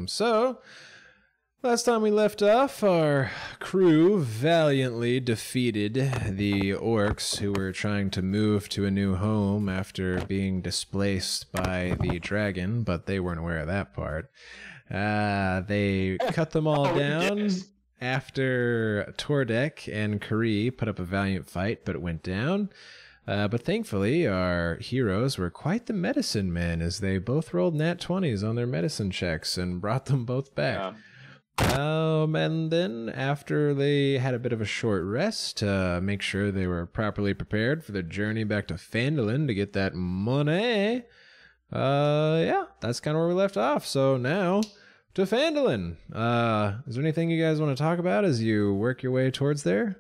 So last time we left off, our crew valiantly defeated the orcs who were trying to move to a new home after being displaced by the dragon, but they weren't aware of that part. They cut them all down after Tordek and Kari put up a valiant fight, but it went down. But thankfully, our heroes were quite the medicine men as they both rolled nat 20s on their medicine checks and brought them both back. And then after they had a bit of a short rest to make sure they were properly prepared for the journey back to Phandalin to get that money, yeah, that's kind of where we left off. So now to Phandalin. Is there anything you guys want to talk about as you work your way towards there?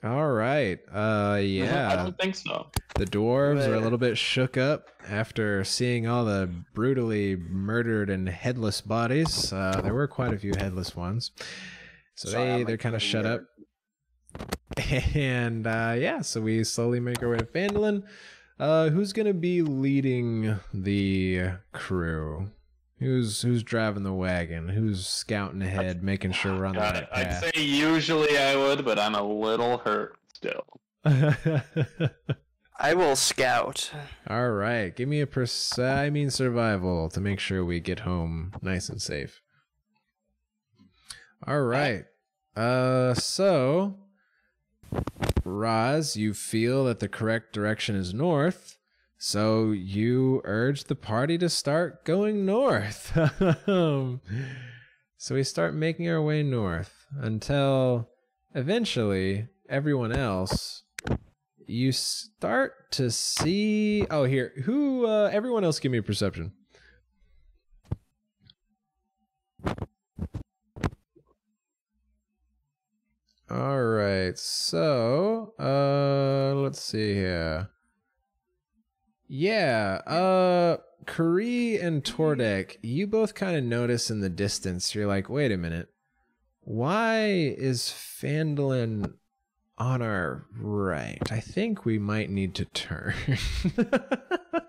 All right. Yeah. I don't think so. The dwarves are a little bit shook up after seeing all the brutally murdered and headless bodies. There were quite a few headless ones. So they're kind of shut up. And yeah, so we slowly make our way to Phandalin. Who's going to be leading the crew? Who's driving the wagon? Who's scouting ahead, making sure we're on the right path? I'd say usually I would, but I'm a little hurt still. I will scout. All right, give me a survival to make sure we get home nice and safe. All right. So Roz, you feel that the correct direction is north. So you urge the party to start going north. So we start making our way north until eventually everyone else, you start to see... Oh, here. Who? Everyone else give me a perception. All right. So, let's see here. Yeah, Kari and Tordek, you both kind of notice in the distance, you're like, wait a minute, why is Phandalin on our right? I think we might need to turn.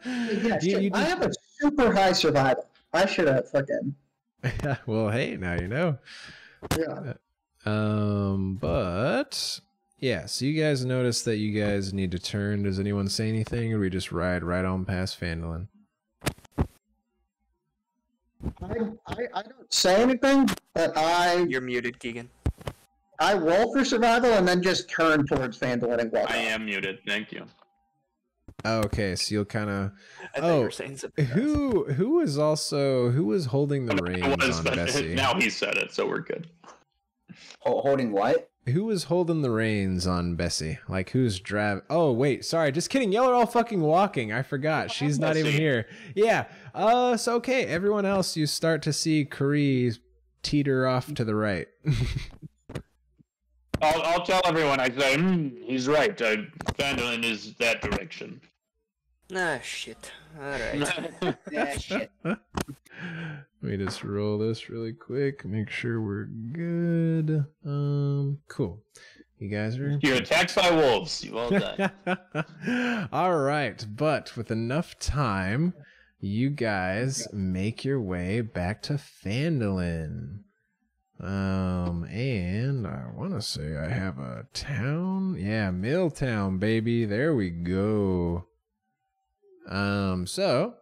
Yeah, I have a super high survival. I should have fucking... Well, hey, now you know. Yeah. But... yeah, so you guys notice that you guys need to turn. Does anyone say anything, or we just ride right on past Phandalin? I don't say anything, but You're muted, Keegan. I roll for survival and then just turn towards Phandalin and walk. I am muted, thank you. Okay, so you'll kind of... I thought you were saying something else. Who was holding the reins on Bessie? Now he said it, so we're good. Holding what? Who was holding the reins on Bessie? Like, who's driving? Oh, wait, sorry, just kidding. Y'all are all fucking walking. I forgot. She's not even here. Yeah. So, okay, everyone else, you start to see Kari teeter off to the right. I'll tell everyone. I say, he's right. Phandalin is that direction. Ah, shit. Alright. Yeah, shit. Let me just roll this really quick. Make sure we're good. Cool. You guys are... You're attacked by wolves. Well done. All right. But with enough time, you guys make your way back to Phandalin. And I want to say I have a town. Yeah, Milltown, baby. There we go. So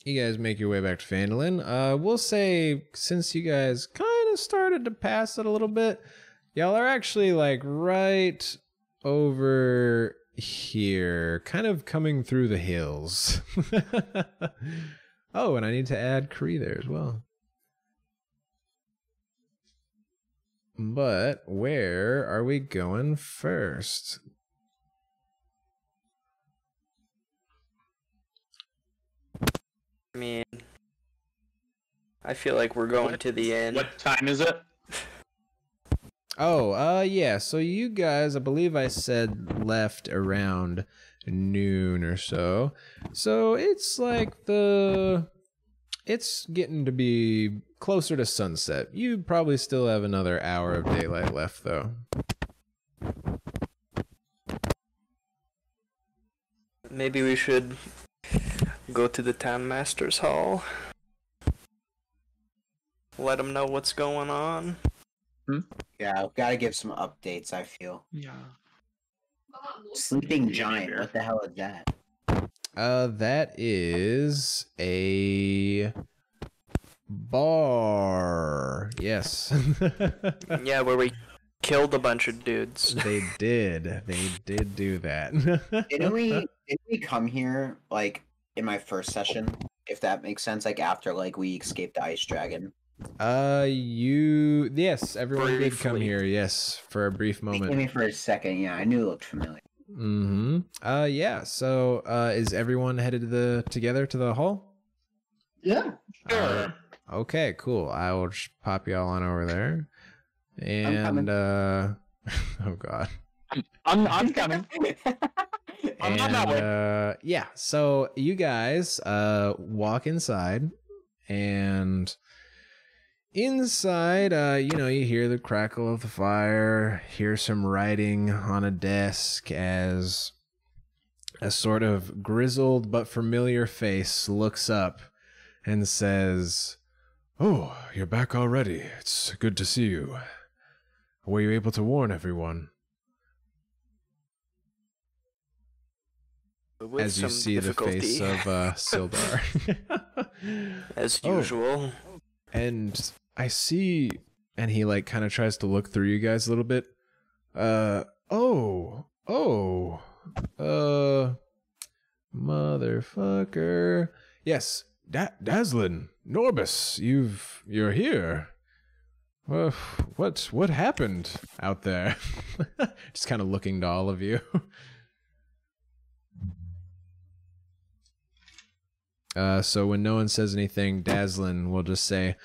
you guys make your way back to Phandalin. We'll say since you guys kind of started to pass it a little bit, y'all are actually like right over here, kind of coming through the hills. Oh, and I need to add Kari there as well. But where are we going first? I mean, I feel like we're going to the end. What time is it? Oh, yeah, so you guys, I believe I said left around noon or so. So it's like it's getting to be closer to sunset. You probably still have another hour of daylight left, though. Maybe we should Go to the Town Master's Hall. Let them know what's going on. Yeah, I've got to give some updates, I feel. Yeah. Sleeping Giant, what the hell is that? That is a bar. Yes. Yeah, where we killed a bunch of dudes. They did. They did do that. Didn't we come here, like, in my first session, if that makes sense, like, after, like, we escaped the Ice Dragon? Yes, everyone did come Briefly. here, yes, for a brief It came moment. in for a second, yeah, I knew it looked familiar. Mm-hmm. Yeah, so, is everyone headed together to the hall? Yeah. Sure. Okay, cool. I will just pop y'all on over there. And, coming. oh god. I'm coming. I'm on my way. Yeah, so you guys walk inside, and inside, you hear the crackle of the fire, hear some writing on a desk as a sort of grizzled but familiar face looks up and says, "Oh, you're back already. It's good to see you. Were you able to warn everyone?" With As you some see difficulty, the face of Sildar. as Oh. usual. And I see, and he like kind of tries to look through you guys a little bit. Motherfucker. Yes, Dazzlin, Norbus, you're here. What happened out there? Just kind of looking to all of you. So when no one says anything, Dazzlin will just say,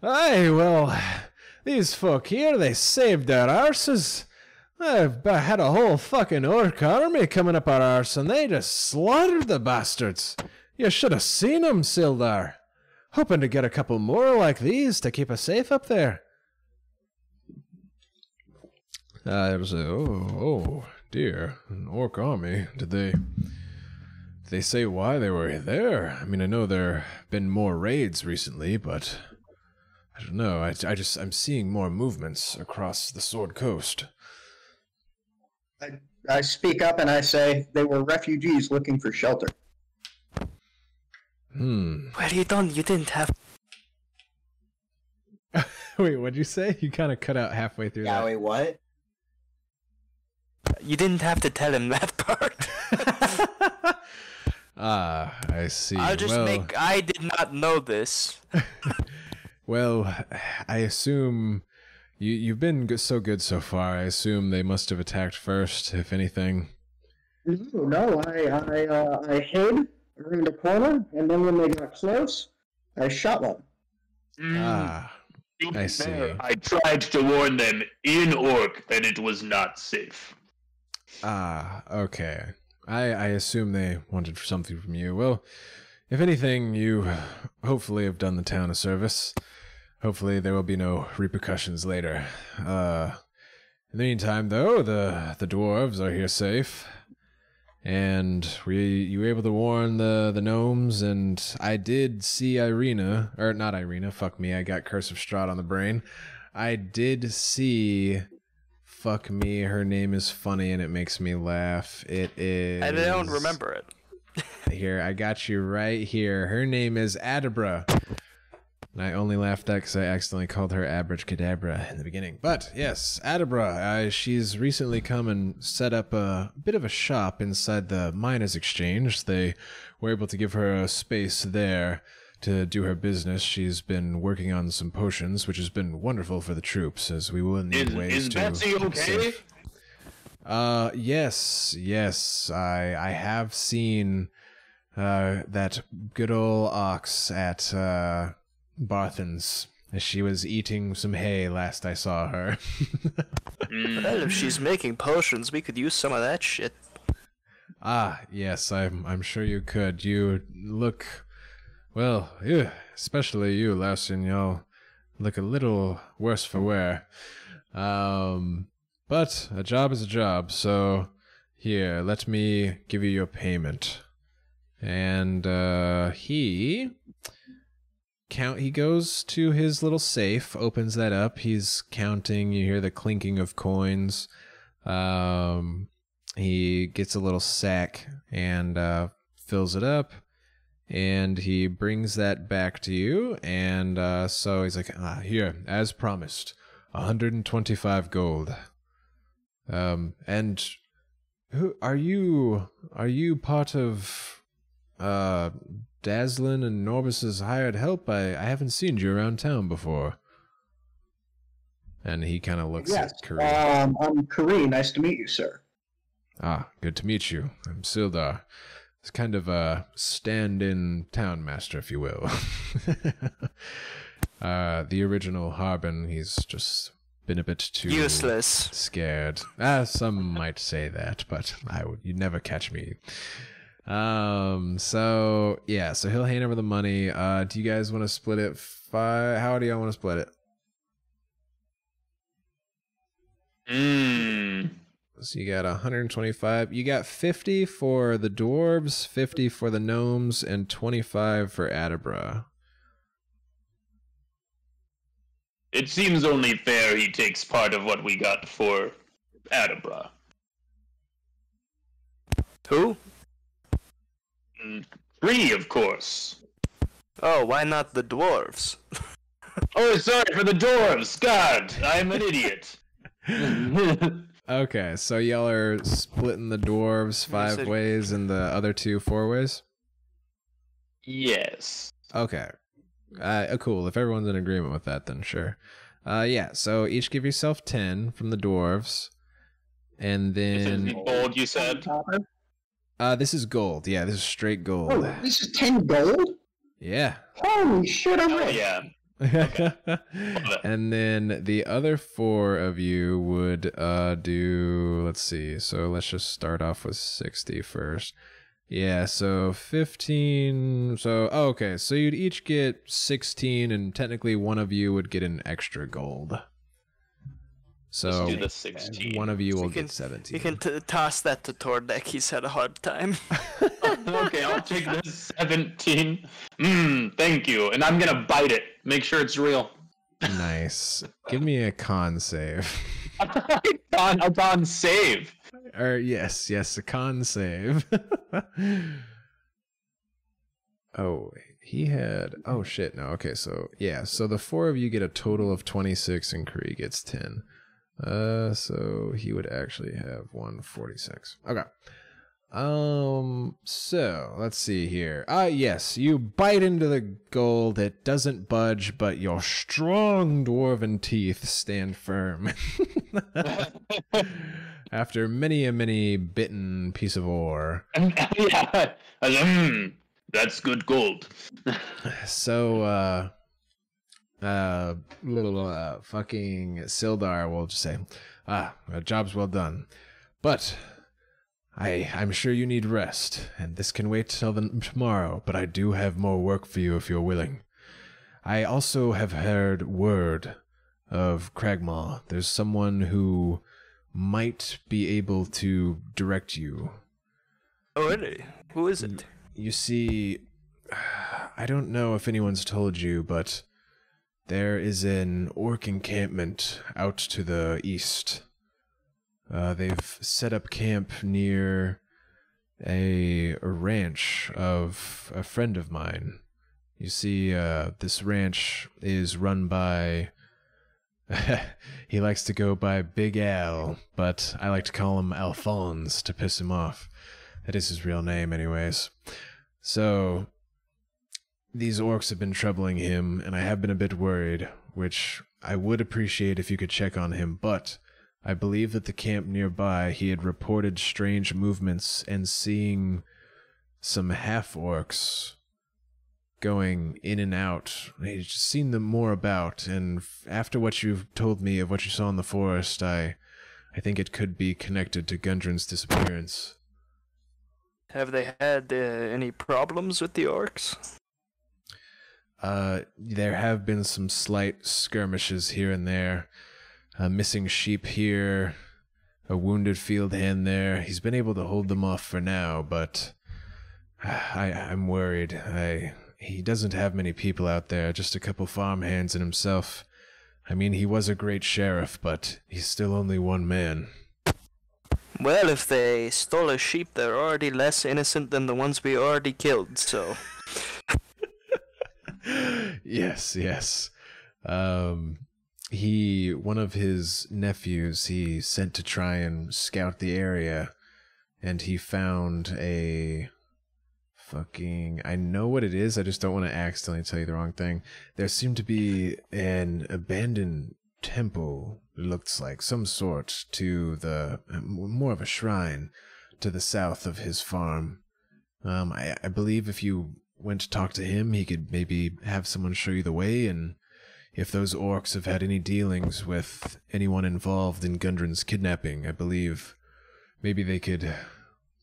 "Aye, well, these folk here, they saved their arses. I've had a whole fucking orc army coming up our arse, and they just slaughtered the bastards. You should have seen them, Sildar. Hoping to get a couple more like these to keep us safe up there." It was oh dear, an orc army. Did they say why they were there? I mean, I know there have been more raids recently, but I don't know. I'm seeing more movements across the Sword Coast. I speak up and I say they were refugees looking for shelter. Well, you didn't have. Wait, what'd you say? You kind of cut out halfway through Yeah, that. wait, what? You didn't have to tell him that part. Ah, I see. I did not know this. Well, I assume you've been so good so far. I assume they must have attacked first, if anything. No, I hid around the corner, and then when they got close, I shot one. Ah, I see. I tried to warn them in Orc that it was not safe. Ah, okay. I assume they wanted something from you. Well, if anything, you hopefully have done the town a service. Hopefully there will be no repercussions later. In the meantime, though, the dwarves are here safe. And you were able to warn the gnomes, and I did see Irina, or not Irina, fuck me, I got Curse of Strahd on the brain. I did see... Fuck me, her name is funny and it makes me laugh. It is... I don't remember it. Here, I got you right here. Her name is Adabra. And I only laughed at because I accidentally called her Abracadabra in the beginning. But, yes, Adabra. She's recently come and set up a bit of a shop inside the Miners Exchange. They were able to give her a space there to do her business. She's been working on some potions, which has been wonderful for the troops, as we will need ways Is to Betsy keep okay? safe. Yes, I have seen that good old ox at Barthen's. She was eating some hay last I saw her. Well, if she's making potions, we could use some of that shit. Ah, yes, I'm sure you could. You look... Well, yeah, especially you, Larson, y'all look a little worse for wear. But a job is a job, so here, let me give you your payment. And he goes to his little safe, opens that up. He's counting. You hear the clinking of coins. He gets a little sack and fills it up, and he brings that back to you. And so he's like, here, as promised, 125 gold. And who are you? Are you part of Daslin and Norbus's hired help? I haven't seen you around town before. And he kind of looks at Kareem. I'm Kareem. Nice to meet you, sir. Good to meet you. I'm Sildar. It's kind of a stand-in town master, if you will. The original Harbin, he's just been a bit too useless, scared. Some might say that, but you'd never catch me. So he'll hand over the money. Do you guys want to split it? How do y'all want to split it? So you got 125. You got 50 for the dwarves, 50 for the gnomes, and 25 for Adabra. It seems only fair he takes part of what we got for Adabra. Who? 3, of course. Oh, why not the dwarves? Oh, sorry for the dwarves. God, I'm an idiot. Okay, so y'all are splitting the dwarves 5 ways and the other 2 4 ways? Yes. Okay. Cool. If everyone's in agreement with that, then sure. Yeah, so each give yourself 10 from the dwarves. And then... This is gold, you said? This is gold. Yeah, this is straight gold. Oh, this is 10 gold? Yeah. Holy shit, I'm rich. Yeah. Okay. And then the other 4 of you would do, let's see, so let's just start off with 60 first. Yeah, so 15, so, okay, so you'd each get 16, and technically one of you would get an extra gold. So let's do the 16. One of you will get 17. You can toss that to Tordek, he's had a hard time. Okay, I'll take this 17. Thank you. And I'm gonna bite it. Make sure it's real. Nice. Give me a con save. A con save. Or yes, a con save. Oh, he had... Oh, shit, no. Okay, so, yeah. So the 4 of you get a total of 26, and Kree gets 10. So he would actually have 146. Okay. So let's see here. Yes, you bite into the gold. It doesn't budge, but your strong dwarven teeth stand firm. After many a bitten piece of ore. Yeah. That's good gold. So, little fucking Sildar will just say, job's well done. But I'm sure you need rest, and this can wait till tomorrow, but I do have more work for you if you're willing. I also have heard word of Cragmaw. There's someone who might be able to direct you. Oh, really? Who is it? You see, I don't know if anyone's told you, but there is an orc encampment out to the east. They've set up camp near a ranch of a friend of mine. You see, this ranch is run by... he likes to go by Big Al, but I like to call him Alphonse to piss him off. That is his real name anyways. So, these orcs have been troubling him, and I have been a bit worried, which I would appreciate if you could check on him, but I believe that the camp nearby, he had reported strange movements and seeing some half-orcs going in and out. He's just seen them more about, and after what you've told me of what you saw in the forest, I think it could be connected to Gundren's disappearance. Have they had any problems with the orcs? There have been some slight skirmishes here and there. A missing sheep here, a wounded field hand there. He's been able to hold them off for now, but I'm worried. He doesn't have many people out there, just a couple farmhands and himself. I mean, he was a great sheriff, but he's still only one man. Well, if they stole a sheep, they're already less innocent than the ones we already killed, so... Yes. One of his nephews, he sent to try and scout the area, and he found a fucking... I know what it is, I just don't want to accidentally tell you the wrong thing. There seemed to be an abandoned temple, it looks like, some sort, to the... more of a shrine, to the south of his farm. I believe if you went to talk to him, he could maybe have someone show you the way, and if those orcs have had any dealings with anyone involved in Gundren's kidnapping, I believe maybe they could,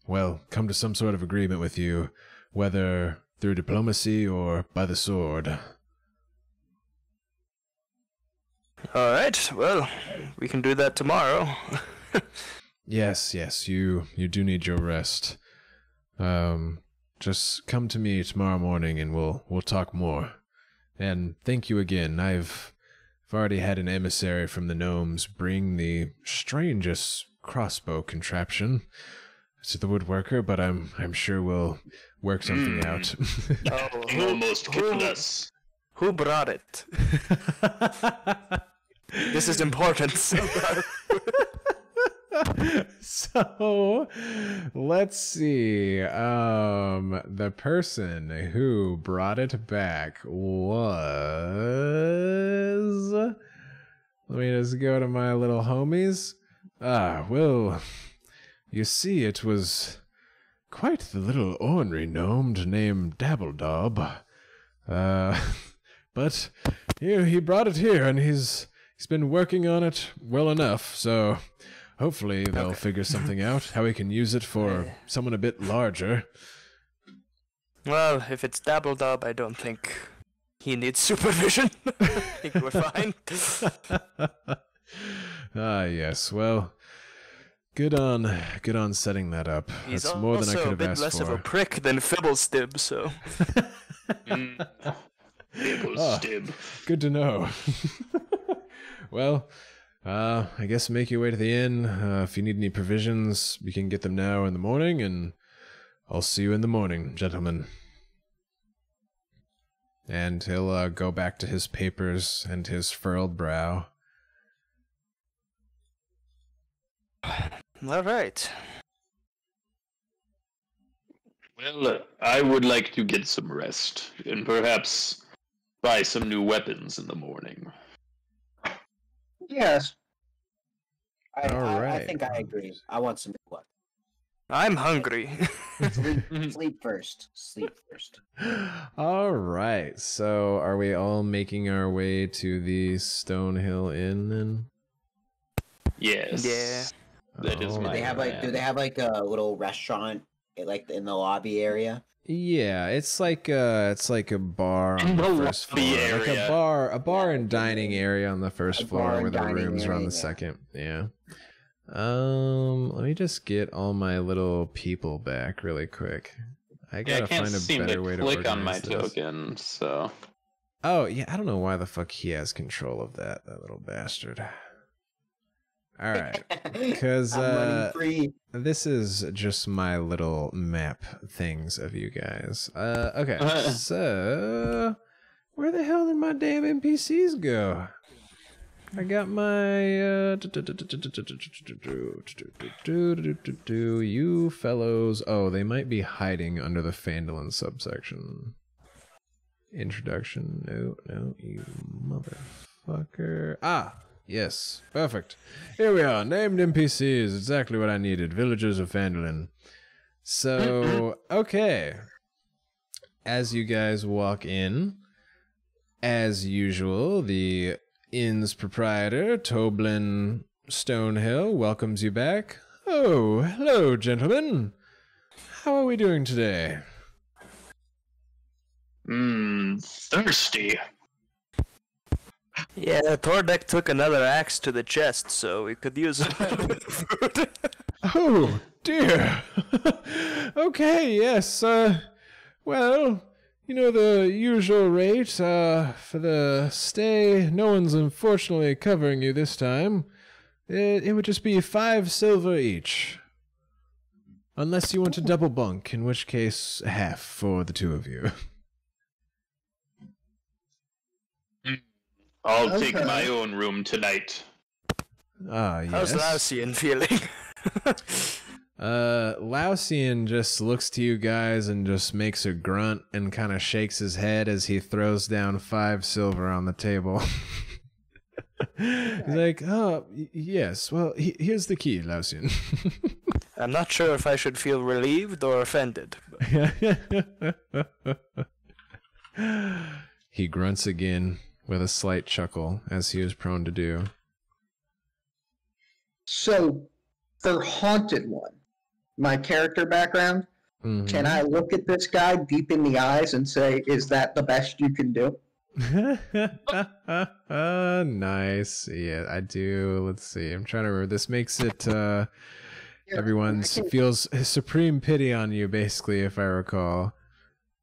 well, come to some sort of agreement with you, whether through diplomacy or by the sword. Alright, well, we can do that tomorrow. Yes, you do need your rest. Just come to me tomorrow morning and we'll talk more. And thank you again. I've already had an emissary from the gnomes bring the strangest crossbow contraption to the woodworker, but I'm sure we'll work something out. He almost killed us. Who brought it? This is important. So, let's see. The person who brought it back was... Let me just go to my little homies. Well, you see, it was quite the little ornery gnome named Dabbledob. But he brought it here, and he's been working on it well enough, so... Hopefully they'll figure something out, how we can use it for someone a bit larger. Well, if it's Dabbledob, I don't think he needs supervision. I think we're fine. Yes. Well, good on setting that up. He's That's more than I could have asked for. He's also a bit less of a prick than Fibblestib, so... Fibblestib. Good to know. Well... I guess make your way to the inn. If you need any provisions, you can get them now or in the morning, and I'll see you in the morning, gentlemen. And he'll go back to his papers and his furrowed brow. All right. Well, I would like to get some rest, and perhaps buy some new weapons in the morning. Yes. I think I agree. I want some new weapons. I'm hungry. Sleep first. Sleep first. All right. So, are we all making our way to the Stonehill Inn then? Yes. Yeah. That is Oh, my Do they have like a little restaurant like in the lobby area? Yeah, it's like a bar on In the the first floor, lobby like area. a bar and dining area on the first A floor, bar where and the dining rooms are on area, the yeah. second. Yeah. Let me just get all my little people back really quick. I Yeah, I gotta can't find a seem better to way to click on my organize this. token, so... Oh yeah, I don't know why the fuck he has control of that little bastard. All right, because I'm running free. this is just my little map things of you guys. Okay, so where the hell did my damn NPCs go? I got my you fellows. Oh, they might be hiding under the Phandalin subsection. Introduction. No, you motherfucker. Ah, yes, perfect. Here we are. Named NPCs. Exactly what I needed. Villagers of Phandalin. So, okay. As you guys walk in, as usual, the inn's proprietor, Toblin Stonehill, welcomes you back. Oh, hello, gentlemen. How are we doing today? Thirsty. Yeah, Tordek took another axe to the chest, so we could use a little bit of food. Oh, dear. Okay, yes, Well, you know the usual rate for the stay. No one's unfortunately covering you this time. It would just be 5 silver each. Unless you want to double bunk, in which case half for the 2 of you. I'll take my own room tonight. Ah, yes. How's Lausian feeling? Lausian just looks to you guys and just makes a grunt and kind of shakes his head as he throws down 5 silver on the table. He's like, oh, yes, well, here's the key, Lausian. I'm not sure if I should feel relieved or offended. He grunts again with a slight chuckle, as he is prone to do. So, for Haunted One, my character background, can I look at this guy deep in the eyes and say, is that the best you can do? Nice. Yeah, I do. Let's see. I'm trying to remember. This makes it everyone's feels supreme pity on you, basically, if I recall.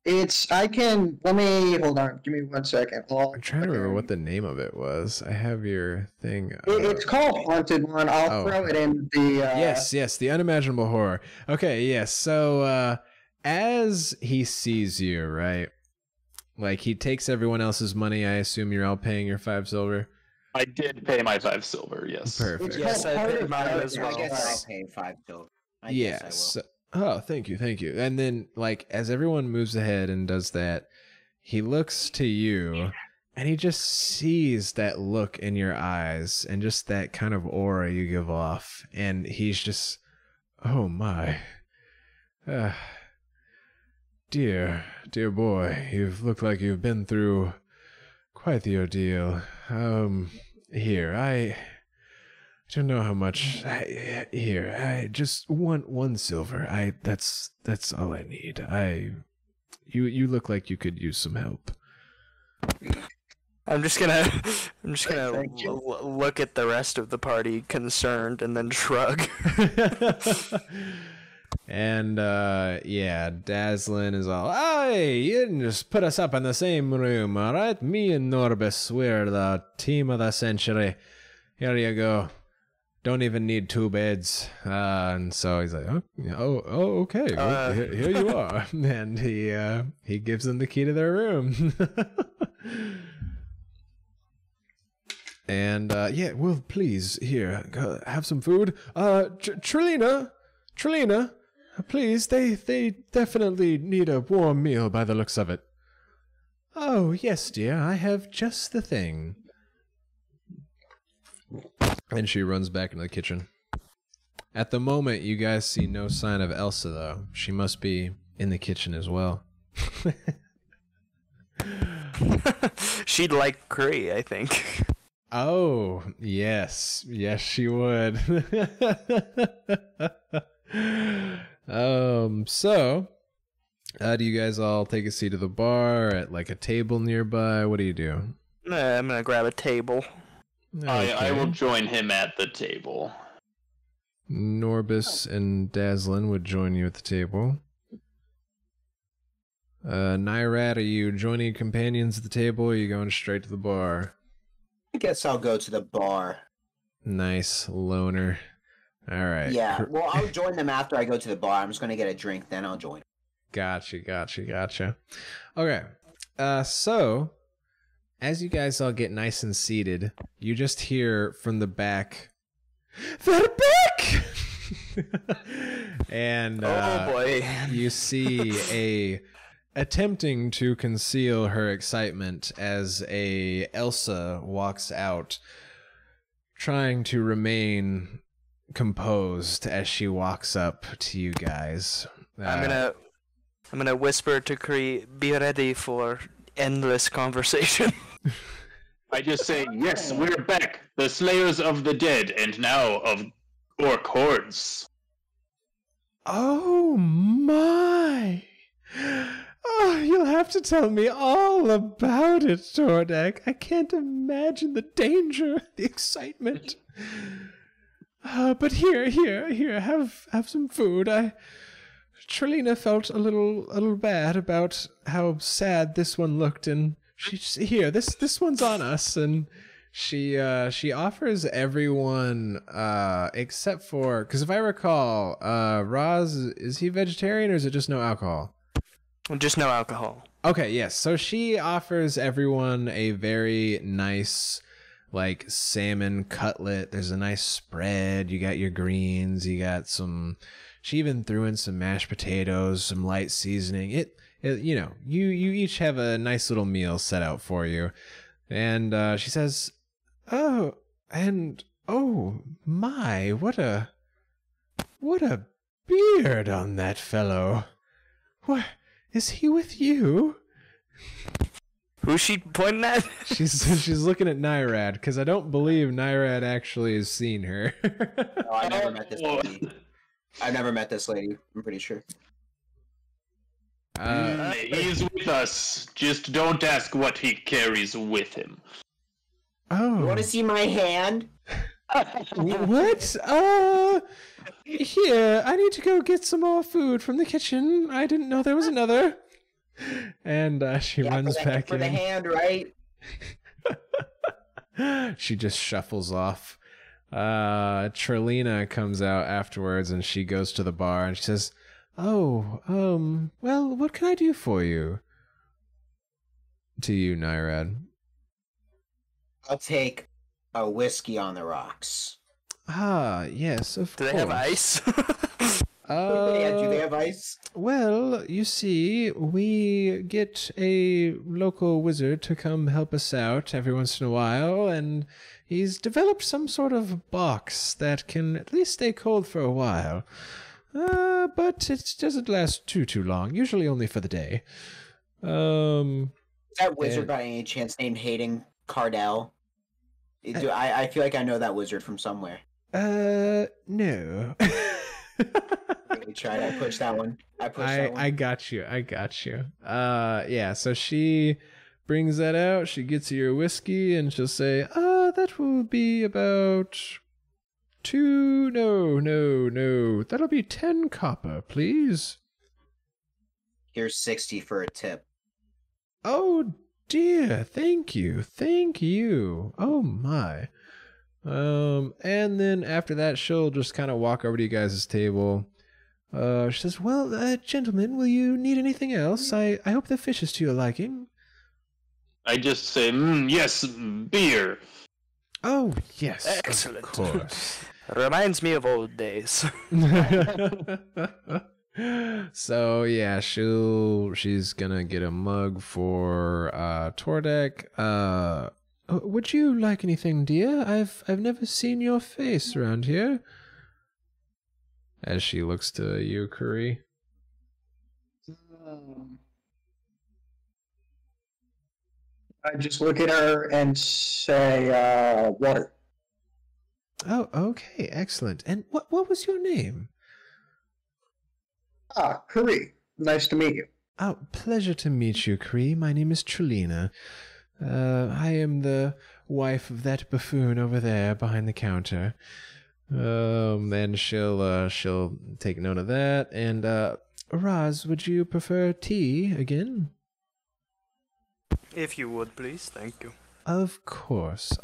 Let me, hold on, give me 1 second. I'm trying to remember what the name of it was. I have your thing. It's called Haunted One. I'll throw it in the... Yes, the unimaginable horror. Okay, yes. So, as he sees you, right? Like, he takes everyone else's money. I assume you're all paying your 5 silver. I did pay my 5 silver, yes. Perfect. Yes, I paid mine as well. I guess I paid 5 silver. Yes. Oh, thank you. And then, like, as everyone moves ahead and does that, he looks to you, and he just sees that look in your eyes and just that kind of aura you give off, and he's just, oh my. Dear boy, you've looked like you've been through quite the ordeal. Here, I don't know how much. I just want 1 silver. That's all I need. You look like you could use some help. I'm just gonna look at the rest of the party concerned and then shrug. And yeah, Dazzlin is all, hey, you didn't just put us up in the same room, all right? Me and Norbus, we're the team of the century. Here you go. Don't even need 2 beds. And so he's like, okay, well, here you are. And he gives them the key to their room. And yeah, well, please, here, go, have some food. Trelina, please, they definitely need a warm meal by the looks of it. Oh, yes, dear, I have just the thing. And she runs back into the kitchen. At the moment, you guys see no sign of Elsa, though. She must be in the kitchen as well. She'd like curry, I think. Oh, yes. Yes, she would. So, do you guys all take a seat at the bar, at like a table nearby? What do you do? I'm gonna grab a table. Okay. I will join him at the table. Norbus and Dazzlin would join you at the table. Nyrat, are you joining your companions at the table, or are you going straight to the bar? I guess I'll go to the bar. Nice, loner. All right. Yeah, well, I'll join them after I go to the bar. I'm just going to get a drink, then I'll join. Gotcha. Okay. So, as you guys all get nice and seated, you just hear from the back, "They're back!" And oh boy, you see attempting to conceal her excitement as Elsa walks out, trying to remain composed as she walks up to you guys. I'm gonna whisper to Kree, be ready for endless conversation. I just say, yes, we're back, the slayers of the dead, and now of orc hordes. Oh my! Oh, you'll have to tell me all about it, Tordek. I can't imagine the danger, the excitement. But here, have some food. Trelina felt a little bad about how sad this one looked, and here, this one's on us, and she offers everyone except for, because if I recall, Roz, is he vegetarian or is it just no alcohol? Just no alcohol. Okay, yes. So she offers everyone a very nice, like, salmon cutlet. There's a nice spread. You got your greens. You got some. She even threw in some mashed potatoes, some light seasoning. It you know, you each have a nice little meal set out for you. And she says, "Oh, and oh my, what a beard on that fellow. What? Is he with you?" Who's she pointing at? She's looking at Nyrad, because I don't believe Nyrad actually has seen her. No, I never met this lady. I've never met this lady, I'm pretty sure. He's with us. Just don't ask what he carries with him. Oh. You want to see my hand? What? Here, I need to go get some more food from the kitchen. I didn't know there was another. And she runs back for in. the hand, right? She just shuffles off. Trelina comes out afterwards, and she goes to the bar, and she says, "Oh, well, what can I do for you?" To you, Nyrad. I'll take a whiskey on the rocks. Ah, yes, of course. Do they have ice? Yeah, do they have ice? Well, you see, we get a local wizard to come help us out every once in a while, and he's developed some sort of box that can at least stay cold for a while. But it doesn't last too long, usually only for the day. Is that wizard by any chance named Hayden Cardell? I feel like I know that wizard from somewhere. No. Really tried. I pushed that one. I got you. Yeah, so she brings that out. She gets you your whiskey, and she'll say, that will be about 2... No. That'll be 10 copper, please. Here's 60 for a tip. Oh, dear. Thank you. Oh, my. And then after that, she'll just kind of walk over to you guys' table. She says, "Well, gentlemen, will you need anything else? I hope the fish is to your liking." I just say, yes, beer. Oh, yes. Excellent. Of course. Reminds me of old days. So, yeah, she's gonna get a mug for, Tordek. Would you like anything, dear? I've never seen your face around here. As she looks to you, Curry. I just look at her and say, water. Oh, okay, excellent. And what was your name? Curry. Nice to meet you. Oh, pleasure to meet you, Cree. My name is Trelina. I am the wife of that buffoon over there behind the counter. And she'll take note of that. And Roz, would you prefer tea again? If you would, please. Thank you. Of course.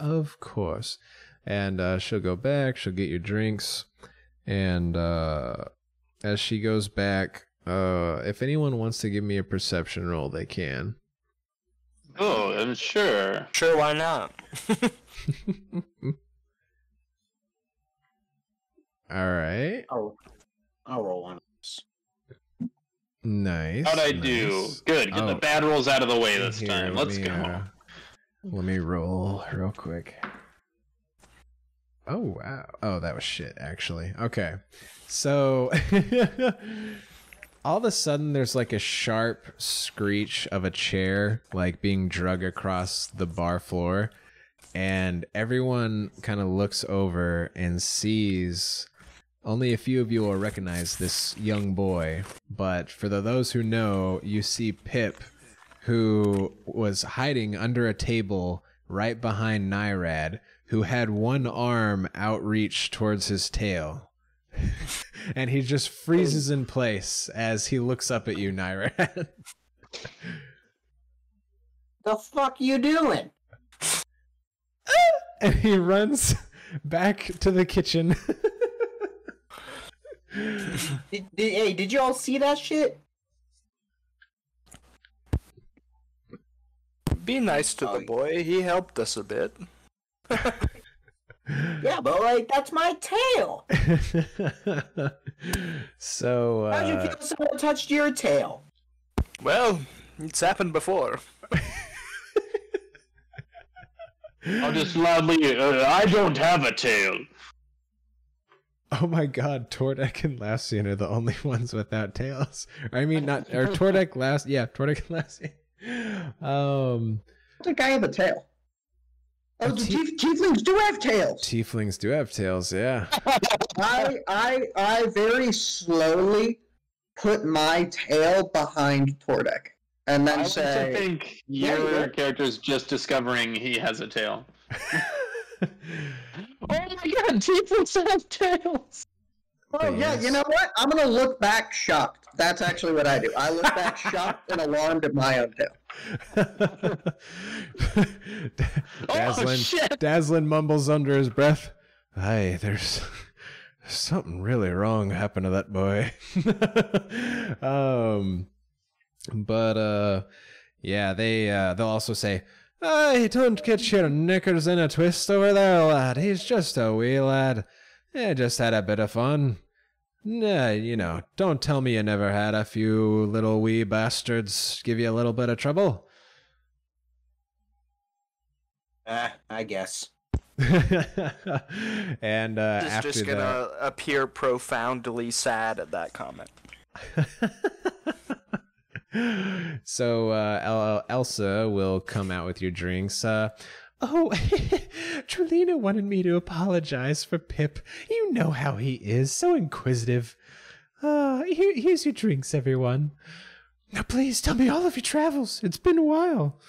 And she'll go back. She'll get your drinks. And as she goes back, if anyone wants to give me a perception roll, they can. Oh, I'm sure. Sure, why not? All right. I'll roll one. Nice. How'd I do? Good. Get the bad rolls out of the way this time. Let's go. Let me roll real quick. Oh, wow. Oh, that was shit, actually. Okay. So, all of a sudden, there's like a sharp screech of a chair, like being drug across the bar floor. And everyone kind of looks over and sees... Only a few of you will recognize this young boy, but for those who know, you see Pip, who was hiding under a table right behind Nyrad, who had one arm outreached towards his tail. And he just freezes in place as he looks up at you, Nyrat. The fuck you doing? And he runs back to the kitchen. Did you all see that shit? Be nice to the boy. He helped us a bit. Yeah, but like that's my tail. So how'd you feel someone touched your tail? Well, it's happened before. I'll just loudly, I don't have a tail. oh my god, Tordek and Lassian are the only ones without tails. I mean, not, or Tordek, Tordek and Lassian. I think I have a tail. Oh, tieflings do have tails. Tieflings do have tails, yeah. I very slowly put my tail behind Tordek, and then I say, like to think your character's just discovering he has a tail. Oh my god, tieflings have tails! "Oh yeah, you know what? I'm gonna look back shocked." That's actually what I do. I look back shocked and alarmed at my own tail. Dazzlin mumbles under his breath, "Hey, there's something really wrong happened to that boy." Yeah, they'll also say, don't get your knickers in a twist over there, lad. He's just a wee lad. Just had a bit of fun. Nah, don't tell me you never had a few little wee bastards give you a little bit of trouble. I guess. And after just gonna appear profoundly sad at that comment. So Elsa will come out with your drinks. Trelina wanted me to apologize for Pip. You know how he is, so inquisitive. Here's your drinks, everyone. Now please tell me all of your travels. It's been a while.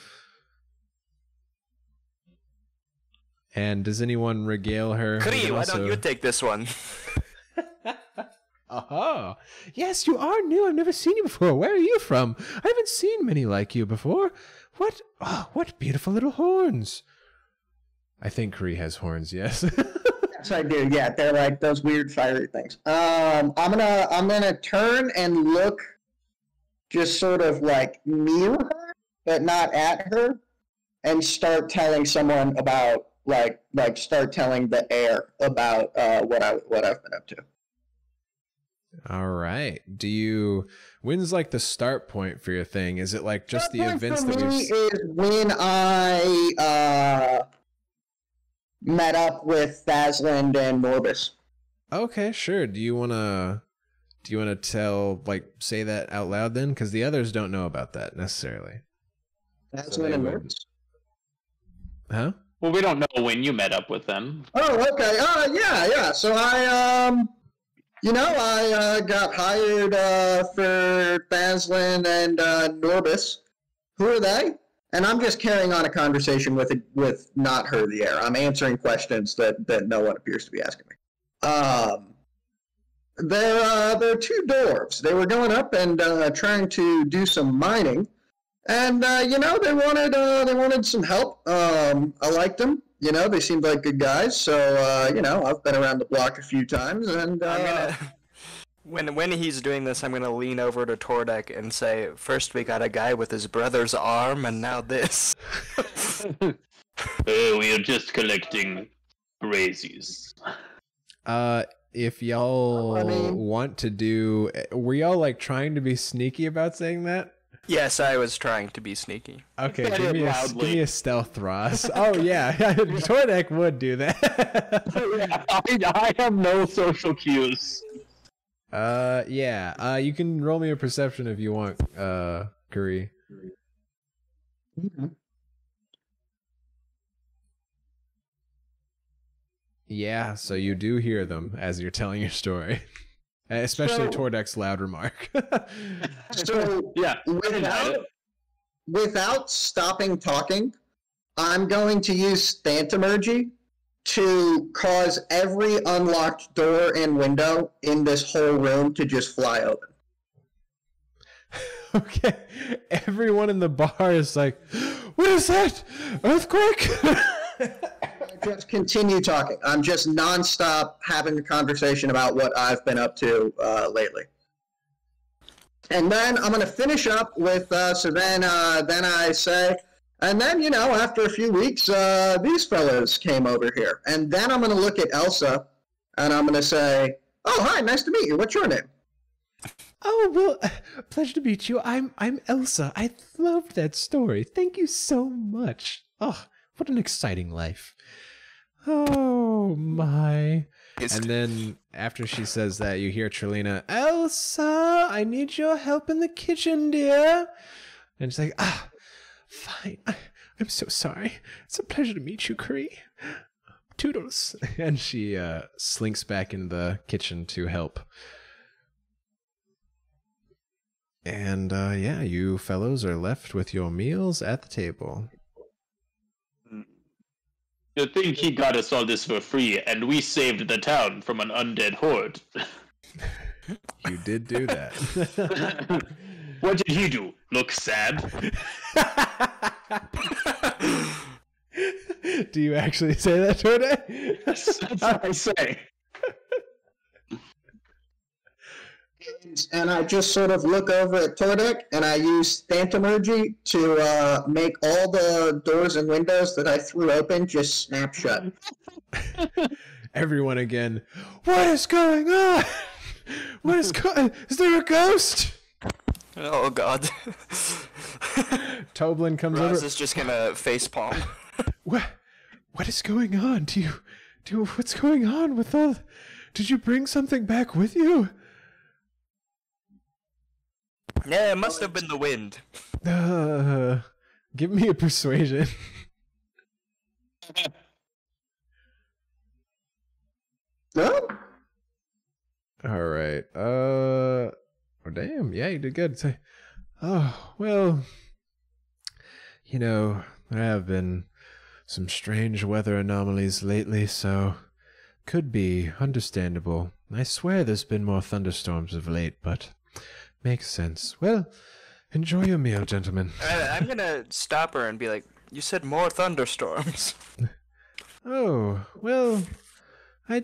And does anyone regale her? Kree, why don't you take this one? Aha! Yes, you are new. I've never seen you before. Where are you from? I haven't seen many like you before. What? Oh, what beautiful little horns! I think Kree has horns. Yes. Yes, I do. Yeah, they're like those weird fiery things. I'm gonna turn and look, just sort of like near her, but not at her, and start telling someone about start telling the air about what I've been up to. All right. When's like the start point for your thing? Is it like just the events that we've seen? Is when I met up with Thasland and Norbis. Okay, sure. Do you wanna say that out loud then? Because the others don't know about that necessarily. Thasland and Norbis. Huh? Well, we don't know when you met up with them. Oh, okay. Yeah. So I got hired for Thasland and Norbis. Who are they? And I'm just carrying on a conversation with not her, the air. I'm answering questions that no one appears to be asking me. They're two dwarves. They were going up and trying to do some mining, and they wanted some help. I liked them. They seemed like good guys. So I've been around the block a few times, and when he's doing this, I'm gonna lean over to Tordek and say, "First we got a guy with his brother's arm, and now this." We are just collecting brazies. If y'all want to do, were y'all like trying to be sneaky about saying that? Yes, I was trying to be sneaky. Okay, give me a stealth, Ross. Oh yeah, Tordek would do that. I have no social cues. Yeah. You can roll me a perception if you want, Curry. Mm-hmm. Yeah, so you do hear them as you're telling your story. Especially Tordek's loud remark. So yeah, without stopping talking, I'm going to use Stantimergy to cause every unlocked door and window in this whole room to just fly open. Okay. Everyone in the bar is like, what is that? Earthquake? Just continue talking. I'm just nonstop having a conversation about what I've been up to lately. And then I'm going to finish up with, then I say, and then, you know, after a few weeks, these fellows came over here. And then I'm going to look at Elsa, and I'm going to say, oh, hi, nice to meet you. What's your name? Oh, well, pleasure to meet you. I'm Elsa. I loved that story. Thank you so much. Oh, what an exciting life. Oh, my. And then after she says that, you hear Trelina, Elsa, I need your help in the kitchen, dear. And she's like, fine. I'm so sorry. It's a pleasure to meet you, Cree. Toodles. And she slinks back into the kitchen to help. And yeah, you fellows are left with your meals at the table. You think he got us all this for free, and we saved the town from an undead horde. You did do that. What did he do? Look sad? Do you actually say that, Torde? That's what I say. And I just sort of look over at Tordek, and I use Phantomergy to make all the doors and windows that I threw open just snap shut. Everyone again. What is going on? What is going? Is there a ghost? Oh God. Toblin comes Roz over. is just gonna facepalm. What is going on? What's going on with all? Did you bring something back with you? Yeah, it must have been the wind. Give me a persuasion. No? All right. Oh, damn. Yeah, you did good. Say, oh, well, you know, there have been some strange weather anomalies lately, so could be understandable. I swear there's been more thunderstorms of late, but makes sense. Well, enjoy your meal, gentlemen. I'm gonna stop her and be like, you said more thunderstorms. Oh, well, I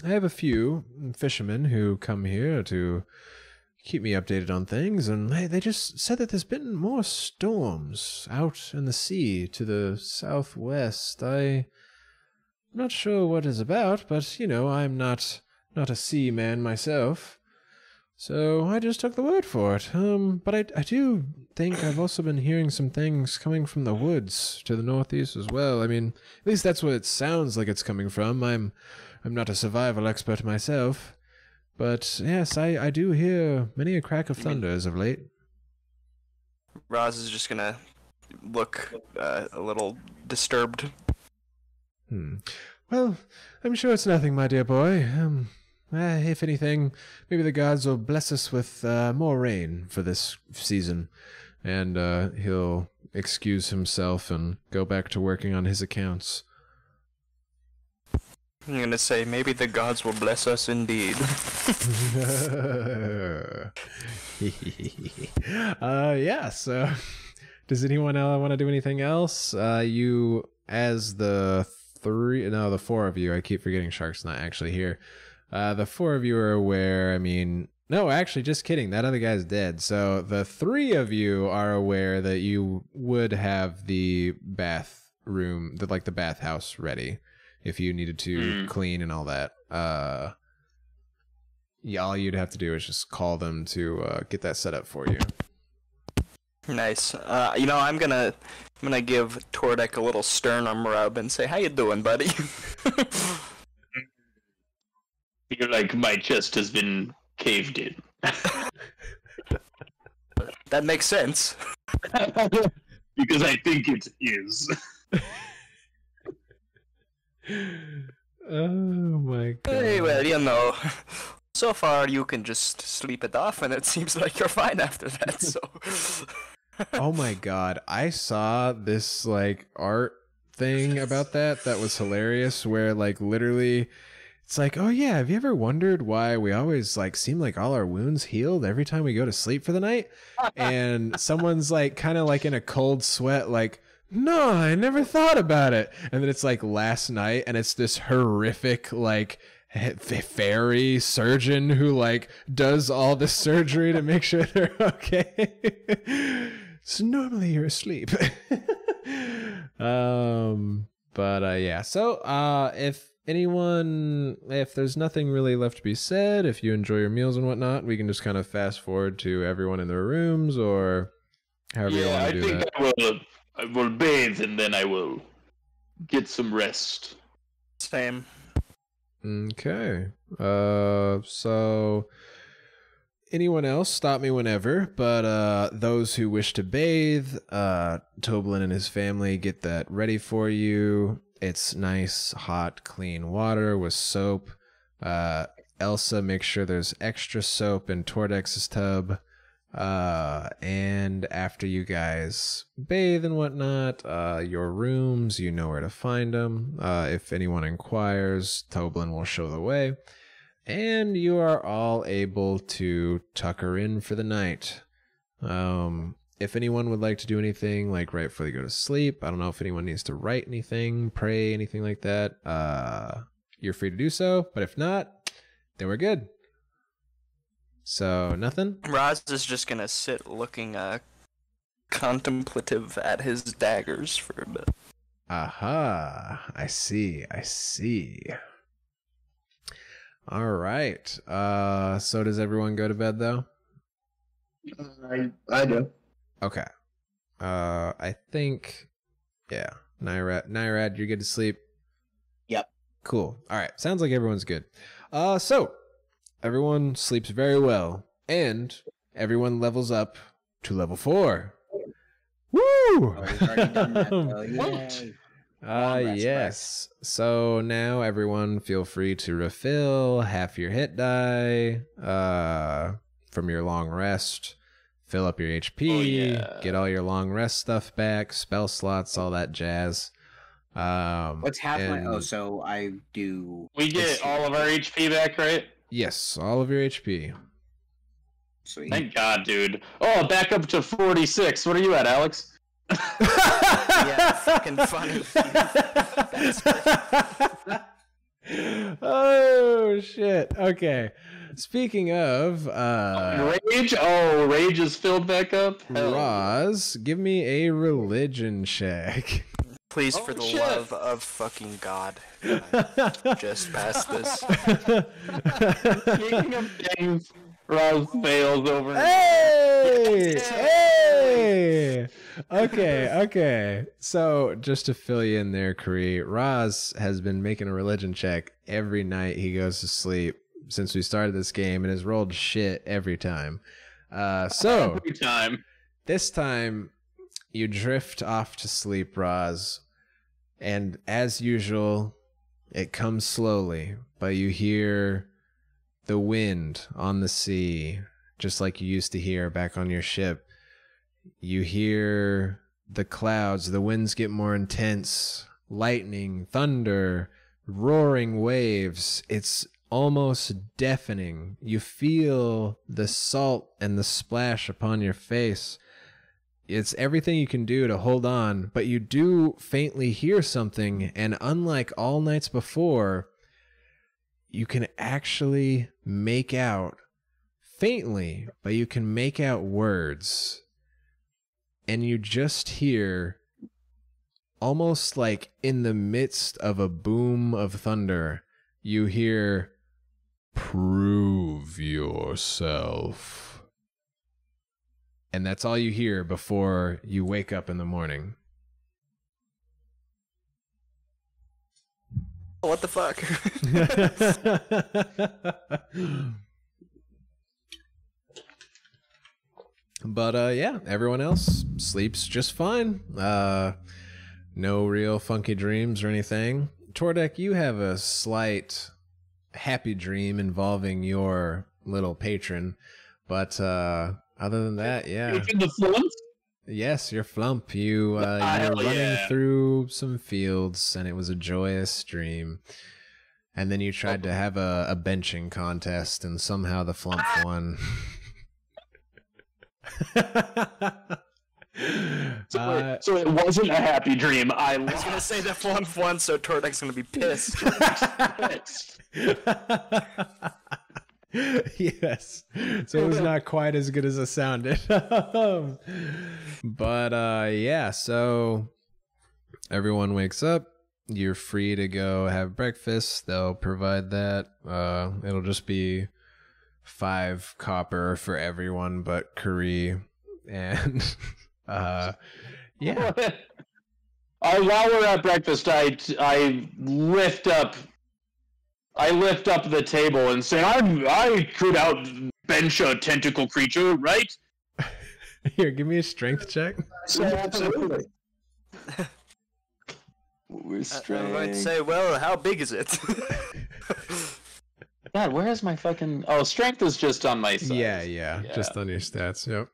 have a few fishermen who come here to keep me updated on things, and they just said that there's been more storms out in the sea to the southwest. I'm not sure what it's about, but, you know, I'm not a seaman myself. So I just took the word for it. But I do think I've also been hearing some things coming from the woods to the northeast as well. I mean, at least that's what it sounds like it's coming from. I'm not a survival expert myself. But yes, I do hear many a crack of thunder as of late. Roz is just gonna look a little disturbed. Well, I'm sure it's nothing, my dear boy. If anything, maybe the gods will bless us with more rain for this season. And he'll excuse himself and go back to working on his accounts. I'm gonna say, maybe the gods will bless us indeed. Yeah, so does anyone else want to do anything else? You, as the four of you, I keep forgetting Shark's not actually here. The four of you are aware, I mean, no, actually, just kidding, that other guy's dead. So the three of you are aware that you would have the bathroom, the bathhouse ready if you needed to clean and all that. Yeah, all you'd have to do is just call them to get that set up for you. Nice. You know, I'm gonna give Tordek a little sternum rub and say, "How you doing, buddy?" Feel like my chest has been caved in. That makes sense. Because I think it is. Oh my god. Hey, well, you know, so far you can just sleep it off, and it seems like you're fine after that. So. Oh my god, I saw this art thing about that was hilarious, where like literally it's like, oh yeah, have you ever wondered why we always like seem like all our wounds healed every time we go to sleep for the night? And someone's like kind of like in a cold sweat, like, no, I never thought about it. And then it's like last night, and it's this horrific like fairy surgeon who like does all the surgery to make sure they're okay. So normally you're asleep. Yeah. So if there's nothing really left to be said, if you enjoy your meals and whatnot, we can just kind of fast forward to everyone in their rooms, or however you want to do that. I will bathe and then I will get some rest. Same. Okay. So anyone else, stop me whenever, but those who wish to bathe, Toblin and his family get that ready for you. It's nice, hot, clean water with soap. Elsa makes sure there's extra soap in Tordex's tub. And after you guys bathe and whatnot, your rooms, you know where to find them. If anyone inquires, Toblin will show the way. And you are all able to tucker in for the night. If anyone would like to do anything, like right before they go to sleep, I don't know if anyone needs to write anything, pray, anything like that, you're free to do so. But if not, then we're good. So, nothing? Raz is just gonna sit looking contemplative at his daggers for a bit. Aha, I see. Alright, so does everyone go to bed, though? I do. Okay. I think, yeah, Nyrad, you're good to sleep? Yep. Cool. Alright, sounds like everyone's good. So, everyone sleeps very well, and everyone levels up to level 4. Woo! Oh, we've already done that, though. Yay. Yes. So now everyone feel free to refill half your hit die from your long rest. Fill up your HP, get all your long rest stuff back, spell slots, all that jazz. What's happening? So I do... We get all of our HP back, right? Yes, all of your HP. Sweet. Thank God, dude. Oh, back up to 46. What are you at, Alex? Yeah, fucking funny. Oh shit. Okay. Speaking of Rage? Oh, Rage is filled back up? Roz, give me a religion check. Please, for the love of fucking God, just pass this. Speaking of things, Roz fails over. Hey! Hey! Okay. So, just to fill you in there, Kree, Roz has been making a religion check every night he goes to sleep since we started this game, and has rolled shit every time. Every time. This time, you drift off to sleep, Roz, and as usual, it comes slowly, but you hear the wind on the sea, just like you used to hear back on your ship. You hear the clouds, the winds get more intense, lightning, thunder, roaring waves. It's almost deafening. You feel the salt and the splash upon your face. It's everything you can do to hold on, but you do faintly hear something, and unlike all nights before, you can actually make out, faintly, but you can make out words. And you just hear, almost like in the midst of a boom of thunder, you hear, "Prove yourself." And that's all you hear before you wake up in the morning. What the fuck? But yeah, everyone else sleeps just fine. No real funky dreams or anything. Tordek, you have a slight happy dream involving your little patron, but other than that, yeah. The fluence? Yes, your flump. You were running through some fields, and it was a joyous dream. And then you tried to have a benching contest, and somehow the flump won. So it wasn't a happy dream. I was gonna say the flump won, so Tordek's gonna be pissed. Yes, so it was not quite as good as it sounded. But yeah, so everyone wakes up. You're free to go have breakfast. They'll provide that. It'll just be 5 copper for everyone but Kari. And yeah. While we're at breakfast, I lift up the table and say, I could outbench a tentacle creature, right? Here, give me a strength check. Absolutely. I'm going to say, well, how big is it? God, where is my fucking... Oh, strength is just on my side. Yeah, just on your stats, yep.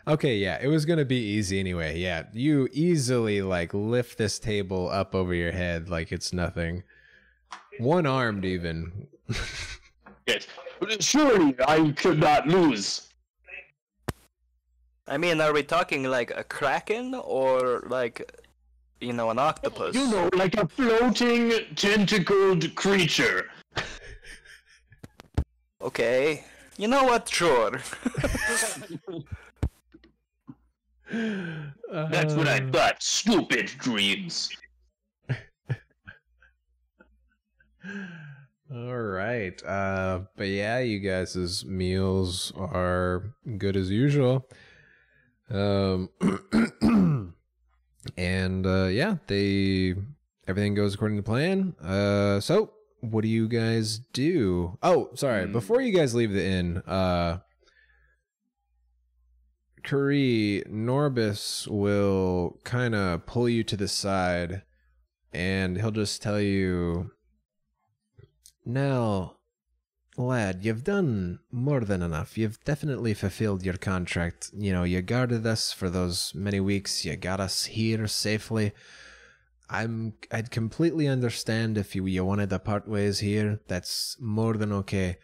Okay, yeah, it was gonna be easy anyway. Yeah, you easily, like, lift this table up over your head like it's nothing. One-armed, even. Yes. Surely I could not lose. I mean, are we talking like a kraken or like... You know, an octopus. You know, like a floating, tentacled creature. Okay. You know what? Sure. That's what I thought. Stupid dreams. All right. But yeah, you guys' meals are good as usual. And yeah, everything goes according to plan. So what do you guys do? Oh, sorry. Before you guys leave the inn, Kari, Norbis will kind of pull you to the side, and he'll just tell you, now, lad, you've done more than enough. You've definitely fulfilled your contract. You know, you guarded us for those many weeks. You got us here safely. I'd completely understand if you wanted to part ways here. That's more than okay.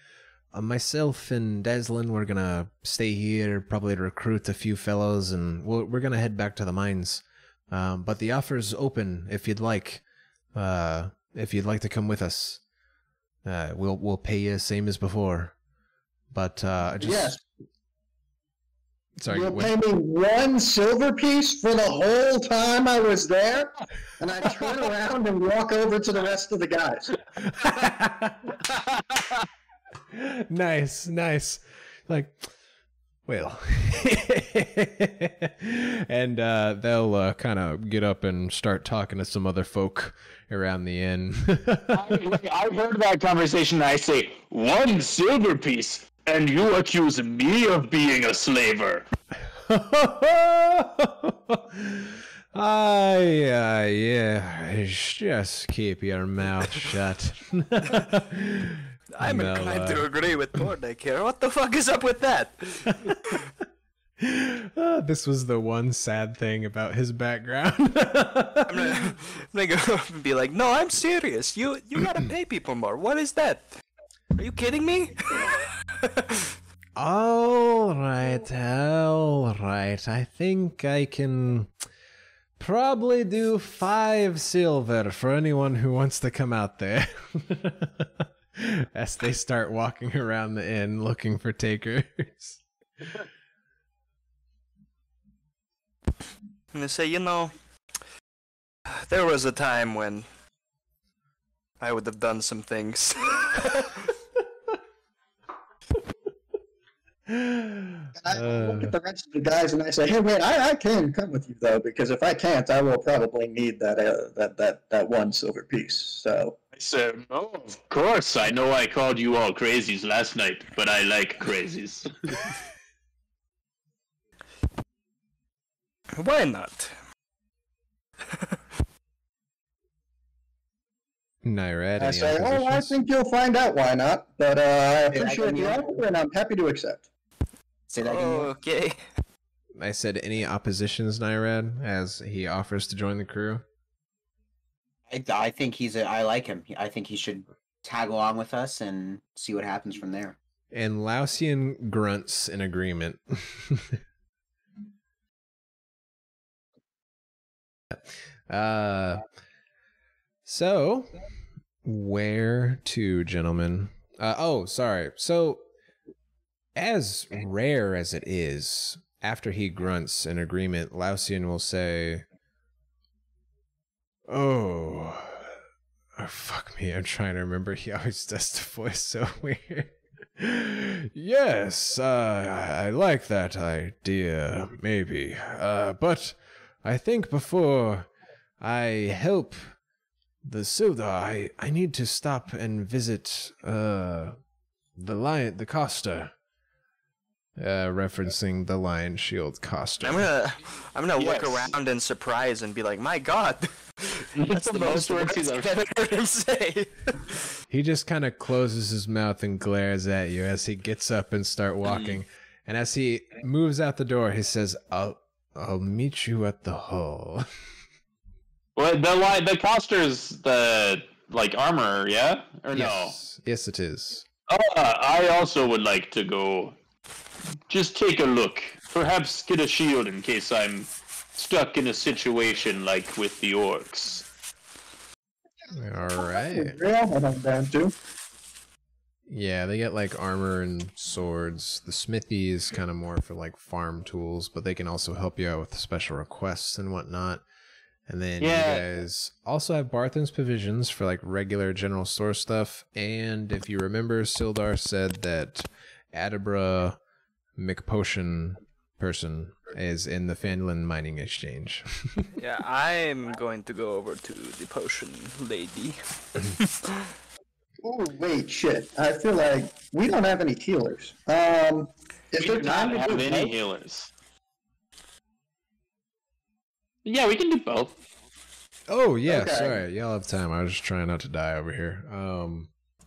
Myself and Deslin, we're gonna stay here, probably recruit a few fellows, and we're gonna head back to the mines. But the offer's open if you'd like. If you'd like to come with us. We'll pay you same as before, but yes. Sorry, you'll pay me 1 silver piece for the whole time I was there, and I turn around and walk over to the rest of the guys. Nice. Like, well, and they'll kind of get up and start talking to some other folk around the inn. I've heard that conversation. I say 1 silver piece, and you accuse me of being a slaver. Yeah. Just keep your mouth shut. I'm inclined to agree with Tordek here. What the fuck is up with that? This was the one sad thing about his background. I'm gonna go and be like, no, I'm serious. You gotta pay people more. What is that? Are you kidding me? All right. I think I can probably do 5 silver for anyone who wants to come out there. As they start walking around the inn looking for takers. And they say, you know, there was a time when I would have done some things. I look at the rest of the guys and I say, hey, wait, I can come with you, though, because if I can't, I will probably need that 1 silver piece, so... I said, no, of course. I know I called you all crazies last night, but I like crazies. Why not? Nyrad, I say, oh, I think you'll find out why not, but I appreciate the offer and I'm happy to accept. Say that again. Okay. I said any oppositions, Nyrad, as he offers to join the crew. I think I like him. I think he should tag along with us and see what happens from there. And Lausian grunts in agreement. So where to, gentlemen? Oh, sorry. So as rare as it is, after he grunts in agreement, Lausian will say, Oh, fuck me. I'm trying to remember. He always does the voice so weird. Yes, I like that idea, maybe. But I think before I help the Sildar, I need to stop and visit the Costa. Referencing the Lion Shield Costa. I'm gonna look around in surprise and be like, my God, that's the most words I've ever heard him say. He just kind of closes his mouth and glares at you as he gets up and start walking. And as he moves out the door, he says, I'll meet you at the hall. Well, the Costa's the armor, yeah? Or yes. No? Yes, it is. I also would like to go just take a look. Perhaps get a shield in case I'm stuck in a situation like with the orcs. Alright. Yeah, I'm down too. Yeah, they get like armor and swords. The smithy is kind of more for like farm tools, but they can also help you out with special requests and whatnot. And then you guys also have Barthen's provisions for like regular general store stuff. And if you remember, Sildar said that Adabra McPotion person is in the Phandalin mining exchange. Yeah, I'm going to go over to the potion lady. Oh, wait, shit. I feel like we don't have any healers. Is there time to have do any healers? Yeah, we can do both. Oh, yeah, okay. Sorry. Y'all have time. I was just trying not to die over here.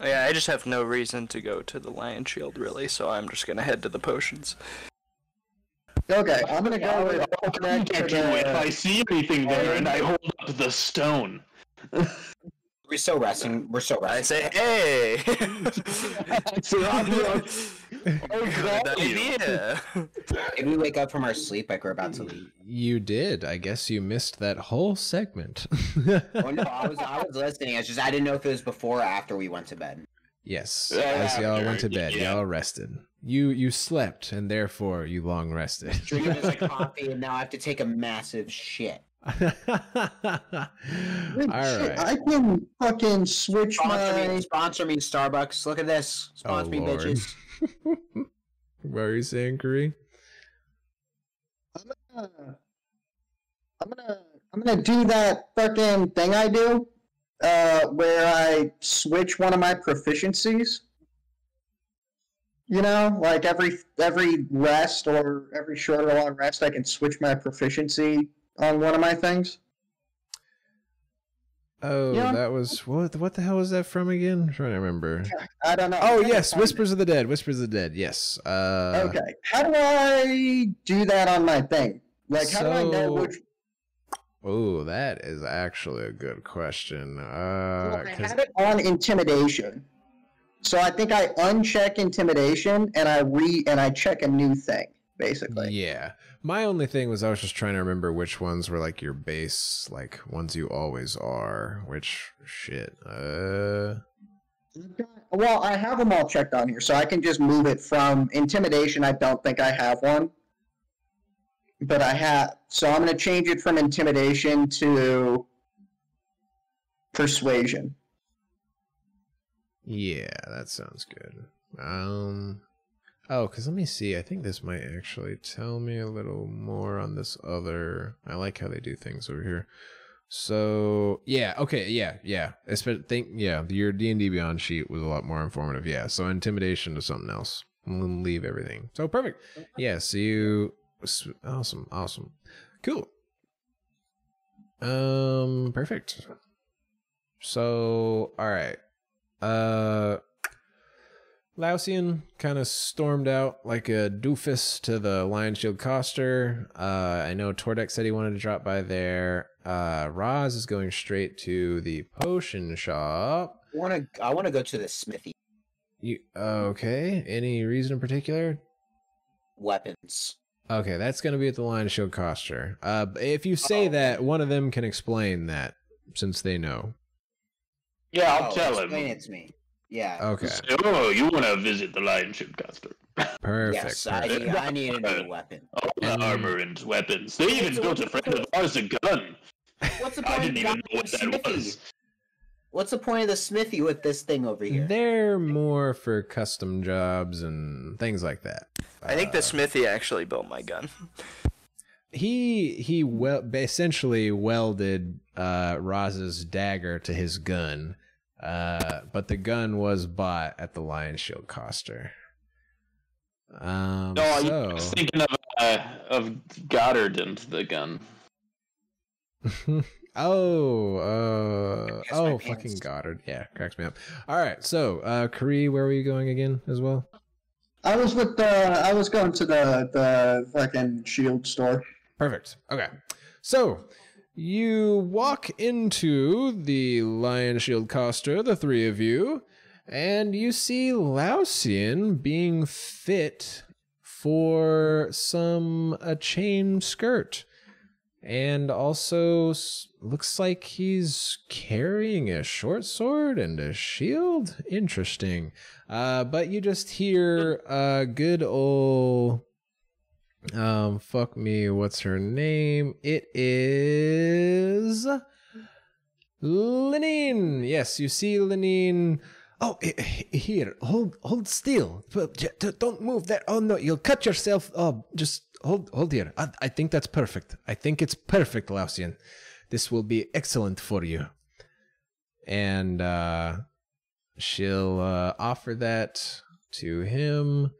Yeah, I just have no reason to go to the Lion Shield, really, so I'm just gonna head to the potions. Okay, I'm gonna go with... If I see anything there and I hold up the stone. We're still resting. I say, hey! idea. Did we wake up from our sleep like we're about to leave? You did. I guess you missed that whole segment. Oh no, I was listening. It's just I didn't know if it was before or after we went to bed. Yes, as y'all went to bed, y'all rested. You slept, and therefore you long rested. Drinking this coffee, and now I have to take a massive shit. All right. I can fucking switch Sponsor me, Starbucks. Look at this. Sponsor me, Lord. bitches. What are you saying, Kari? I'm gonna do that fucking thing I do, where I switch one of my proficiencies. You know, like every rest or every short or long rest, I can switch my proficiency on one of my things. Oh, yeah. That was what the hell was that from again? I'm trying to remember. I don't know. Oh yes, Whispers of the Dead. Whispers of the Dead. Yes. Okay. How do I do that on my thing? Like, how do I know which? Oh, that is actually a good question. I had it on intimidation, so I think I uncheck intimidation and I check a new thing, basically. Yeah. My only thing was I was just trying to remember which ones were like your base, like ones you always are. Which shit. Well, I have them all checked on here, so I can just move it from intimidation. I don't think I have one, but I have. So I'm going to change it from intimidation to persuasion. Yeah, that sounds good. Oh, because let me see. I think this might actually tell me a little more on this other. I like how they do things over here. So yeah, okay, yeah. Your D&D Beyond sheet was a lot more informative. Yeah, so intimidation to something else. I'm gonna leave everything. So perfect. Yeah, so you awesome. Cool. Perfect. So all right. Lausian kind of stormed out like a doofus to the Lion Shield Coster. I know Tordek said he wanted to drop by there. Roz is going straight to the potion shop. I wanna go to the smithy. You okay? Any reason in particular? Weapons. Okay, that's going to be at the Lion Shield Coster. If you say that, one of them can explain that, since they know. Yeah, I'll tell him. Explain it to me. Yeah. Okay. Say, oh, you want to visit the Lion Shield Coster? Perfect. Yes, perfect. I need another weapon. All the armor and weapons. They even built a friend of ours a gun. What's the point I didn't of even know what that smithy? was. What's the point of the smithy with this thing over here? They're more for custom jobs and things like that. I think the smithy actually built my gun. He essentially welded Roz's dagger to his gun, but the gun was bought at the Lion Shield Coster. No, I was thinking of Goddard and the gun. Fucking Goddard. Yeah, cracks me up. All right, so Kree, where were you going again as well? I was going to the fucking shield store. Perfect. Okay. So you walk into the Lion Shield Coster, the three of you, and you see Lausian being fit for a chain skirt. And also looks like he's carrying a short sword and a shield. Interesting. But you just hear good old fuck me, what's her name? It is Lenine. Yes, you see Lenine. Oh, here, hold still. Don't move that. Oh no, you'll cut yourself. Oh, just hold here. I think that's perfect. I think it's perfect, Lausian. This will be excellent for you. And she'll offer that to him.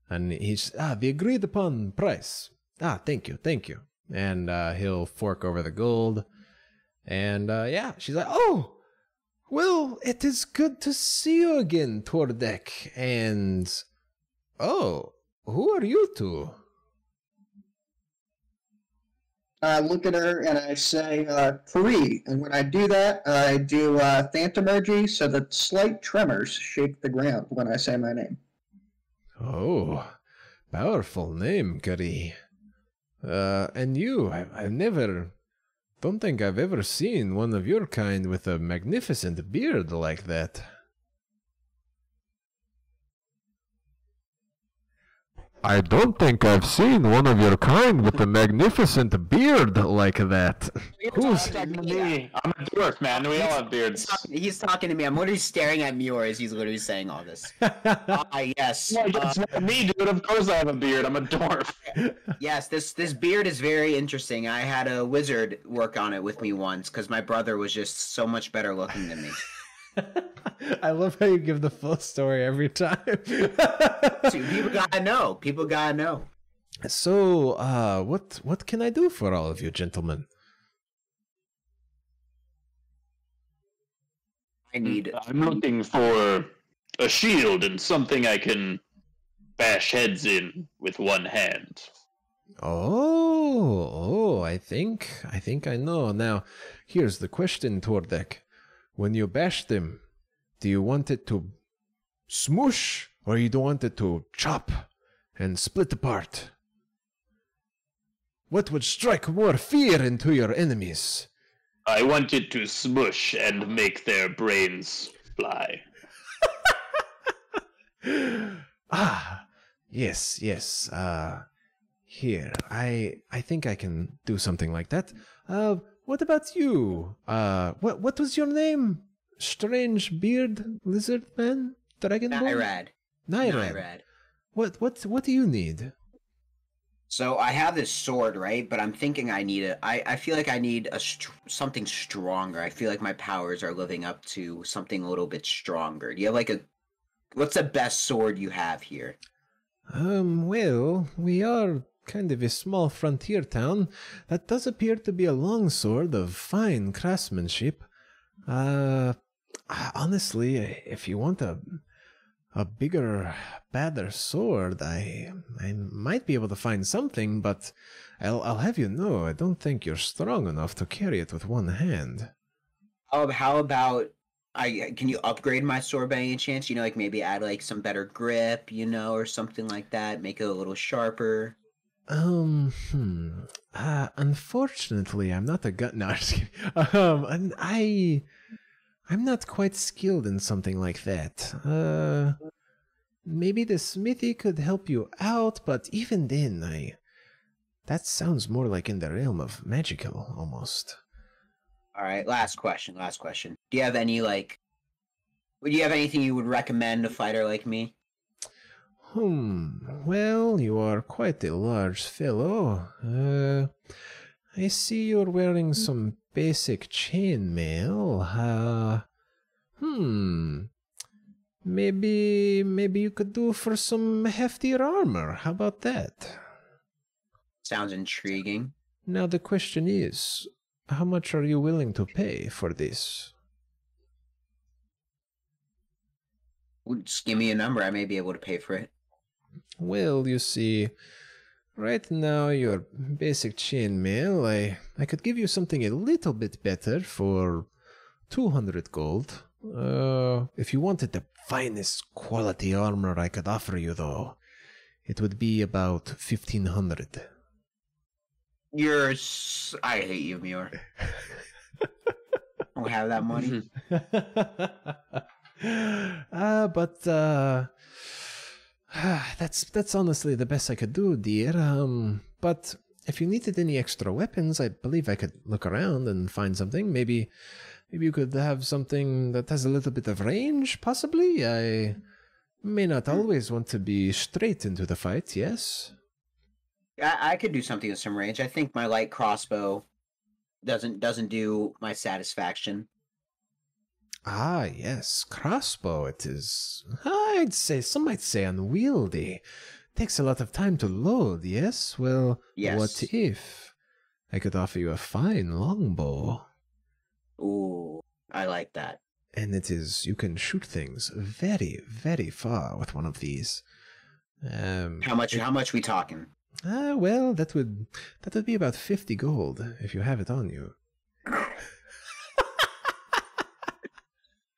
And he's, the agreed upon price. Thank you. And he'll fork over the gold. And yeah, she's like, oh, well, it is good to see you again, Tordek. And, oh, who are you two? I look at her and I say, free. And when I do that, I do thantamergy so that slight tremors shake the ground when I say my name. Oh, powerful name, Kari. And you, don't think I've ever seen one of your kind with a magnificent beard like that. I don't think I've seen one of your kind with a magnificent beard like that. Who's talking to me? I'm a dwarf, man. We all have beards. He's talking to me. I'm literally staring at Meyore as he's literally saying all this. Yes. Well, it's not me, dude. Of course I have a beard. I'm a dwarf. Yes, this beard is very interesting. I had a wizard work on it with me once because my brother was just so much better looking than me. I love how you give the full story every time. Dude, people gotta know. People gotta know. So, what can I do for all of you, gentlemen? I'm looking for a shield and something I can bash heads in with one hand. Oh, I think I know. Now, here's the question, Tordek. When you bash them, do you want it to smoosh or you don't want it to chop and split apart? What would strike more fear into your enemies? I want it to smush and make their brains fly. Yes. Here, I think I can do something like that. What about you? What was your name? Strange beard lizard man? Dragonborn? Nyrad. What do you need? So I have this sword, right? But I'm thinking I feel like I need something stronger. I feel like my powers are living up to something a little bit stronger. Do you have what's the best sword you have here? Well, we are kind of a small frontier town. That does appear to be a longsword of fine craftsmanship. Honestly, if you want a a bigger, badder sword, I might be able to find something, but I'll have you know, I don't think you're strong enough to carry it with one hand. How about can you upgrade my sword by any chance? You know, like maybe add like some better grip, you know, or something like that. Make it a little sharper. Unfortunately, I'm not a gun. No, I'm just kidding. And I'm not quite skilled in something like that. Maybe the smithy could help you out, but even then, that sounds more like in the realm of magical, almost. All right, last question. Do you have any would you have anything you would recommend a fighter like me? Well, you are quite a large fellow. I see you're wearing some basic chainmail. Maybe you could do for some heftier armor. How about that? Sounds intriguing. Now the question is, how much are you willing to pay for this? Well, just give me a number. I may be able to pay for it. Well, you see, right now your basic chainmail, I could give you something a little bit better for 200 gold. If you wanted the finest quality armor I could offer you, though, it would be about 1,500. I hate you, Meyore. I don't have that money. That's honestly the best I could do, dear. But if you needed any extra weapons, I believe I could look around and find something. Maybe you could have something that has a little bit of range, possibly. I may not always want to be straight into the fight, yes? I could do something with some range. I think my light crossbow doesn't do my satisfaction. Ah, yes, crossbow. It is, I'd say, some might say unwieldy. Takes a lot of time to load, yes? Well, yes. What if I could offer you a fine longbow? Ooh, I like that. And you can shoot things very, very far with one of these. How much we talking? Well, that would be about 50 gold if you have it on you.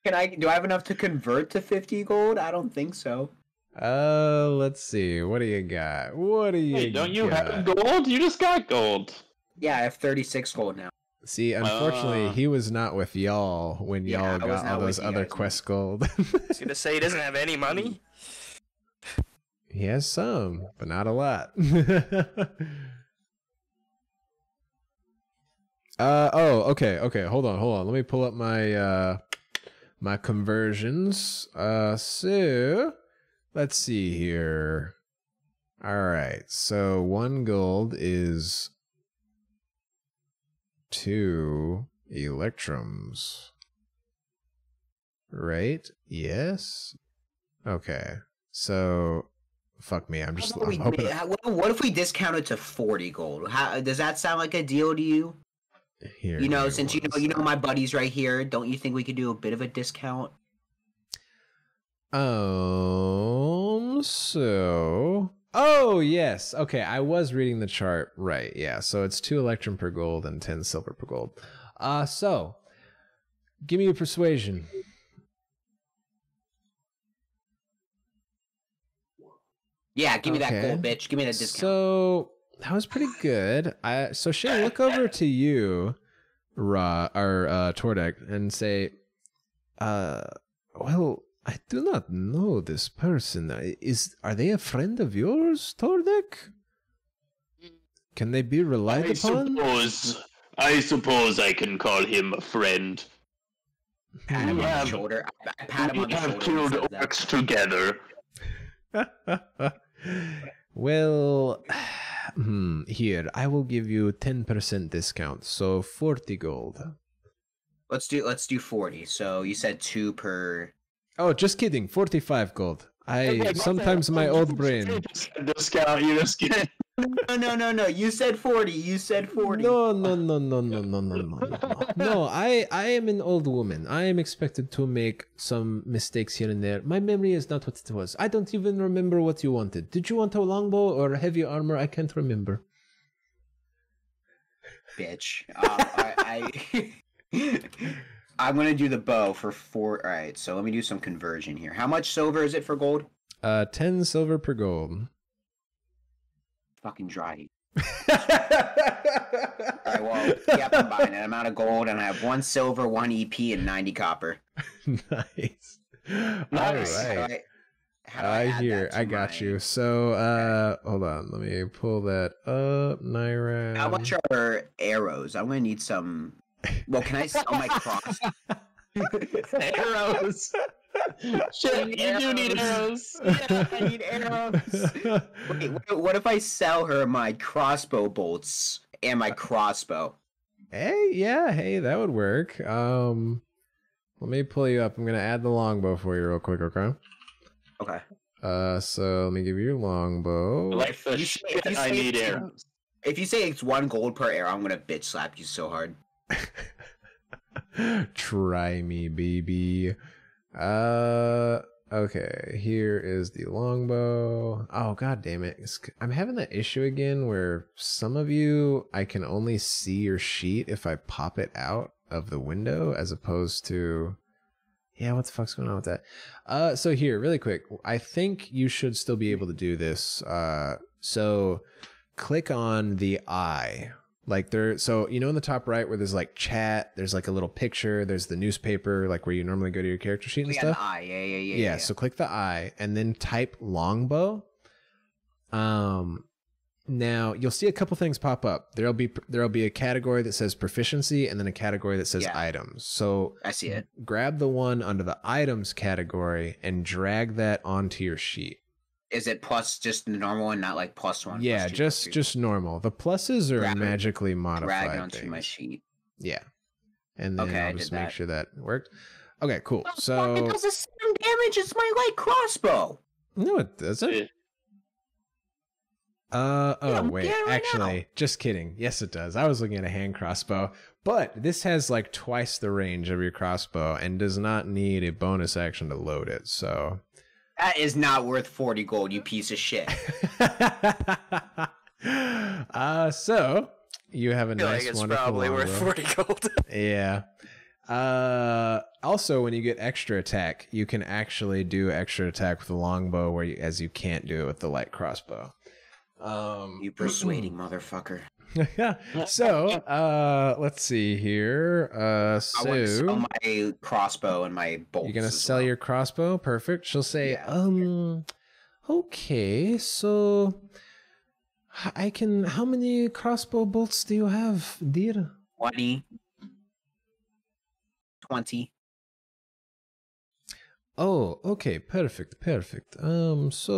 Do I have enough to convert to 50 gold? I don't think so. Let's see. What do you got? Hey, don't you have gold? You just got gold. Yeah, I have 36 gold now. See, unfortunately, he was not with y'all when y'all got all those other quest gold. I was gonna say he doesn't have any money. He has some, but not a lot. Okay. Hold on. Let me pull up my my conversions. So let's see here. All right. So 1 gold is 2 electrums. Right? Yes. Okay. So fuck me. I'm hoping. What if we discounted to 40 gold? Does that sound like a deal to you? Here, Since you know my buddies right here, don't you think we could do a bit of a discount? Oh yes. Okay, I was reading the chart right. Yeah, so it's 2 electrum per gold and 10 silver per gold. So give me a persuasion. Yeah, give me that gold, bitch. Give me that discount. So that was pretty good. So Shay, look over to you, Tordek, and say, well, I do not know this person. Are they a friend of yours, Tordek? Can they be relied upon? I suppose I can call him a friend. Pat him on the shoulder. We have killed orcs together. Well, here, I will give you 10% discount, so 40 gold. Let's do 40. So you said 2 per. Oh, just kidding. 45 gold. Sometimes my old brain. Discount, you just get. No. You said 40. You said 40. No. No, I am an old woman. I am expected to make some mistakes here and there. My memory is not what it was. I don't even remember what you wanted. Did you want a longbow or heavy armor? I can't remember. Bitch. I'm gonna do the bow for 4. All right, so let me do some conversion here. How much silver is it for gold? 10 silver per gold. Fucking dry. Alright, well, yep, I'm buying it. I'm out of gold, and I have 1 silver, 1 EP, and 90 copper. Nice. Nice. All right. How do I add hear. that to I got my- you. So, hold on. Let me pull that up. Naira. How much are arrows? I'm gonna need some. Well, can I sell my cross? Arrows. Shit, you do need arrows. Yeah, I need arrows. Wait, what if I sell her my crossbow bolts and my crossbow? Hey, yeah, hey, that would work. Let me pull you up. I'm gonna add the longbow for you real quick, okay? Okay. So let me give you your longbow. Like the You shit, say- if you I say need it's- arrows. If you say it's 1 gold per arrow, I'm gonna bitch slap you so hard. Try me, baby. Okay, here is the longbow. Oh, god damn it. I'm having that issue again where some of you, I can only see your sheet if I pop it out of the window as opposed to... Yeah, what the fuck's going on with that? So here, really quick, I think you should still be able to do this. So click on the eye. Like there, so you know in the top right where there's like chat, there's like a little picture, there's the newspaper, like where you normally go to your character sheet and Yeah, stuff. an eye. Yeah. Yeah, so click the eye and then type longbow. Now you'll see a couple things pop up. There'll be a category that says proficiency and then a category that says Yeah. items. So I see it. grab the one under the items category and drag that onto your sheet. Is it plus just the normal one, not like +1? Yeah, +2, just +3? normal. The pluses are Grab it, magically modified drag it onto things. my sheet. Yeah. And then Okay, I I'll just did make that. sure that worked. Okay, cool. It So does the same damage as my light crossbow. no, it doesn't. Yeah. Oh I'm wait, getting it right actually, just kidding. Yes, it does. I was looking at a hand crossbow, but this has like twice the range of your crossbow and does not need a bonus action to load it. So That is not worth 40 gold, you piece of shit. so you have a I feel nice like it's wonderful probably worth longbow. 40 gold. Yeah. Also, when you get extra attack, you can actually do extra attack with the longbow, as you can't do it with the light crossbow. You persuading motherfucker. So, let's see here. I want to sell So my crossbow and my bolts. you're gonna as sell well. your crossbow? Perfect. She'll say, Yeah. okay, so I can. How many crossbow bolts do you have, dear? 20. Oh, okay, perfect. So,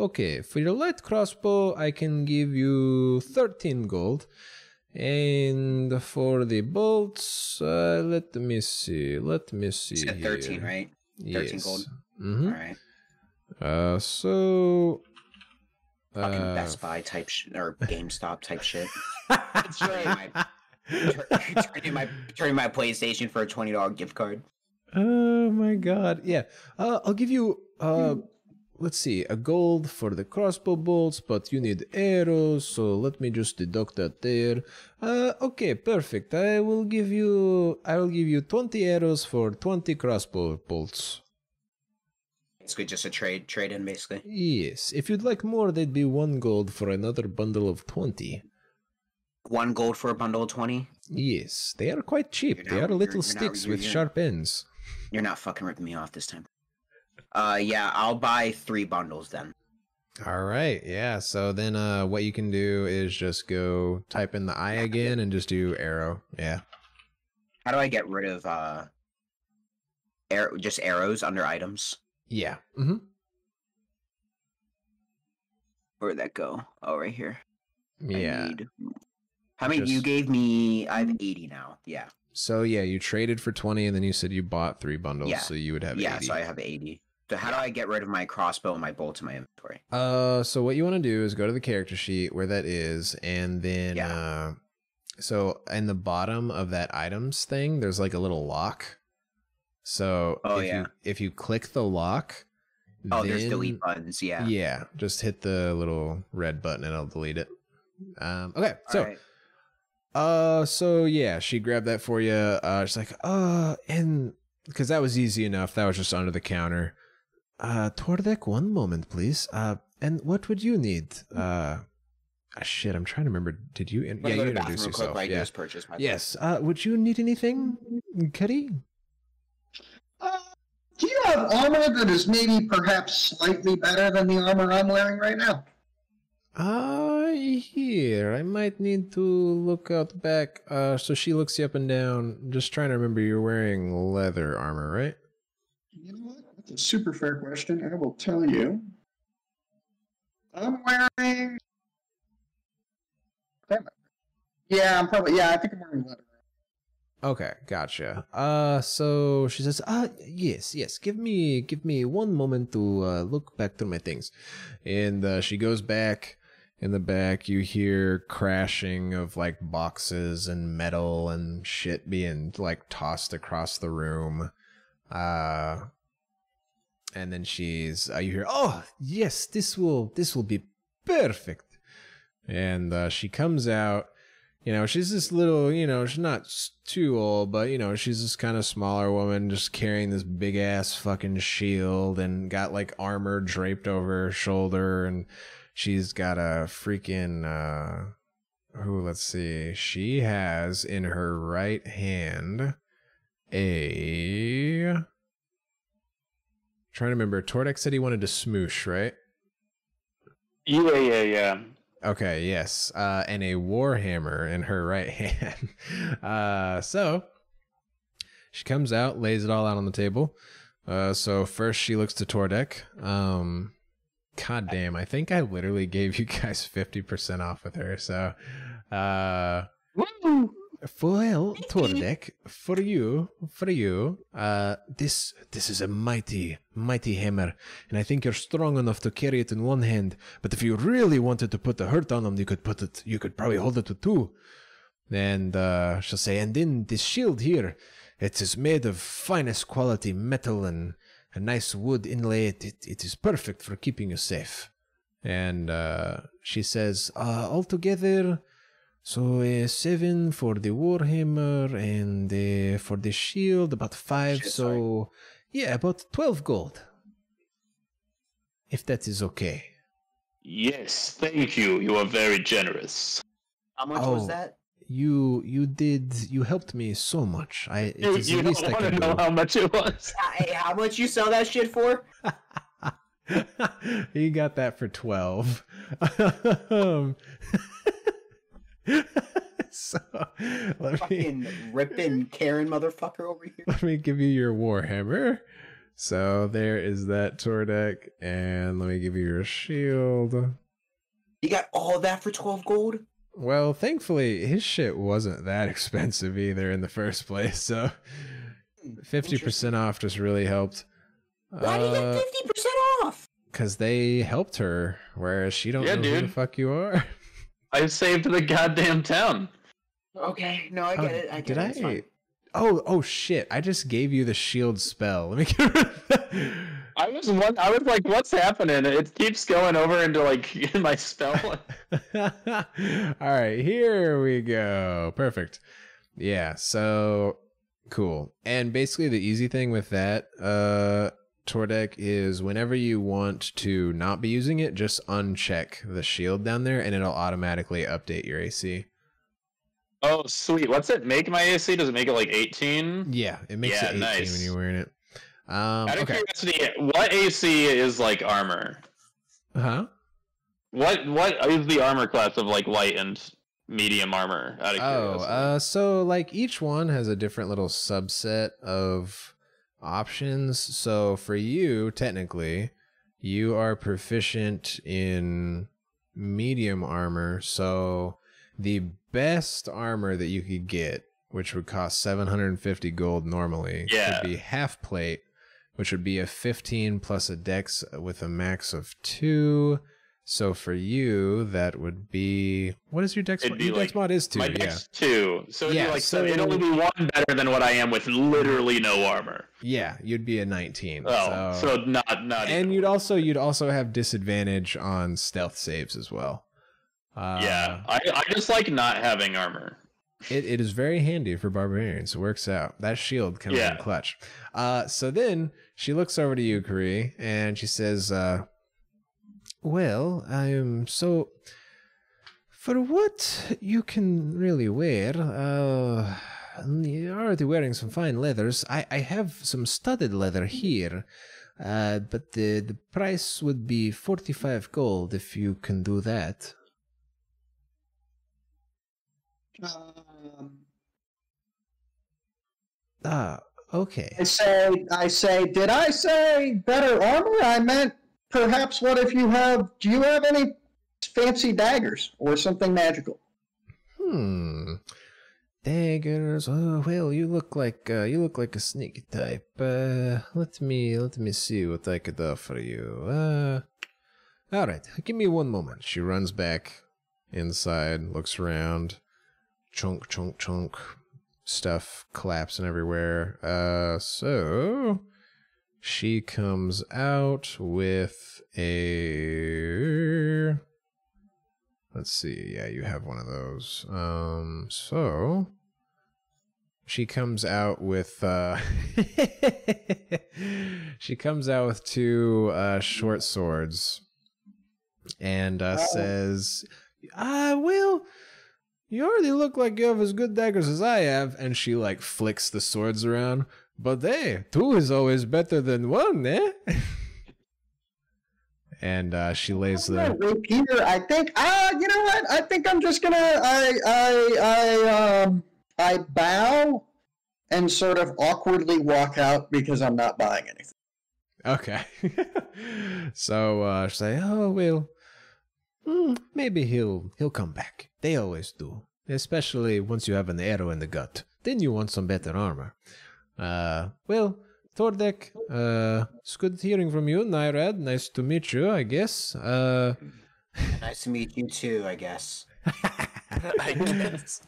okay, for your light crossbow, I can give you 13 gold. And for the bolts, let me see You said 13, here. right? 13 Yes. gold. Mm-hmm. All right. So... Fucking Best Buy type or GameStop type shit. That's right. turning my PlayStation for a $20 gift card. Oh my god. Yeah. I'll give you let's see, a gold for the crossbow bolts, but you need arrows, so let me just deduct that there. Okay, perfect. I will give you 20 arrows for 20 crossbow bolts. It's good, just a trade in basically. Yes. If you'd like more, there'd be 1 gold for another bundle of 20. 1 gold for a bundle of 20. Yes, they are quite cheap. You're They not- are little you're not- sticks with you're- sharp ends. You're not fucking ripping me off this time. Yeah, I'll buy 3 bundles then. All right, yeah. So then, what you can do is just go type in the eye again and just do arrow. Yeah. How do I get rid of just arrows under items? Yeah. Mm-hmm. Where'd that go? Oh, right here. Yeah. How many you Just- gave me? I have 80 now. Yeah. So yeah, you traded for 20, and then you said you bought 3 bundles, Yeah. so you would have Yeah, 80. so I have 80. So how do I get rid of my crossbow and my bolts in my inventory? So what you want to do is go to the character sheet where that is, and then so in the bottom of that items thing, there's like a little lock. So if you click the lock, there's delete buttons. Yeah, just hit the little red button and it'll delete it. Okay, so yeah, she grabbed that for you. She's like, and because that was easy enough, that was just under the counter. Tordek, one moment, please. And what would you need? Shit, I'm trying to remember. Did you? You introduce yourself. Quick, just purchase my yes. Would you need anything, Cuddy? Do you have armor that is maybe perhaps slightly better than the armor I'm wearing right now? Here. I might need to look out back. So she looks you up and down. Just trying to remember, you're wearing leather armor, right? You know what? That's a super fair question. I will tell you. I'm wearing... Yeah, I think I'm wearing leather. Okay, gotcha. So she says, yes, give me 1 moment to look back through my things. And she goes back. In the back, you hear crashing of like boxes and metal and shit being like tossed across the room. And then you hear, oh yes, this will be perfect. And she comes out. You know, she's this little, she's not too old, but, she's this kind of smaller woman just carrying this big ass fucking shield and got like armor draped over her shoulder. And she's got a freaking, let's see. She has in her right hand trying to remember, Tordek said he wanted to smoosh, right? Yeah. Okay, yes, and a warhammer in her right hand. So she comes out, lays it all out on the table. So first she looks to Tordek. God damn, I think I literally gave you guys 50% off with her. So, well, Tordek, for you, this is a mighty hammer, and I think you're strong enough to carry it in one hand. But if you really wanted to put the hurt on them, you could probably hold it with two. And she'll say, and then this shield here, it is made of finest quality metal and a nice wood inlay. It is perfect for keeping you safe. And she says, altogether, so 7 for the warhammer and for the shield, about 5. Yeah, about 12 gold. If that is okay. Yes, thank you. You are very generous. How much was that? You helped me so much. It is You the least I don't want can to know do. how much it was. Hey, how much you sell that shit for? He got that for 12. So Fucking ripping Karen motherfucker over here. let me give you your warhammer. So there is that Tordek, and let me give you your shield. You got all that for 12 gold? Well, thankfully his shit wasn't that expensive either in the first place, so 50% off just really helped. Why do you get 50% off? Because they helped her, whereas she don't know who the fuck you are. I saved the goddamn town. Okay, no, I get it. I get it. It's fine. Oh shit! I just gave you the shield spell. Let me get rid of that. I was like, what's happening? It keeps going over into like my spell. All right, here we go. Perfect. Yeah. So cool. And basically, the easy thing with that, Tordek, is whenever you want to not be using it, just uncheck the shield down there, and it'll automatically update your AC. Oh, sweet. What's it make my AC? Does it make it like 18? Yeah, it makes it 18 when you're wearing it. Out of curiosity, what AC is like armor? Huh? What is the armor class of like light and medium armor? Out of curiosity. So like each one has a different little subset of options. So for you, technically, you are proficient in medium armor. So the best armor that you could get, which would cost 750 gold normally, would be half plate, which would be a 15 plus a dex with a max of 2. So for you, that would be, what is your dex mod? Your dex mod is 2. My dex 2. So it'd be like so it'd only be 1 better than what I am with literally no armor. Yeah, you'd be a 19. Oh, so not. And you'd also have disadvantage on stealth saves as well. Yeah, I just like not having armor. It is very handy for barbarians. It works out. That shield comes in clutch. So then she looks over to you, Kari, and she says, well, I am so... For what you can really wear, you're already wearing some fine leathers. I have some studded leather here, but the price would be 45 gold if you can do that. Okay. I say, did I say better armor? I meant perhaps do you have any fancy daggers or something magical? Daggers. Oh, well, you look like a sneaky type. Let me see what I could offer you. All right, give me one moment. She runs back inside, looks around. Chunk, chunk, chunk. Stuff collapsing everywhere. So she comes out with a... Let's see. Yeah, you have one of those. So she comes out with she comes out with 2 short swords and says, well, you already look like you have as good daggers as I have. And she like flicks the swords around. But hey, 2 is always better than 1, eh? And she lays the... Peter, I think, you know what? I think I'm just gonna, I bow and sort of awkwardly walk out because I'm not buying anything. Okay. So, say, oh, well, maybe he'll come back. They always do. Especially once you have an arrow in the gut. Then you want some better armor. Well, Tordek, it's good hearing from you. Nyrad, nice to meet you, I guess. Nice to meet you too, I guess. I guess.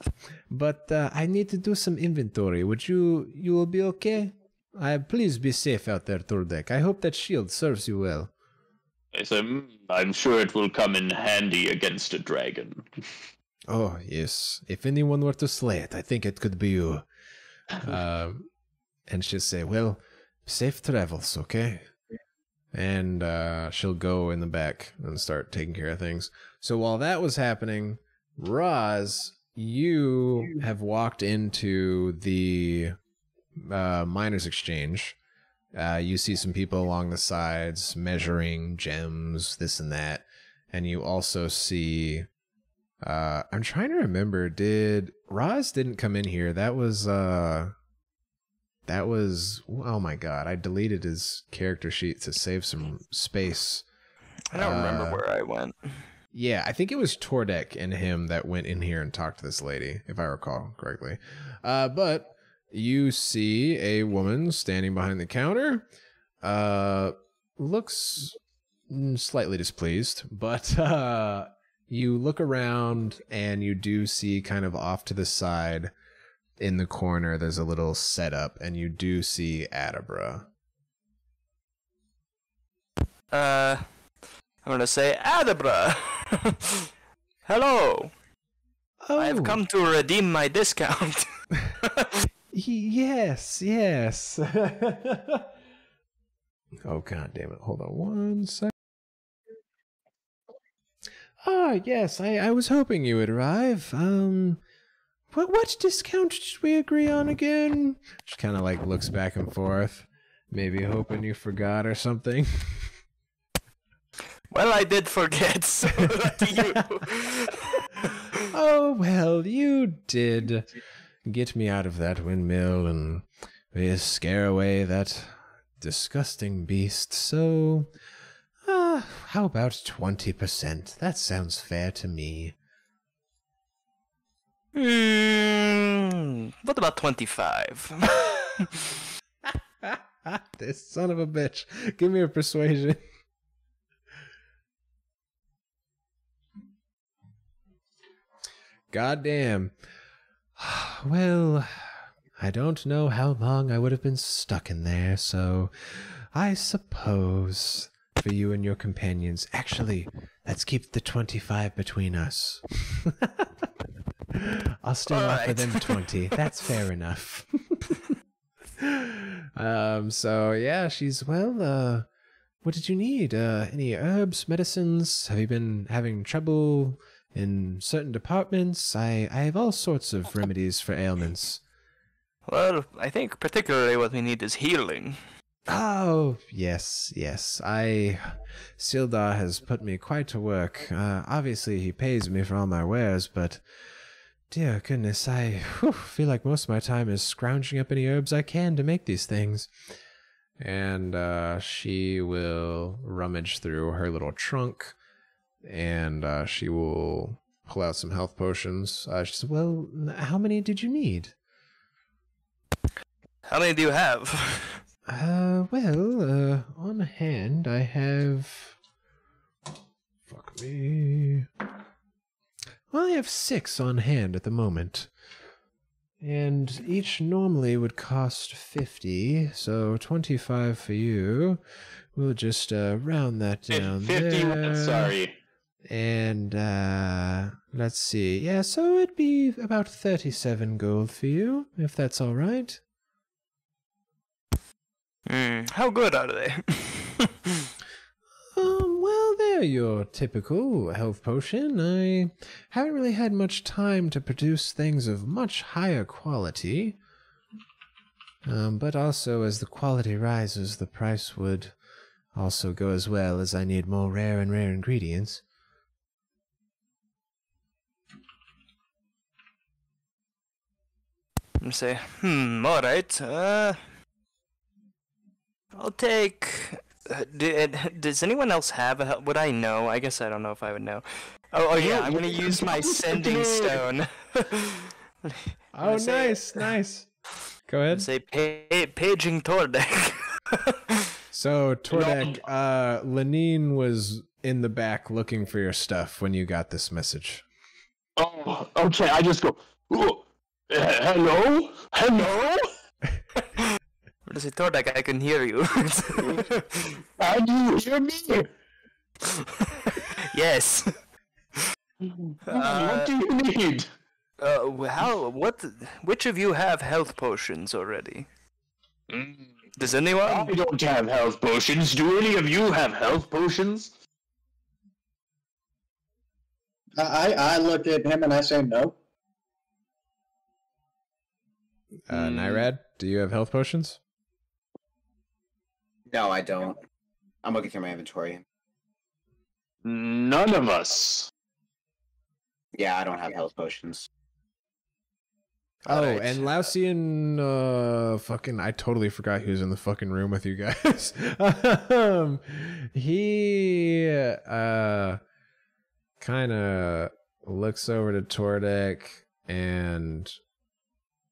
But I need to do some inventory. You will be okay? Please be safe out there, Tordek. I hope that shield serves you well. Yes, I'm sure it will come in handy against a dragon. Oh, yes. If anyone were to slay it, I think it could be you. And she'll say, well, safe travels, okay? And she'll go in the back and start taking care of things. So while that was happening, Roz, you have walked into the Miners Exchange. You see some people along the sides measuring gems, this and that. And you also see... I'm trying to remember, Roz didn't come in here. That was, oh my god, I deleted his character sheet to save some space. I don't remember where I went. Yeah, I think it was Tordek and him that went in here and talked to this lady, if I recall correctly. But you see a woman standing behind the counter. Looks slightly displeased, but you look around and you do see kind of off to the side in the corner, there's a little setup, and you do see Adabra. I'm gonna say, Adabra! Hello! Oh. I've come to redeem my discount. Yes. Oh, god damn it. Hold on one sec. Ah, yes, I was hoping you would arrive. What discount did we agree on again? She kind of like looks back and forth, maybe hoping you forgot or something. Well, I did forget, so lucky you. Oh, well, you did get me out of that windmill and scare away that disgusting beast, so... how about 20%? That sounds fair to me. What about 25? This son of a bitch. Give me a persuasion. Goddamn. Well, I don't know how long I would have been stuck in there, so I suppose for you and your companions. Actually, let's keep the 25 between us. I'll still offer them 20. That's fair enough. So yeah, she's, well, what did you need? Any herbs, medicines? Have you been having trouble in certain departments? I have all sorts of remedies for ailments. Well, I think particularly what we need is healing. Oh, yes. Sildar has put me quite to work. Obviously, he pays me for all my wares, but dear goodness, I feel like most of my time is scrounging up any herbs I can to make these things. And she will rummage through her little trunk, and she will pull out some health potions. She says, well, how many did you need? How many do you have? Well, on hand, I have... Fuck me. Well, I have 6 on hand at the moment. And each normally would cost 50, so 25 for you. We'll just round that down 50, there. sorry. And, let's see. Yeah, so it'd be about 37 gold for you, if that's all right. How good are they? Well, they're your typical health potion. I haven't really had much time to produce things of much higher quality. But also, as the quality rises, the price would also go as well, as I need more rare ingredients. You say, alright, I'll take... does anyone else have a... Would I know? I guess I don't know if I would know. Oh yeah, I'm gonna use my sending stone. Oh, nice. Go ahead. Say, paging Tordek. So, Tordek, Lenine was in the back looking for your stuff when you got this message. Oh, okay, I just go, oh, hello? What does it, Tordek? I can hear you. How do you hear me? Yes. What do you need? Which of you have health potions already? Does anyone? I don't have health potions. Do any of you have health potions? I look at him and I say no. Nyrad, do you have health potions? No, I don't. I'm looking through my inventory. None of us. Yeah, I don't have health potions. Oh, Alright. and Lausian, fucking, I totally forgot he was in the fucking room with you guys. He, kind of looks over to Tordek, and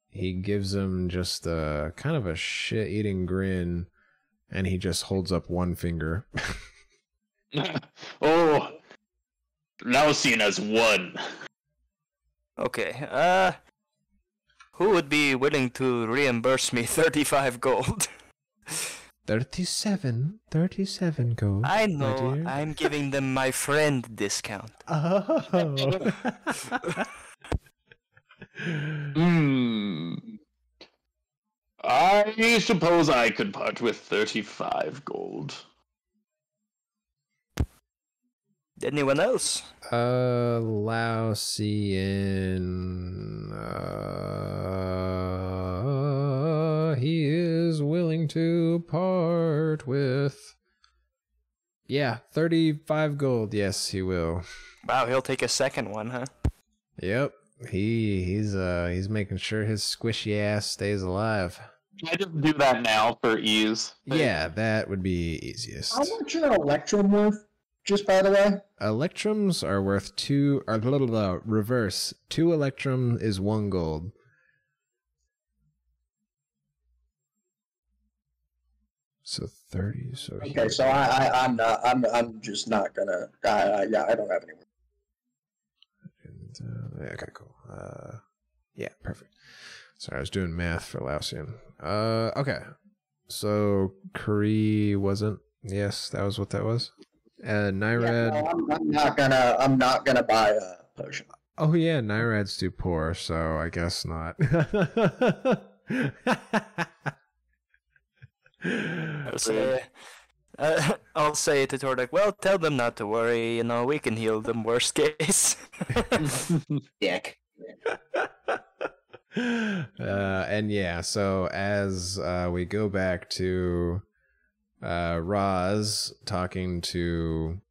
he gives him just a kind of a shit-eating grin, and he just holds up one finger. Oh, now seen as one. Okay, who would be willing to reimburse me 35 gold? 37 gold. I my know, dear. I'm giving them my friend discount. Oh. I suppose I could part with 35 gold. Anyone else? Lausian, he is willing to part with... Yeah, 35 gold. Yes, he will. Wow, he'll take a second one, huh? Yep. He's making sure his squishy ass stays alive. Can I just do that now for ease? Yeah, that would be easiest. How much are Electrum worth? Just by the way. Electrums are worth 2, or reverse. 2 electrum is 1 gold. So 30. So Okay, so I'm just not gonna. Yeah, I don't have any. And, okay, cool. Yeah, perfect. Sorry, I was doing math for Lausian. Okay. So Kree wasn't. Yes, that was what that was. Nyrad. Yeah, no, I'm not gonna buy a potion. Oh yeah, Nyrad's too poor, so I guess not. I'll say to Tordek, well, tell them not to worry, we can heal them worst case. Dick. And yeah, so as we go back to Roz talking to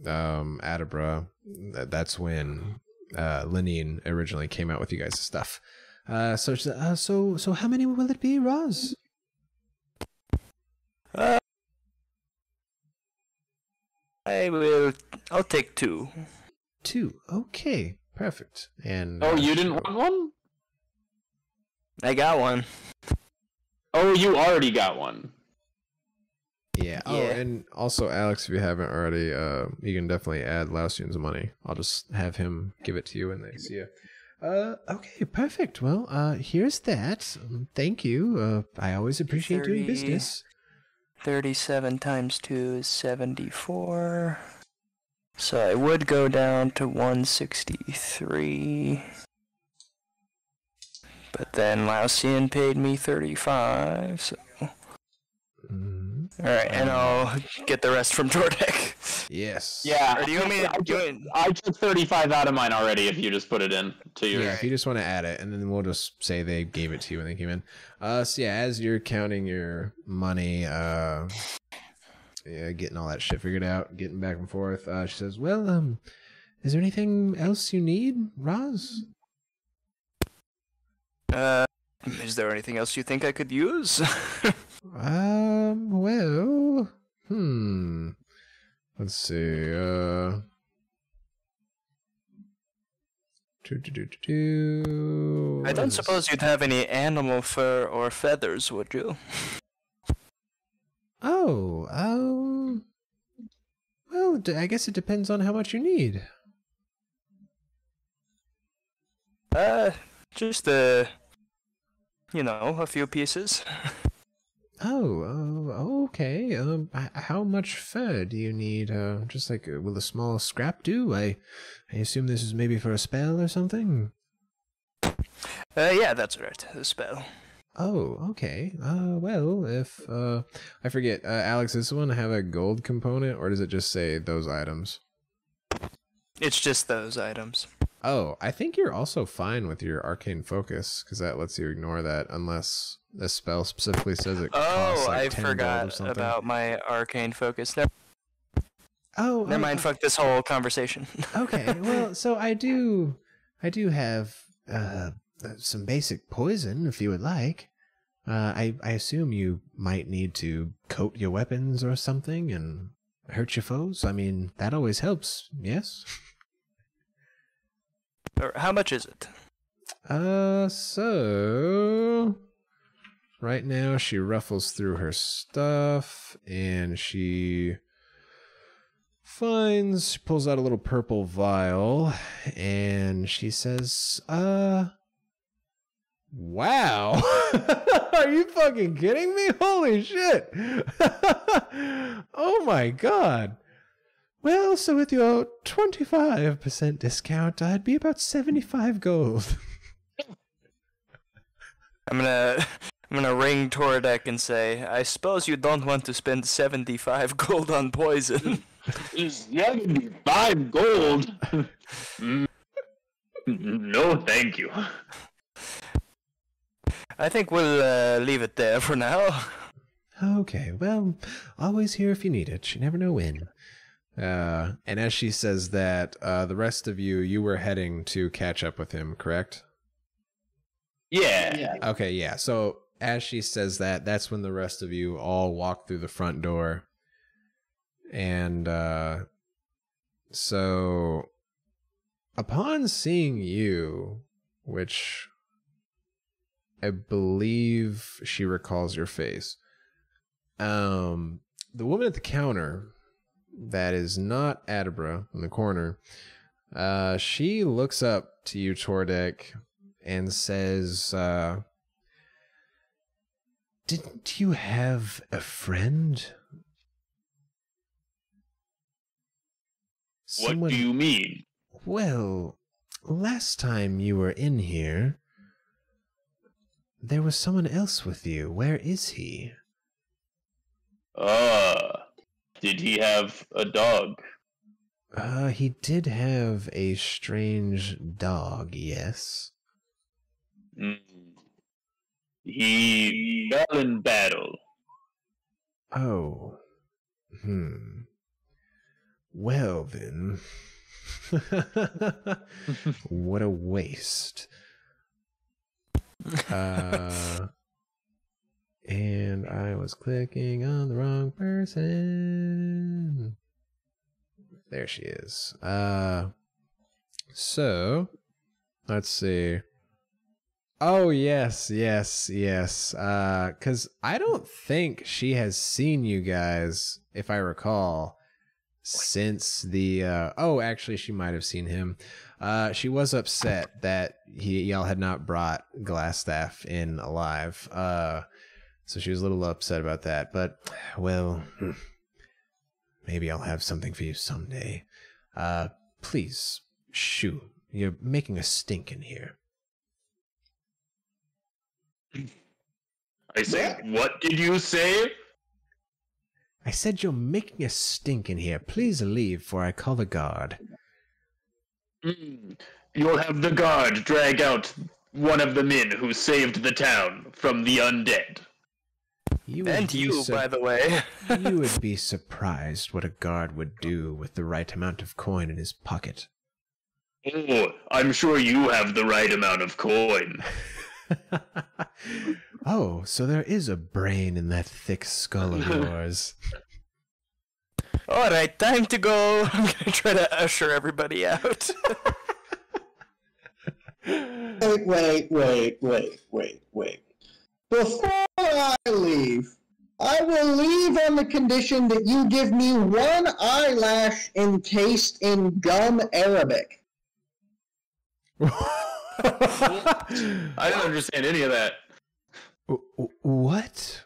Adabra, that's when Lenine originally came out with you guys' stuff. So how many will it be, Roz? I'll take 2. 2. Okay, perfect. And Oh, you didn't want one? I got one. Oh, you already got one. Yeah. Oh, and also, Alex, if you haven't already, you can definitely add Lausian's money. I'll just have him give it to you when they see you. Okay, perfect. Well, here's that. Thank you. I always appreciate doing business. 37 times 2 is 74. So I would go down to 163. But then Lausian paid me 35, so... Alright, and I'll get the rest from Tordek. Yes. Yeah. Or do you want me to do it? I took 35 out of mine already if you just put it in to your... Yeah, if you just want to add it, and then we'll just say they gave it to you when they came in. So yeah, as you're counting your money, yeah, getting all that shit figured out, getting back and forth, she says, well, is there anything else you need, Roz? Is there anything else you think I could use? Well, let's see, I don't suppose you'd have any animal fur or feathers, would you? Oh, well, I guess it depends on how much you need. Just a few pieces. Oh, okay. How much fur do you need? Just like, will a small scrap do? I assume this is maybe for a spell or something? Yeah, that's right, a spell. Oh, okay. Well, if, I forget, Alex, does this one have a gold component, or does it just say those items? It's just those items. Oh, I think you're also fine with your arcane focus, because that lets you ignore that, unless this spell specifically says it costs like 10 gold or forgot something. about my arcane focus. Never mind, fuck this whole conversation. Okay, well, so I do have some basic poison, if you would like. I assume you might need to coat your weapons or something and hurt your foes. I mean, that always helps, yes? How much is it? So right now she ruffles through her stuff and she pulls out a little purple vial and she says, wow. Are you fucking kidding me? Holy shit. Oh my god. Well, so with your 25% discount, I'd be about 75 gold. I'm gonna ring Tordek and say, I suppose you don't want to spend 75 gold on poison. 75 gold? No, thank you. I think we'll leave it there for now. Okay, well, always here if you need it. You never know when. And as she says that, the rest of you were heading to catch up with him, correct? Yeah. Okay, yeah. So as she says that, that's when the rest of you all walk through the front door. And so upon seeing you, which I believe she recalls your face, The woman at the counter, that is not Adabra in the corner, she looks up to you, Tordek, and says, didn't you have a friend? What do you mean? Well, last time you were in here, there was someone else with you. Where is he? Did he have a dog? He did have a strange dog, yes. He fell in battle. Oh. Well then. What a waste. And I was clicking on the wrong person. There she is. So let's see. Oh yes. Cause I don't think she has seen you guys, if I recall, since the oh, actually she might have seen him. She was upset that y'all had not brought Glassstaff in alive. So she was a little upset about that, but well, maybe I'll have something for you someday. Please, shoo, you're making a stink in here. I say, what did you say? I said you're making a stink in here. Please leave, for I call the guard. You'll have the guard drag out one of the men who saved the town from the undead. And you, by the way. You would be surprised what a guard would do with the right amount of coin in his pocket. Oh, I'm sure you have the right amount of coin. Oh, so there is a brain in that thick skull of yours. Alright, time to go. I'm gonna try to usher everybody out. Wait. Before I leave, I will leave on the condition that you give me one eyelash encased in gum Arabic. I don't understand any of that. What?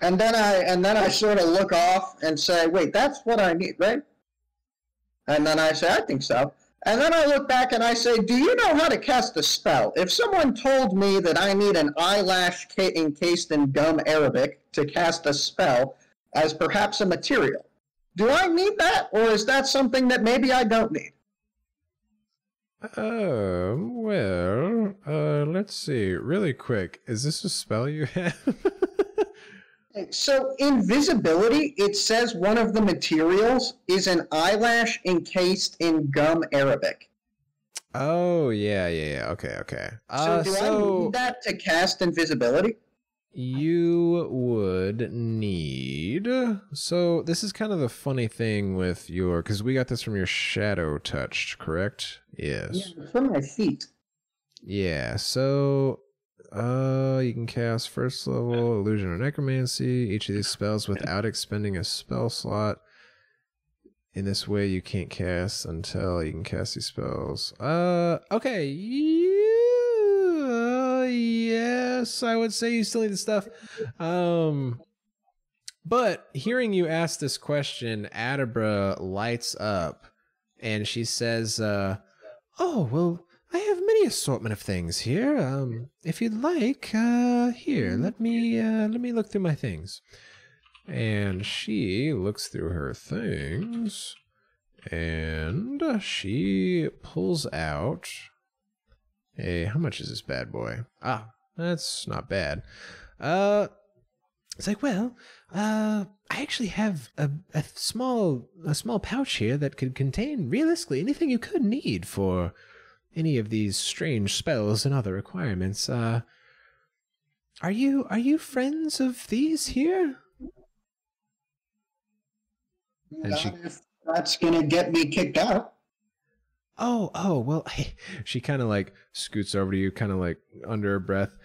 And then I sort of look off and say, wait, that's what I need, right? And then I say, I think so. And then I look back and I say, do you know how to cast a spell? If someone told me that I need an eyelash encased in gum Arabic to cast a spell as perhaps a material, do I need that? Or is that something that maybe I don't need? Well, let's see. Really quick, is this a spell you have? So, invisibility, it says one of the materials is an eyelash encased in gum Arabic. Oh, yeah. Okay. So, do I need that to cast invisibility? You would need... So, this is kind of the funny thing with your... Because we got this from your Shadow Touched, correct? Yes. Yeah, from my feet. Yeah, so... you can cast first level illusion or necromancy, each of these spells without expending a spell slot. In this way, you can't cast until you can cast these spells. Okay. Yes, I would say you still need the stuff. But hearing you ask this question, Adabra lights up and she says, oh, well, I have many assortment of things here. If you'd like, here, let me look through my things. And she looks through her things, and she pulls out a... How much is this bad boy? Ah, that's not bad. It's like, well, I actually have a small pouch here that could contain, realistically, anything you could need for any of these strange spells and other requirements. Are you friends of these here? And If that's gonna get me kicked out. Oh, well, she kind of like scoots over to you, kind of like under her breath.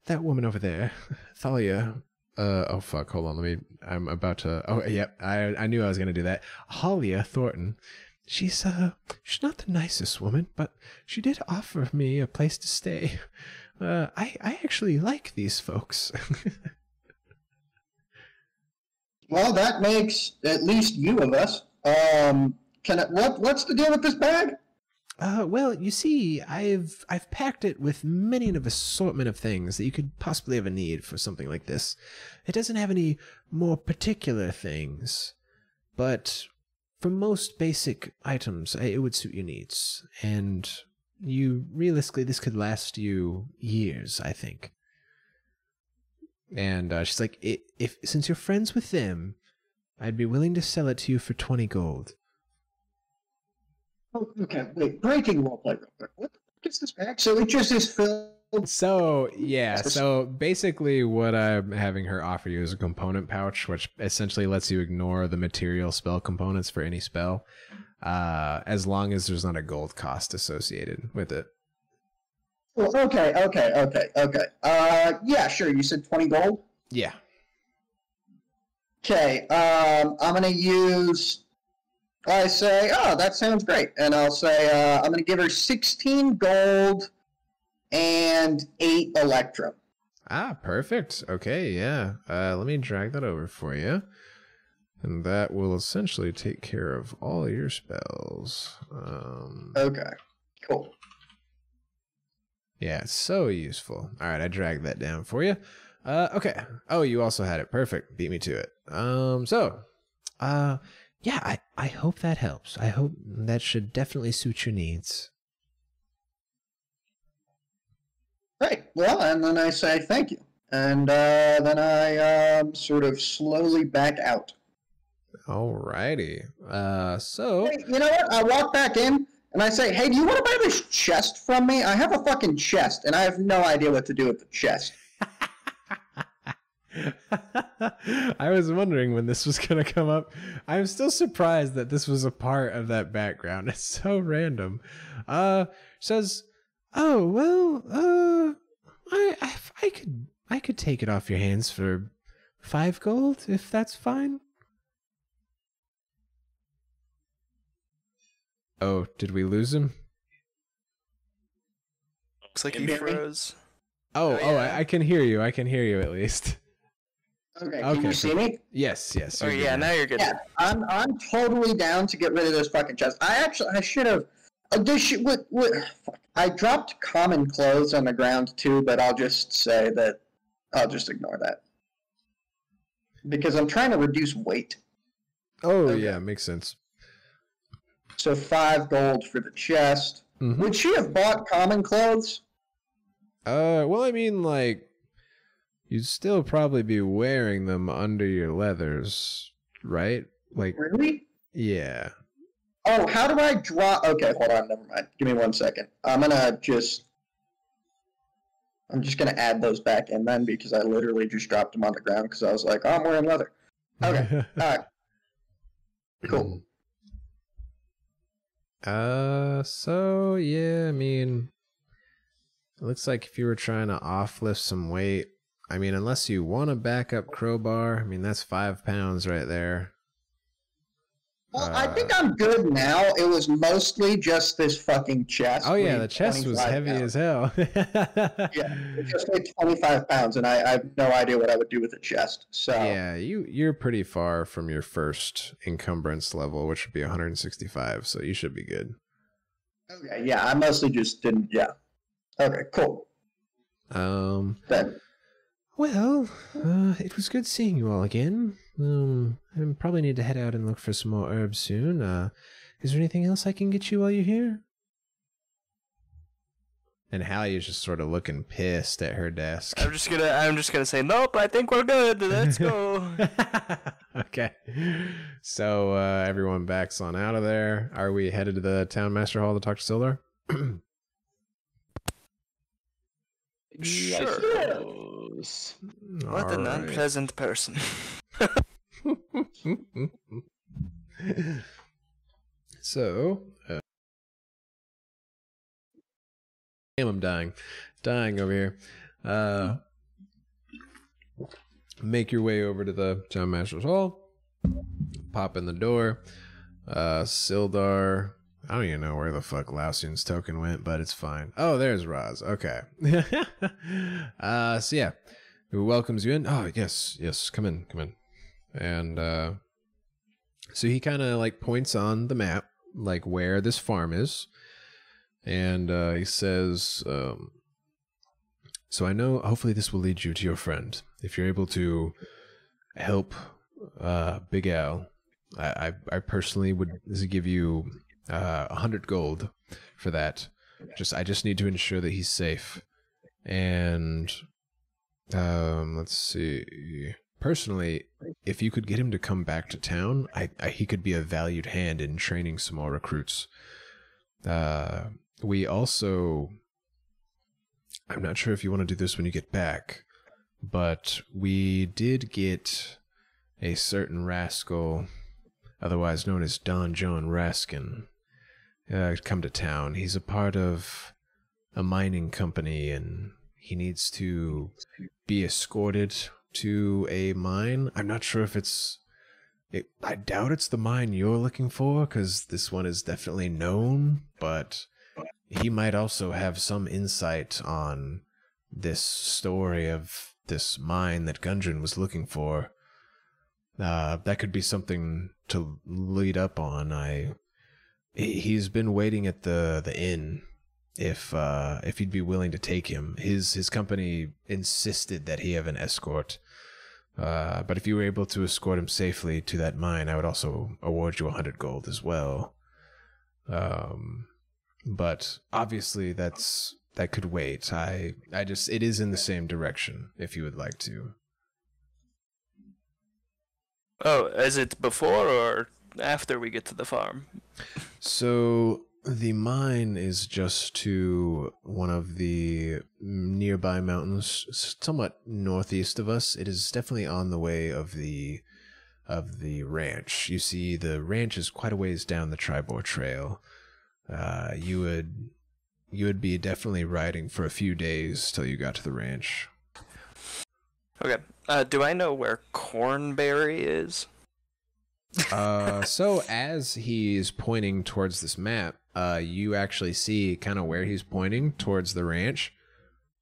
that woman over there, Thalia. Oh fuck, hold on, I'm about to. Oh, yep, I knew I was gonna do that. Halia Thornton. She's not the nicest woman, but she did offer me a place to stay. I actually like these folks. Well, that makes at least you of us. What's the deal with this bag? Well, you see, I've packed it with many an assortment of things that you could possibly have a need for something like this. It doesn't have any more particular things, but for most basic items, it would suit your needs. And realistically, this could last you years, I think. And she's like, if since you're friends with them, I'd be willing to sell it to you for 20 gold. Oh, okay, wait, breaking roleplay real quick. What the fuck is this bag? So it just is filled. So, yeah, so basically what I'm having her offer you is a component pouch, which essentially lets you ignore the material spell components for any spell, as long as there's not a gold cost associated with it. Oh, okay. Yeah, sure, you said 20 gold? Yeah. Okay, I'm gonna use... I say, oh, that sounds great. And I'll say, I'm gonna give her 16 gold and 8 electrum. Ah, perfect. Okay, yeah. Let me drag that over for you. And that will essentially take care of all your spells. Okay, cool. Yeah, it's so useful. All right, I dragged that down for you. Okay. Oh, you also had it. Perfect. Beat me to it. Yeah, I hope that helps. I hope that should definitely suit your needs. Great. Well, and then I say thank you. And then I sort of slowly back out. Alrighty. So... Hey, you know what? I walk back in, and I say, hey, do you want to buy this chest from me? I have a fucking chest, and I have no idea what to do with the chest. I was wondering when this was going to come up. I'm still surprised that this was a part of that background. It's so random. Says, oh, well, I could take it off your hands for 5 gold, if that's fine. Oh, did we lose him? Looks like he froze. Oh, I can hear you. I can hear you at least. Okay, can you see me? Yes. Oh yeah, now you're good. Yeah, I'm totally down to get rid of this fucking chest. I should have. I dropped common clothes on the ground too, but I'll just say that I'll just ignore that because I'm trying to reduce weight. Oh yeah, makes sense. So 5 gold for the chest. Mm-hmm. Would she have bought common clothes? Well, I mean, like, you'd still probably be wearing them under your leathers, right? Like, really? Yeah. Oh, how do I draw? Okay, hold on, never mind. Give me 1 second. I'm just gonna add those back in then because I literally just dropped them on the ground because I was like, oh, I'm wearing leather. Okay, all right. Cool. So, yeah, I mean, it looks like if you were trying to offlift some weight, I mean, unless you want a backup crowbar, I mean, that's 5 pounds right there. Well, I think I'm good now. It was mostly just this fucking chest. Oh, yeah, the chest was heavy as hell. Yeah, it just weighed 25 pounds, and I have no idea what I would do with the chest. So yeah, you're pretty far from your first encumbrance level, which would be 165, so you should be good. Okay, yeah, I mostly just didn't, yeah. Okay, cool. Then. Well, it was good seeing you all again. I probably need to head out and look for some more herbs soon. Is there anything else I can get you while you're here? And Hallie is just sort of looking pissed at her desk. I'm just gonna say nope. I think we're good. Let's go. Okay. So everyone backs on out of there. Are we headed to the town master hall to talk to Sildar? Sure. What an unpleasant person. So, damn, I'm dying over here. make your way over to the Town Master's Hall. Pop in the door. Sildar. I don't even know where the fuck Lausian's token went, but it's fine. Oh, there's Raz. Okay. So yeah, who welcomes you in? Oh, yes, come in. And so he kind of like points on the map, like where this farm is, and he says, so I know hopefully this will lead you to your friend. If you're able to help Big Al, I personally would give you 100 gold for that. I just need to ensure that he's safe. And let's see. Personally, if you could get him to come back to town, he could be a valued hand in training some more recruits. We also, I'm not sure if you want to do this when you get back, but we did get a certain rascal, otherwise known as Don-jon Raskin, come to town. He's a part of a mining company, and he needs to be escorted to a mine. I'm not sure if I doubt it's the mine you're looking for, because this one is definitely known, but he might also have some insight on this story of this mine that Gundren was looking for. That could be something to lead up on. He's been waiting at the inn if he'd be willing to take him. His company insisted that he have an escort. But if you were able to escort him safely to that mine, I would also award you 100 gold as well. But obviously that could wait. It is in the same direction if you would like to. Oh, is it before or after we get to the farm? So the mine is just to one of the nearby mountains, somewhat northeast of us. It is definitely on the way of the ranch. You see, the ranch is quite a ways down the Triboar Trail. You would be definitely riding for a few days till you got to the ranch. Okay. Do I know where Cornberry is? So as he's pointing towards this map, you actually see kind of where he's pointing towards the ranch.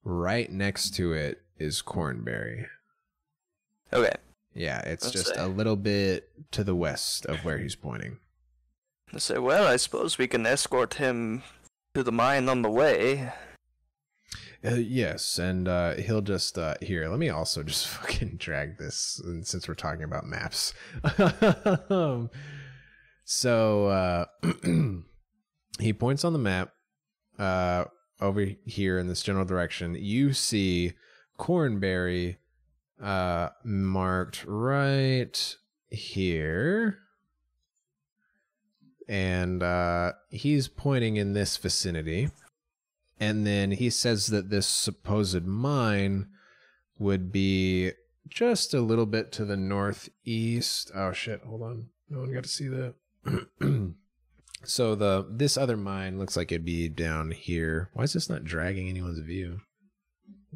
Right next to it is Cornberry. Okay. Yeah, it's just a little bit to the west of where he's pointing. Well, I suppose we can escort him to the mine on the way. Yes, and he'll just here. Let me also just fucking drag this, since we're talking about maps. So he points on the map over here in this general direction. You see Cornberry marked right here, and he's pointing in this vicinity. And then he says that this supposed mine would be just a little bit to the northeast. Oh shit, hold on. No one got to see that. So this other mine looks like it'd be down here. Why is this not dragging anyone's view?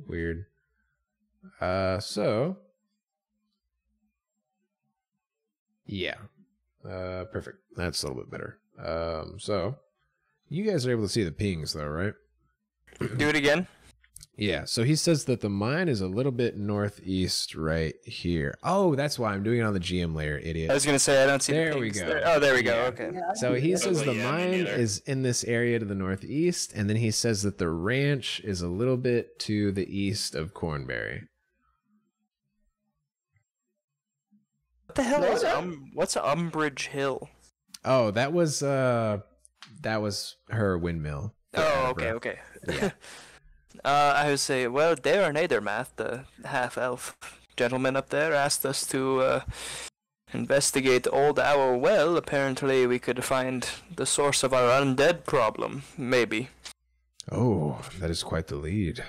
Weird. So yeah. Perfect. That's a little bit better. So you guys are able to see the pings though, right? Do it again? Yeah, so he says that the mine is a little bit northeast right here. Oh, that's why I'm doing it on the GM layer, idiot. I was going to say, I don't see there the we pigs go. there. Oh, there we go, Yeah. okay. So he says the me mine neither. is in this area to the northeast, and then he says that the ranch is a little bit to the east of Cornberry. What the hell is what's Umbridge Hill? Oh, that was her windmill. Oh, okay. Yeah. I would say, well, Dare Nadermath, the half-elf gentleman up there, asked us to investigate Old Owl Well. Apparently we could find the source of our undead problem, maybe. Oh, that is quite the lead.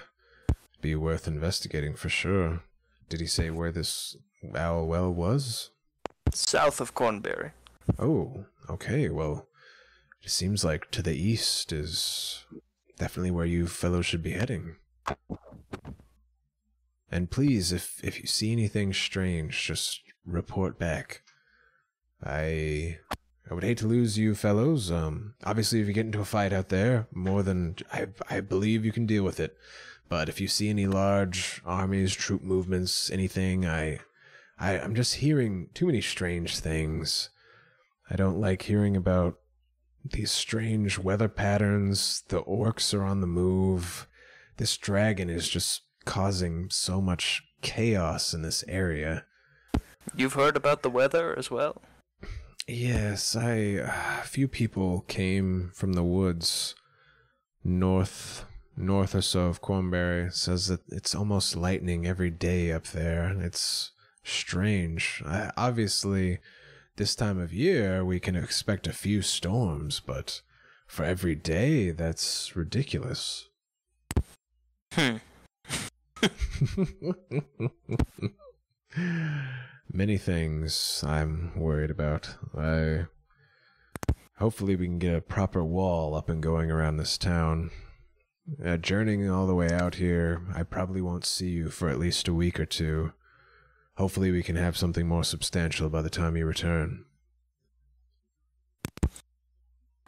Be worth investigating for sure. Did he say where this Owl Well was? South of Cornberry. Oh, okay, well, it seems like to the east is definitely where you fellows should be heading. And please, if you see anything strange, just report back. I would hate to lose you fellows. Obviously, if you get into a fight out there, more than I believe you can deal with it. But if you see any large armies, troop movements, anything, I'm just hearing too many strange things. I don't like hearing about these strange weather patterns. The orcs are on the move. This dragon is just causing so much chaos in this area. You've heard about the weather as well? Yes, a few people came from the woods north or so of Cornbury. Says that it's almost lightning every day up there. It's strange. Obviously, this time of year we can expect a few storms, but for every day, that's ridiculous. Many things I'm worried about. Hopefully we can get a proper wall up and going around this town. Journeying all the way out here, I probably won't see you for at least a week or two. Hopefully we can have something more substantial by the time you return.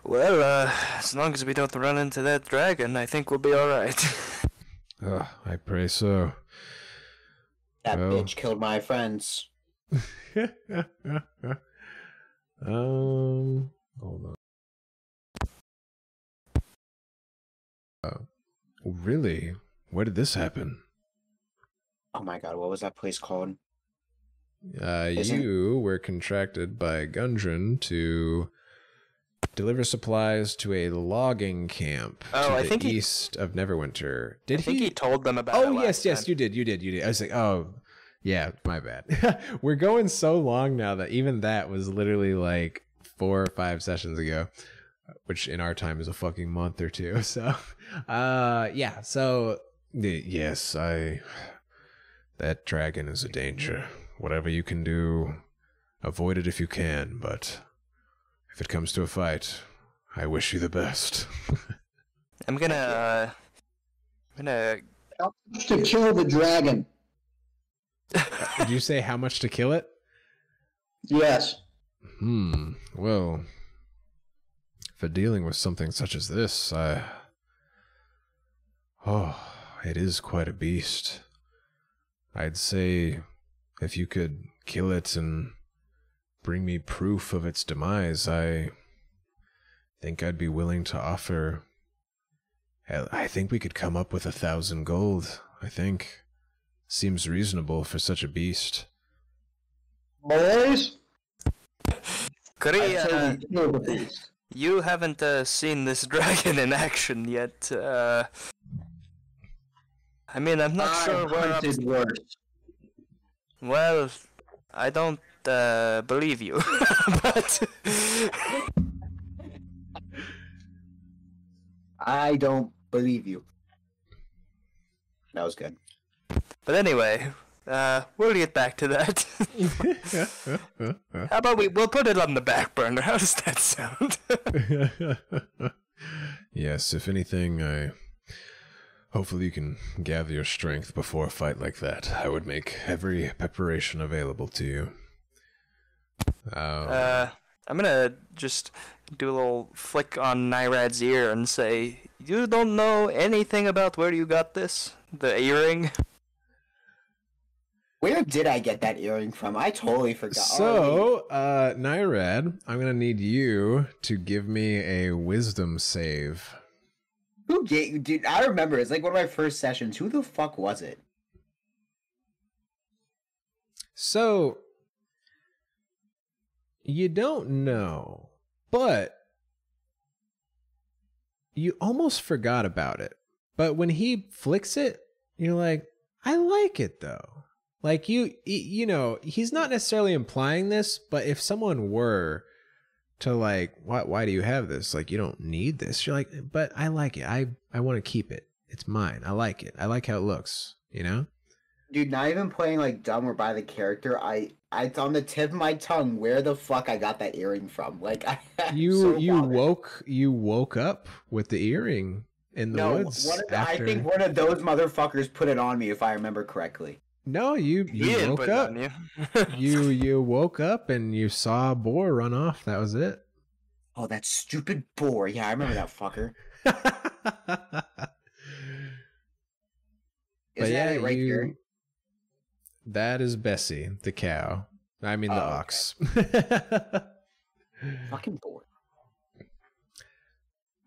Well, as long as we don't run into that dragon, I think we'll be alright. I pray so. That bitch killed my friends. Hold on. Really? Where did this happen? Oh my god, what was that place called? You were contracted by Gundren to deliver supplies to a logging camp to the east of Neverwinter. I think he told them about it. Oh, yes, you did. I was like, oh, yeah, my bad. We're going so long now that even that was literally like 4 or 5 sessions ago, which in our time is a fucking month or two. So, yeah, so, yes, that dragon is a danger. Whatever you can do, avoid it if you can, but if it comes to a fight, I wish you the best. I'm gonna to kill the dragon. Did you say how much to kill it? Yes. Well, for dealing with something such as this, it is quite a beast. I'd say if you could kill it and bring me proof of its demise, I think I'd be willing to offer. I think we could come up with 1,000 gold. I think seems reasonable for such a beast. Boys, you haven't seen this dragon in action yet. I mean, I'm not sure where worse. Well, I don't believe you, but I don't believe you. That was good. But anyway, we'll get back to that. How about we'll put it on the back burner? How does that sound? Yes, if anything, hopefully you can gather your strength before a fight like that. I would make every preparation available to you. I'm gonna just do a little flick on Nyrad's ear and say, you don't know anything about where you got this? The earring? Where did I get that earring from? I totally forgot. So, Nyrad, I'm gonna need you to give me a wisdom save. Who gave you, dude? I remember, it's like one of my first sessions. Who the fuck was it? So, you don't know, but you almost forgot about it. But when he flicks it, you're like, I like it though. Like you know, he's not necessarily implying this, but if someone were to like, why do you have this? Like, you don't need this. You're like, but I like it. I want to keep it. It's mine. I like it. I like how it looks, you know? Dude, not even playing like dumb or by the character. It's on the tip of my tongue where the fuck I got that earring from. Like, you woke up with the earring in the No, woods. I think one of those motherfuckers put it on me, if I remember correctly. No, you didn't woke put it up. on You woke up and you saw a boar run off. That was it. Oh, that stupid boar. Yeah, I remember that fucker. Isn't that it right here? That is Bessie, the cow. I mean the ox. Fucking boar.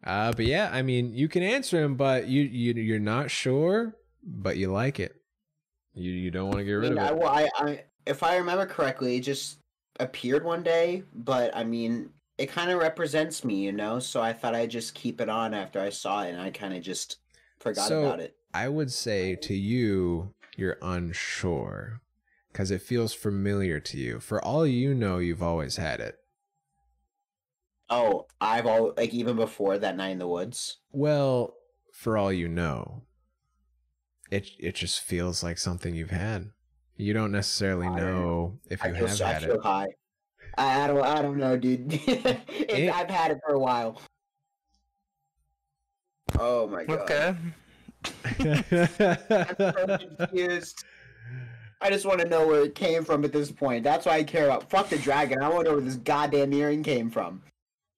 But yeah, I mean, you can answer him, but you're not sure, but you like it. You don't want to get rid of it. Well, I if I remember correctly, it just appeared one day, but I mean, it kind of represents me, you know. So I thought I'd just keep it on after I saw it, and I kind of just forgot about it. I would say to you, you're unsure because it feels familiar to you. For all you know, you've always had it. Oh, even before that night in the woods. Well, for all you know, it just feels like something you've had. You don't necessarily know if you have had it. I feel high. I don't know, dude. I've had it for a while. Oh my god. Okay. I'm so confused. I just want to know where it came from at this point. That's why I care about. Fuck the dragon. I want to know where this goddamn earring came from.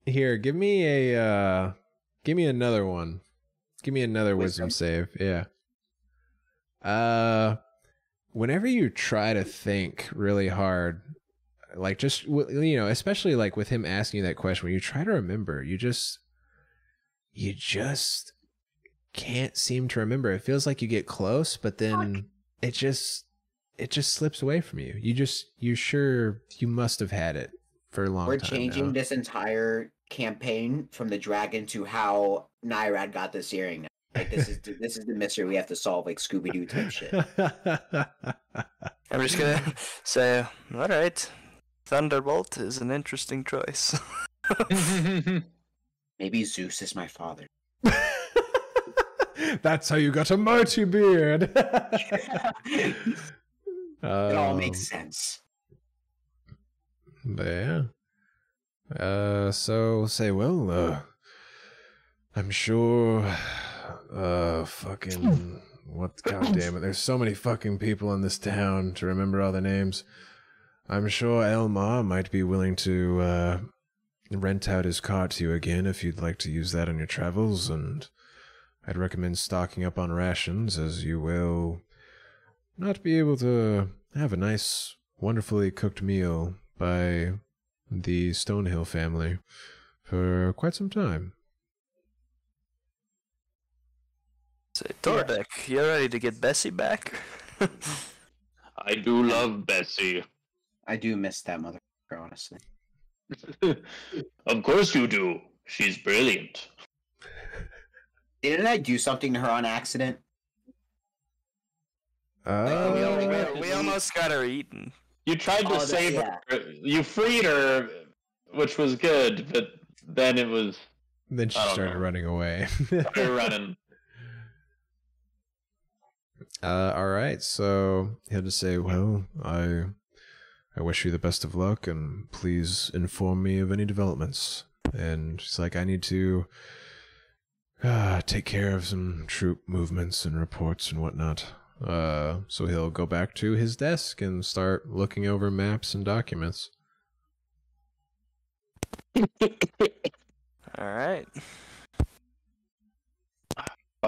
Here, give me another one. Give me another wisdom save. Yeah. Whenever you try to think really hard, like just, you know, especially like with him asking you that question, when you try to remember, you just can't seem to remember. It feels like you get close, but then it just slips away from you. You must have had it for a long time. We're changing this entire campaign from the dragon to how Nyrad got this earring now. Like this is the mystery we have to solve, like Scooby-Doo type shit. I'm just gonna say, all right, Thunderbolt is an interesting choice. Maybe Zeus is my father. That's how you got a mighty beard. It all makes sense. But yeah. So say, well, I'm sure. Fucking what? God damn it! There's so many fucking people in this town to remember all the names. I'm sure Elmar might be willing to rent out his car to you again if you'd like to use that on your travels, and I'd recommend stocking up on rations, as you will not be able to have a nice, wonderfully cooked meal by the Stonehill family for quite some time. Say, Tordek, you ready to get Bessie back? I do love Bessie. I do miss that motherfucker, honestly. Of course you do. She's brilliant. Didn't I do something to her on accident? We almost got her eaten. You tried to save her. You freed her, which was good, but then it was... Then she started running away. Started running. All right, so he had to say, well, I wish you the best of luck, and please inform me of any developments. And she's like, I need to take care of some troop movements and reports and whatnot. So he'll go back to his desk and start looking over maps and documents. All right.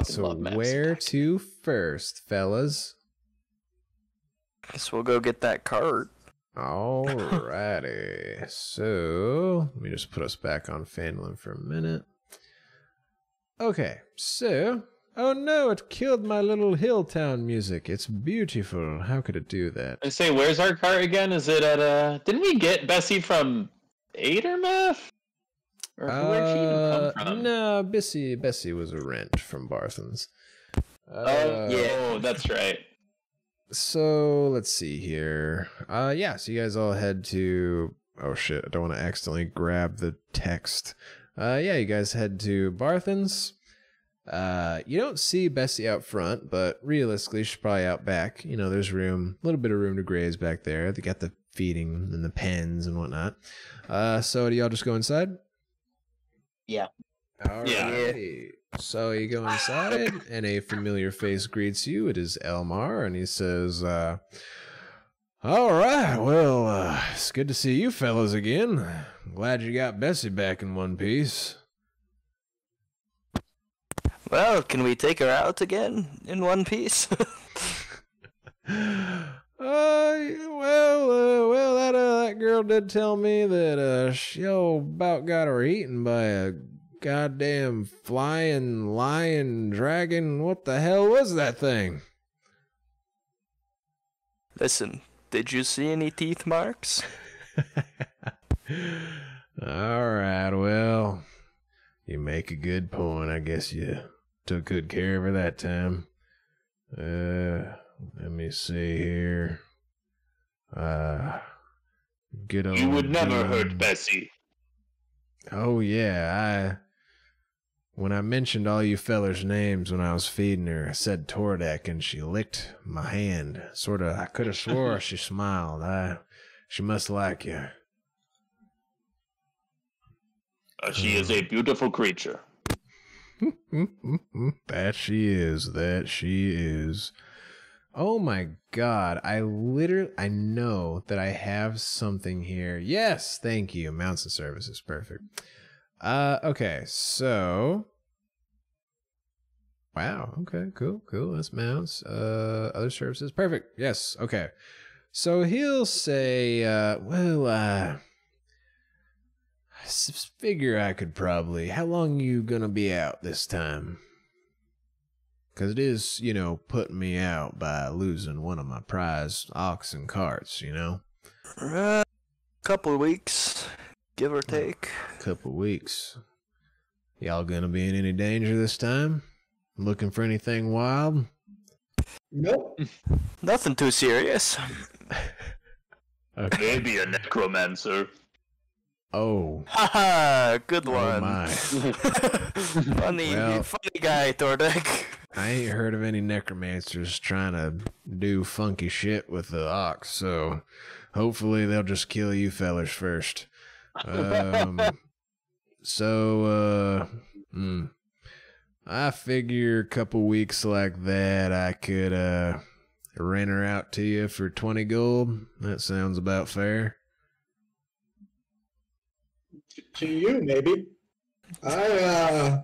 So where to first, fellas? Guess we'll go get that cart. Alrighty. So let me just put us back on Phandalin for a minute. Okay, so oh no, it killed my little hill town music. It's beautiful. How could it do that? I say, where's our cart again? Is it at Didn't we get Bessie from Adermath? Or where'd she even come from? No, Bessie was a rent from Barthen's. Yeah, that's right. So let's see here. Yeah, so you guys all head to. Oh shit! I don't want to accidentally grab the text. Yeah, you guys head to Barthen's. You don't see Bessie out front, but realistically, she's probably out back. You know, there's room, a little bit of room to graze back there. They got the feeding and the pens and whatnot. So do y'all just go inside? Yeah. All Yeah. right. So you go inside, and a familiar face greets you. It is Elmar, and he says, all right, well, it's good to see you fellas again. Glad you got Bessie back in one piece. Well, can we take her out again in one piece? Well, that girl did tell me that she about got her eaten by a goddamn flying lion dragon. What the hell was that thing? Listen, did you see any teeth marks? All right, well, you make a good point. I guess you took good care of her that time. Let me see here. Good old You would never Don. hurt Bessie. Oh yeah, when I mentioned all you fellers' names when I was feeding her, I said Tordek, and she licked my hand. Sorta, I could have swore she smiled. She must like you. She is a beautiful creature. That she is. Oh my god, I know that I have something here. Yes, thank you. Mounts and services, perfect. Okay, so wow, okay, cool. That's mounts. Other services, perfect. Yes, okay. So he'll say, I figure I could probably. How long you gonna be out this time? Because it is, putting me out by losing one of my prized ox and carts, Couple weeks, give or take. Couple weeks. Y'all gonna be in any danger this time? Looking for anything wild? Nope. Nothing too serious. Okay. Maybe a necromancer. Oh. Haha, good Oh one. my. funny Well- guy, Tordek. I ain't heard of any necromancers trying to do funky shit with the ox, so hopefully they'll just kill you fellers first. I figure a couple weeks like that I could rent her out to you for 20 gold. That sounds about fair. To you, maybe. I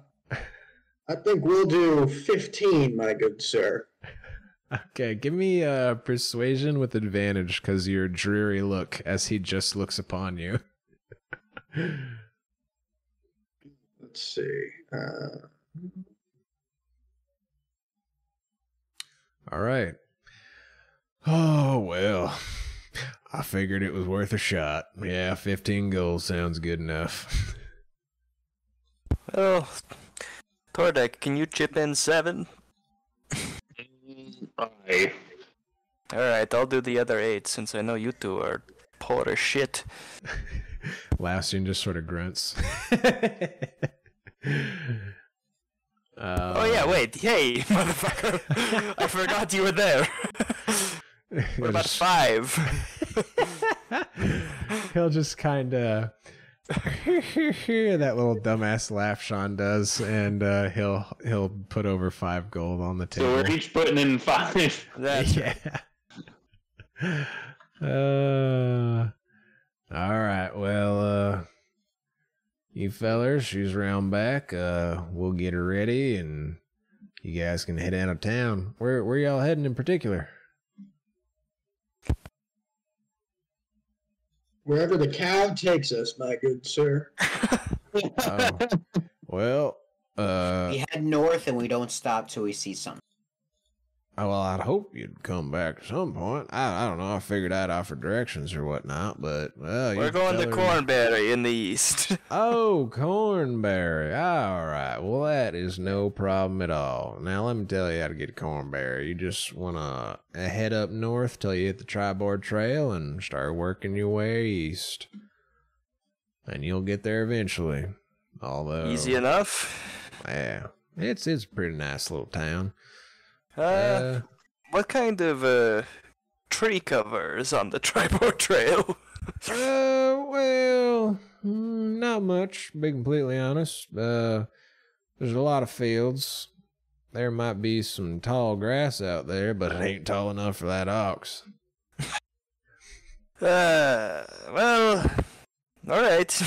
think we'll do 15, my good sir. Okay, give me persuasion with advantage because your dreary look as he just looks upon you. Let's see. All right. Oh, well. I figured it was worth a shot. Yeah, 15 gold sounds good enough. Well, Tordek, can you chip in 7? Aye. Alright, I'll do the other 8 since I know you two are poor as shit. Lastian just sort of grunts. Oh yeah, wait, hey, motherfucker. I forgot you were there. What about 5? He'll just kind of that little dumbass laugh Sean does, and he'll put over 5 gold on the table. So we're each putting in 5. That's Yeah. All right. Well, you fellers, she's round back. We'll get her ready, and you guys can head out of town. Where y'all heading in particular? Wherever the cow takes us, my good sir. Oh, well, We head north and we don't stop till we see something. well, I'd hope you'd come back at some point. I don't know. I figured I'd offer directions or whatnot, but well, We're you going to fellers- Cornberry in the east. Oh, Cornberry. All right. Well, that is no problem at all. Now, let me tell you how to get to Cornberry. You just want to head up north till you hit the Triboar Trail and start working your way east. And you'll get there eventually. Although, Easy enough. yeah, it's a pretty nice little town. What kind of tree cover is on the Triboar Trail? Well, not much, to be completely honest. There's a lot of fields. There might be some tall grass out there, but it ain't tall enough for that ox. Well, all right.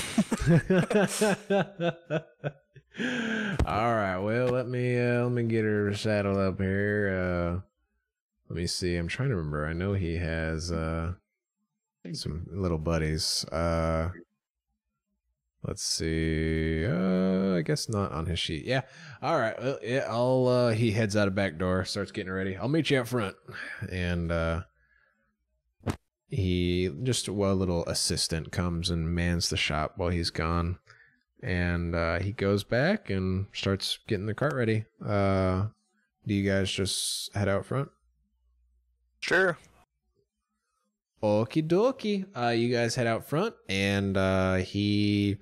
All right. Well, let me get her saddled up here. Let me see. I'm trying to remember. I know he has some little buddies. Let's see. I guess not on his sheet. Yeah. All right. Well, yeah. He heads out a back door, starts getting ready. I'll meet you out front, and a little assistant comes and mans the shop while he's gone. And he goes back and starts getting the cart ready. Do you guys just head out front? Sure. Okie dokie. You guys head out front, and he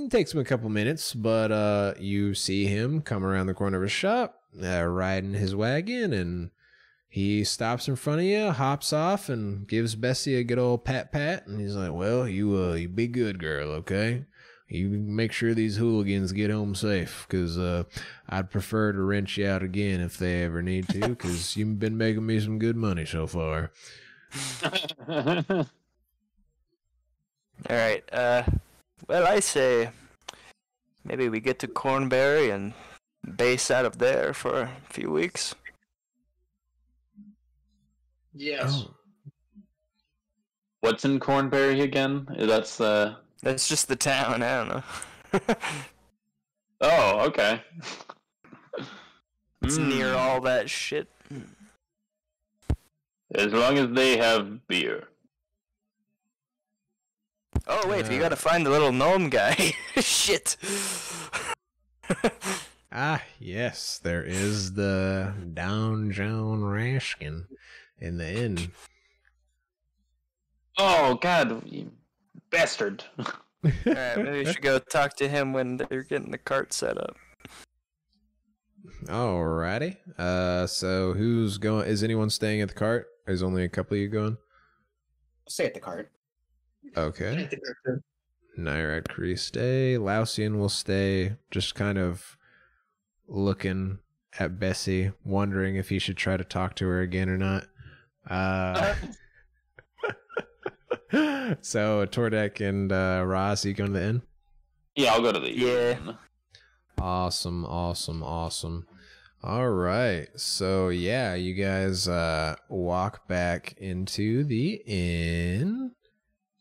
takes him a couple minutes, but you see him come around the corner of his shop, riding his wagon, and he stops in front of you, hops off, and gives Bessie a good old pat, and he's like, well, you be good, girl, okay? You make sure these hooligans get home safe, because I'd prefer to rent you out again if they ever need to, because you've been making me some good money so far. All right. Well, I say maybe we get to Cornberry and base out of there for a few weeks. Yes. Oh. What's in Cornberry again? That's just the town. I don't know. Oh, okay. It's near all that shit. As long as they have beer. Oh wait, you gotta find the little gnome guy. Shit. Yes, there is the don-jon Raskin in the inn. Oh God, you bastard! Alright, maybe we should go talk to him when they're getting the cart set up. Alrighty. So who's going? Is anyone staying at the cart? There's only a couple of you going? I'll stay at the cart. Okay. Nyrak Kree stay. Lausian will stay, just kind of looking at Bessie, wondering if he should try to talk to her again or not. So Tordek and Roz, you going to the inn? Yeah, I'll go to the inn. Awesome. All right. So yeah, you guys walk back into the inn,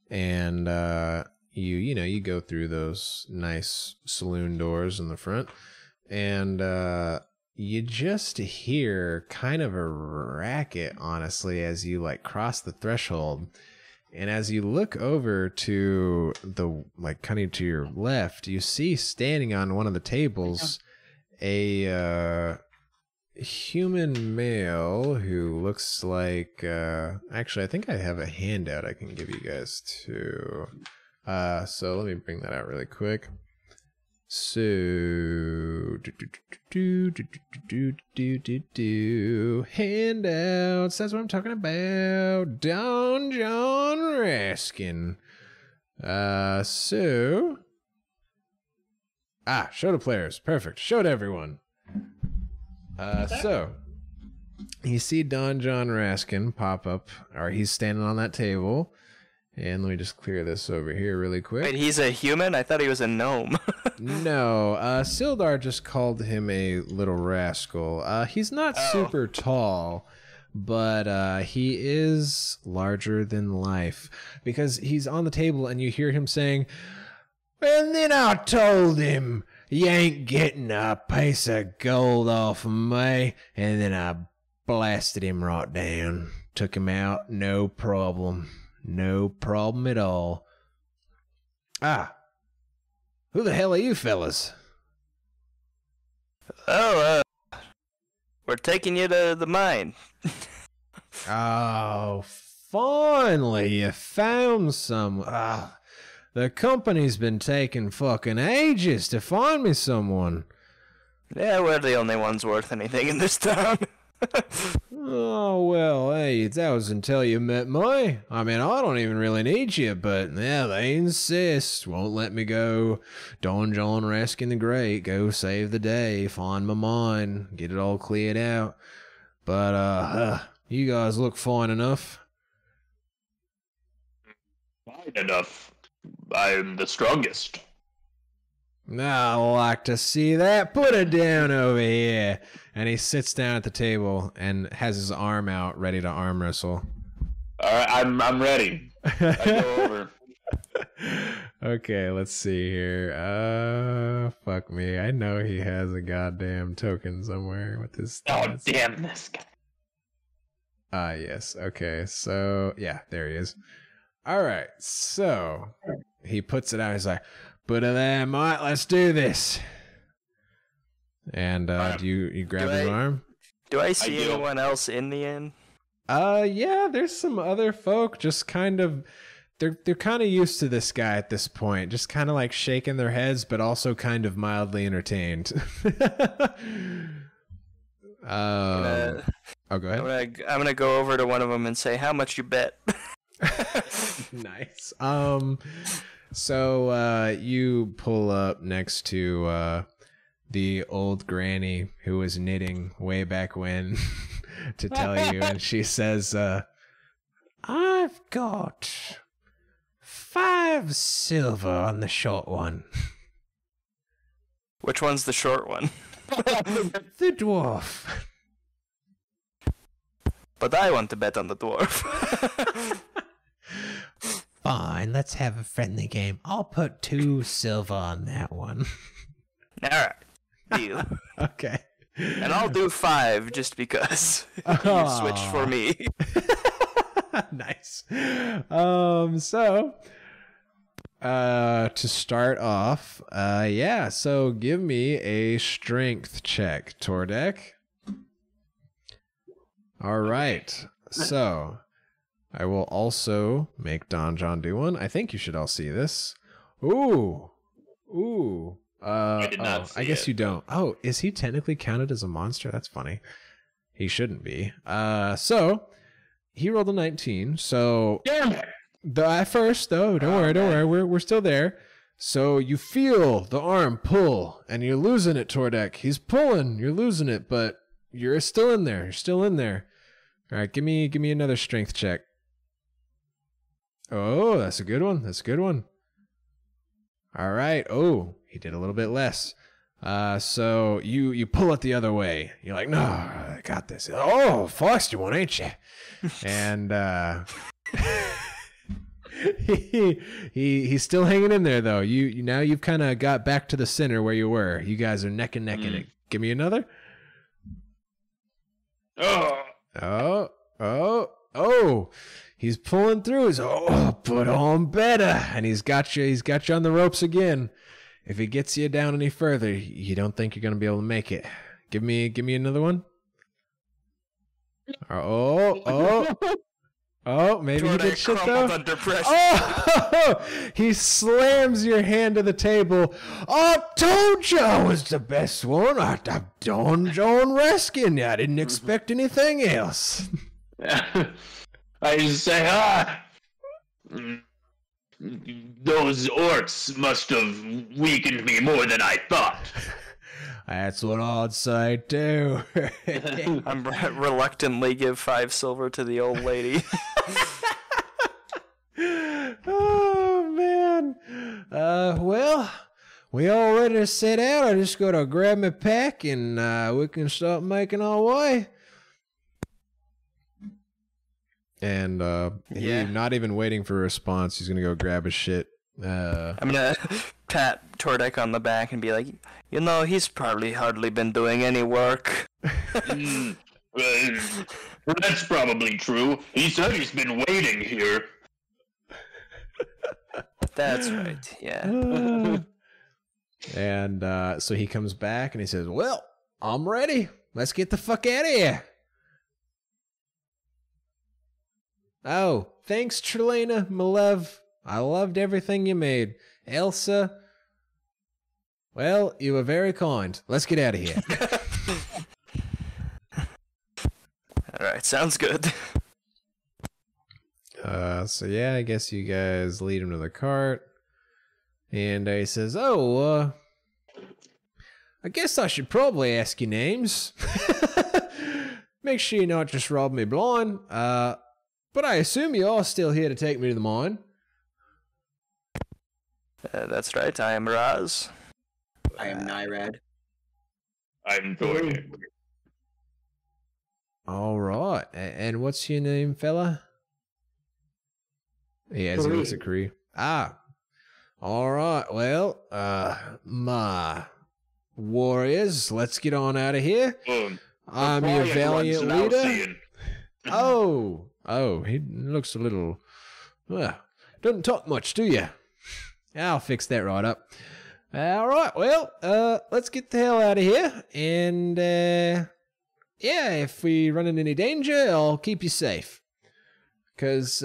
and you go through those nice saloon doors in the front, and you just hear kind of a racket, honestly, as you cross the threshold. And as you look over to the, kind of to your left, you see standing on one of the tables a human male who looks like, actually, I think I have a handout I can give you guys too. So let me bring that out really quick. So, handouts, that's what I'm talking about. don-jon Raskin. Show to players. Perfect. Show to everyone. So, you see don-jon Raskin pop up, or he's standing on that table. And let me just clear this over here really quick. Wait, he's a human? I thought he was a gnome. No, Sildar just called him a little rascal. He's not super tall, but he is larger than life, because he's on the table and you hear him saying, and then I told him, you ain't getting a piece of gold off of me, and then I blasted him right down. Took him out, no problem. No problem at all. Who the hell are you fellas? Oh, we're taking you to the mine. Oh, finally you found some. The company's been taking fucking ages to find me someone. Yeah, we're the only ones worth anything in this town. Oh, well, hey, that was until you met me. I mean, I don't even really need you, but yeah, they insist. Won't let me go. Don-jon Raskin the Great, go save the day, find my mine, get it all cleared out. But, you guys look fine enough. Fine enough. I'm the strongest. I like to see that. Put it down over here. And he sits down at the table and has his arm out, ready to arm wrestle. All right, I'm ready. I go over. Okay, let's see here. Fuck me. I know he has a goddamn token somewhere with his stats. Oh, damn this guy. Yes. Okay, so, yeah, there he is. All right, so he puts it out. He's like, put it there, mate. Let's do this. And do you grab his arm? Do I see anyone else in the inn? Yeah, there's some other folk just kind of they're kind of used to this guy at this point, just kind of like shaking their heads but also kind of mildly entertained. Oh, go ahead. I'm gonna go over to one of them and say, "How much you bet?" Nice. So you pull up next to the old granny who was knitting way back when to tell you, and she says, I've got 5 silver on the short one. Which one's the short one? The dwarf. But I want to bet on the dwarf. Fine, let's have a friendly game. I'll put 2 silver on that one. Alright, deal. Okay. And I'll do 5 just because you switched for me. Nice. So to start off, yeah, so give me a strength check, Tordek. All right. So I will also make Don-jon do one. I think you should all see this. Ooh. I did not see I guess it. you don't. Oh, is he technically counted as a monster? That's funny. He shouldn't be. So he rolled a 19. So Damn it! at first, though, don't worry. We're still there. So you feel the arm pull, and you're losing it, Tordek. He's pulling, you're losing it, but you're still in there. You're still in there. All right, give me another strength check. Oh, that's a good one. All right. Oh, he did a little bit less. So you pull it the other way. You're like, no, I got this. Oh, Foster one, ain't you? And he's still hanging in there though. You now you've kind of got back to the center where you were. You guys are neck and neck in it. Give me another. Oh. He's pulling through. He's put on better, and he's got you on the ropes again. If he gets you down any further, you don't think you're gonna be able to make it. Give me another one. Maybe he did shit though. Under pressure. Oh, he slams your hand to the table. I told you I was the best one. I'm Don-jon Raskin. I didn't expect anything else. I say, those orcs must have weakened me more than I thought. That's what I'd say too. I'm reluctantly give 5 silver to the old lady. Oh man. Well, we all ready to set out. I just gotta grab my pack and we can start making our way. And not even waiting for a response, he's gonna go grab his shit. I'm gonna pat Tordek on the back and be like, he's probably hardly been doing any work. That's probably true. He said he's been waiting here. That's right, yeah. And so he comes back and he says, well, I'm ready. Let's get the fuck out of here. Oh, thanks, Trelena, my love. I loved everything you made. Elsa, well, you were very kind. Let's get out of here. Alright, sounds good. So yeah, I guess you guys lead him to the cart. And he says, "Oh, I guess I should probably ask your names. Make sure you're not just robbing me blind. But I assume you're all still here to take me to the mine." That's right, I am Raz. I am Nyrad. I'm Thorny. All right. And what's your name, fella? Yeah, as he looks at Kree. Ah. All right. Well, my warriors, let's get on out of here. I'm your valiant leader. Oh, he looks a little... doesn't talk much, do you? I'll fix that right up. All right, well, let's get the hell out of here. And, yeah, if we run into any danger, I'll keep you safe. Because,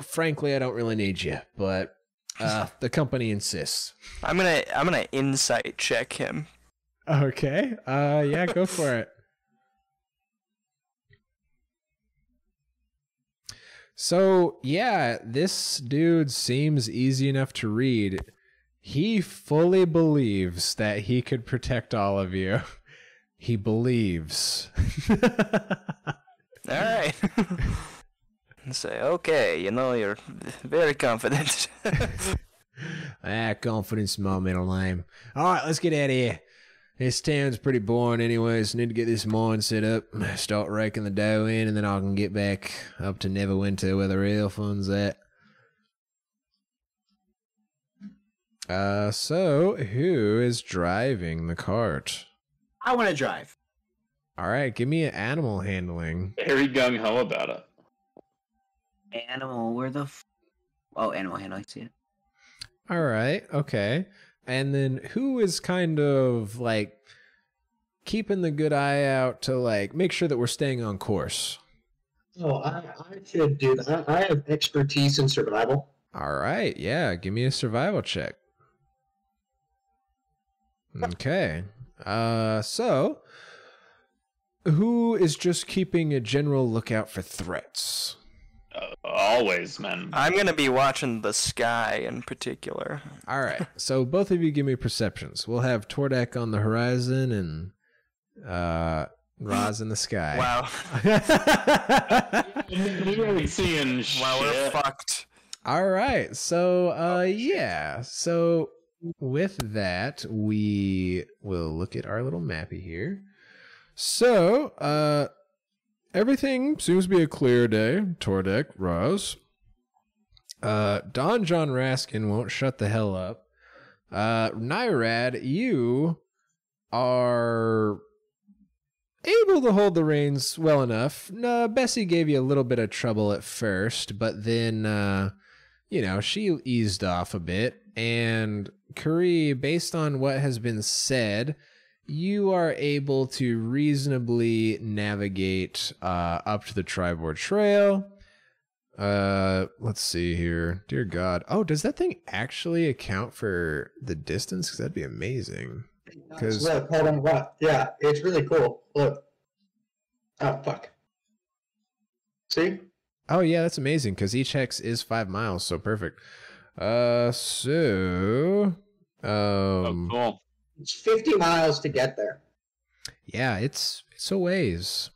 frankly, I don't really need you. But, the company insists. I'm gonna insight check him. Okay, yeah, go for it. So, yeah, this dude seems easy enough to read. He fully believes that he could protect all of you. He believes. Alright. Say, okay, you know, you're very confident. Confidence, my middle name. Alright, let's get out of here. This town's pretty boring anyways. Need to get this mine set up, start raking the dough in, and then I can get back up to Neverwinter where the real fun's at. So, who is driving the cart? I want to drive. Alright, give me an animal handling. Very gung-ho about it. Animal, where the oh, animal handling, see it. Alright, okay. And then who is kind of like keeping the good eye out to like make sure that we're staying on course? Oh, I should do that. I have expertise in survival. Alright, yeah, give me a survival check. Okay. So who is just keeping a general lookout for threats? Always, man. I'm gonna be watching the sky in particular. All right, so both of you give me perceptions. We'll have Tordek on the horizon and Raz in the sky. Wow. Seeing Wow, we're shit. fucked. All right, so yeah, so with that we will look at our little mappy here. So everything seems to be a clear day. Tordek, Raz. Don-jon Raskin won't shut the hell up. Nyrad, you are able to hold the reins well enough. Bessie gave you a little bit of trouble at first, but then, you know, she eased off a bit. And Curry, based on what has been said, you are able to reasonably navigate up to the Triboar Trail. Let's see here. Dear God. Oh, does that thing actually account for the distance? Because that'd be amazing. Because Look, hold on, what? Yeah, it's really cool. Look. Oh, fuck. See? oh yeah, that's amazing. Because each hex is 5 miles, so perfect. So Oh, cool. It's 50 miles to get there. yeah, it's a ways.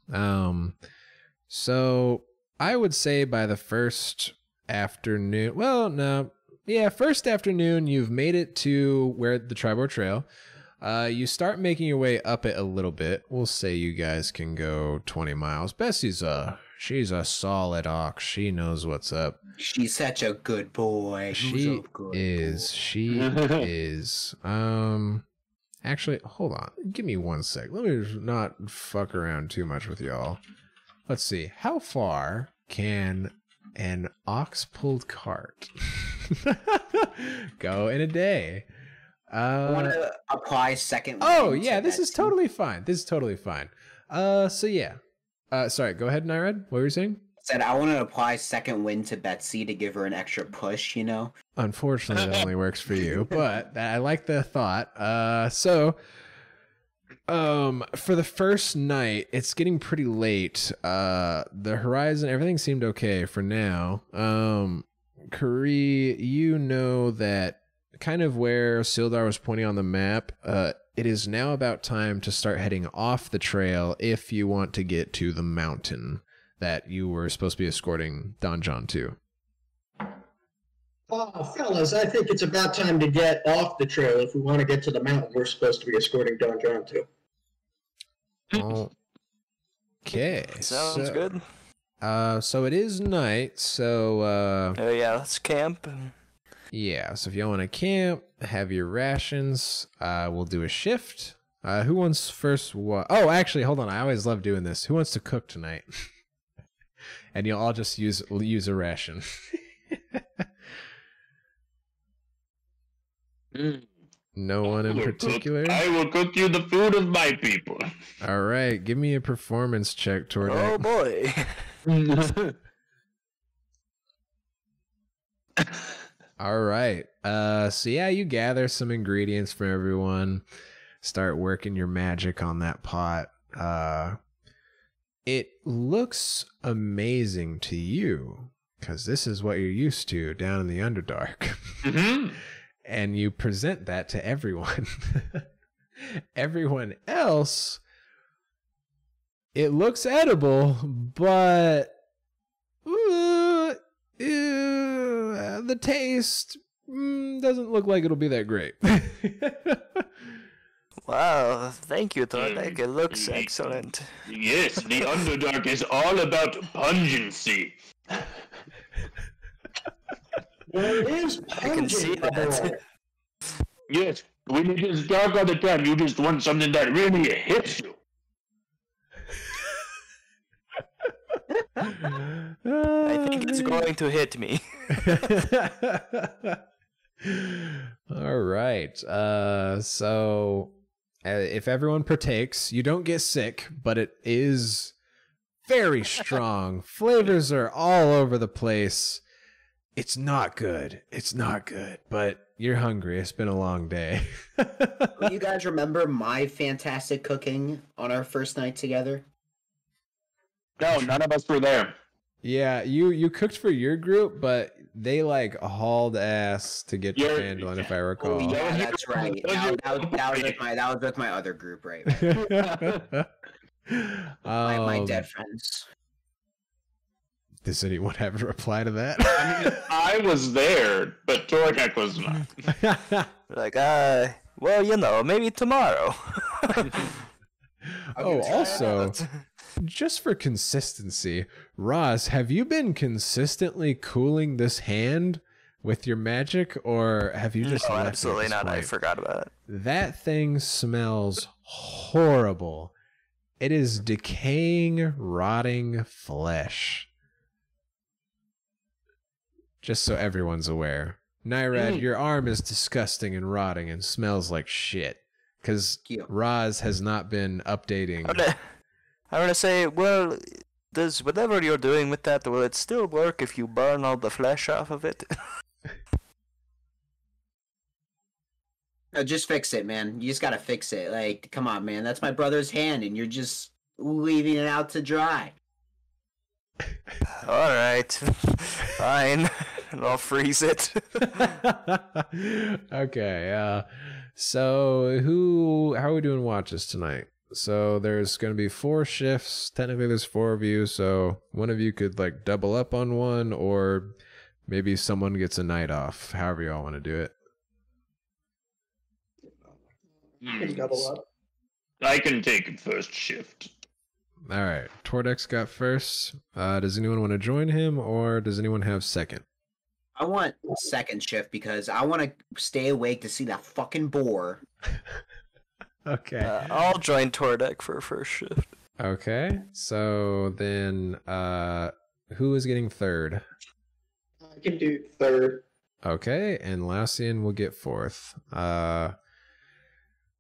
So I would say by the first afternoon. Well, no. Yeah, first afternoon, you've made it to where the Triboar Trail. You start making your way up it a little bit. We'll say you guys can go 20 miles. Bessie's she's a solid ox. She knows what's up. She's such a good boy. Who's She a good is. boy? She is. Actually, hold on. Give me 1 sec. Let me just not fuck around too much with y'all. Let's see. How far can an ox-pulled cart go in a day? I want to apply second. Oh, wind yeah. to This that is too. totally fine. This is totally fine. So yeah. Sorry. Go ahead, Nyrad. What were you saying? Said I want to apply second wind to Betsy to give her an extra push. You know. Unfortunately, that only works for you, but I like the thought. So, For the first night, it's getting pretty late. The horizon, everything seemed okay for now. Kari, you know that kind of where Sildar was pointing on the map, it is now about time to start heading off the trail if you want to get to the mountain that you were supposed to be escorting don-jon to. Oh, fellas, I think it's about time to get off the trail if we want to get to the mountain we're supposed to be escorting don-jon to. Okay. Sounds good. So it is night, so Yeah, let's camp. yeah, so if y'all want to camp, have your rations, we'll do a shift. Who wants first what? Oh, actually, hold on. I always love doing this. Who wants to cook tonight? And you'll all just use a ration. No one in particular? I will cook you the food of my people. All right, give me a performance check, Tordek. Oh boy. All right. So yeah, you gather some ingredients from everyone. Start working your magic on that pot. It looks amazing to you because this is what you're used to down in the Underdark. Mm-hmm. And you present that to everyone. Everyone else, it looks edible, but the taste doesn't look like it'll be that great. Wow, thank you, Tordek. It looks excellent. Yes, the Underdark is all about pungency. Well, it is I can see that. Yes, when it is dark all the time, you just want something that really hits you. I think it's going to hit me. All right. So if everyone partakes, you don't get sick, but it is very strong. Flavors are all over the place. It's not good. It's not good, but you're hungry. It's been a long day. You guys remember my fantastic cooking on our first night together? No, none of us were there. Yeah, you cooked for your group, but they like hauled ass to get to Phandalin, if I recall. Oh, yeah, that's right. That was with my other group, right? My dead friends. Does anyone have a reply to that? I mean, I was there, but Tordak was not. Like, well, you know, maybe tomorrow. Oh, also, just for consistency, Roz, have you been consistently cooling this hand with your magic, or have you just No, left it at absolutely this not. I point? forgot about it. That thing smells horrible. It is decaying, rotting flesh. Just so everyone's aware. Nyrad, your arm is disgusting and rotting and smells like shit. Because Roz has not been updating. I'm gonna say, well, does whatever you're doing with that, will it still work if you burn all the flesh off of it? No, just fix it, man. You just gotta fix it. Like, come on, man. That's my brother's hand, and you're just leaving it out to dry. Alright. Fine. I'll freeze it. Okay, so how are we doing watches tonight? So there's going to be 4 shifts. Technically there's 4 of you, so one of you could like double up on one, or maybe someone gets a night off, however y'all want to do it. Double up. I can take first shift. All right, Tordek's got first. Does anyone want to join him, or does anyone have second? I want second shift because I want to stay awake to see that fucking boar. Okay. I'll join Tordek for first shift. Okay, so then who is getting third? I can do third. Okay, and Lassian will get fourth.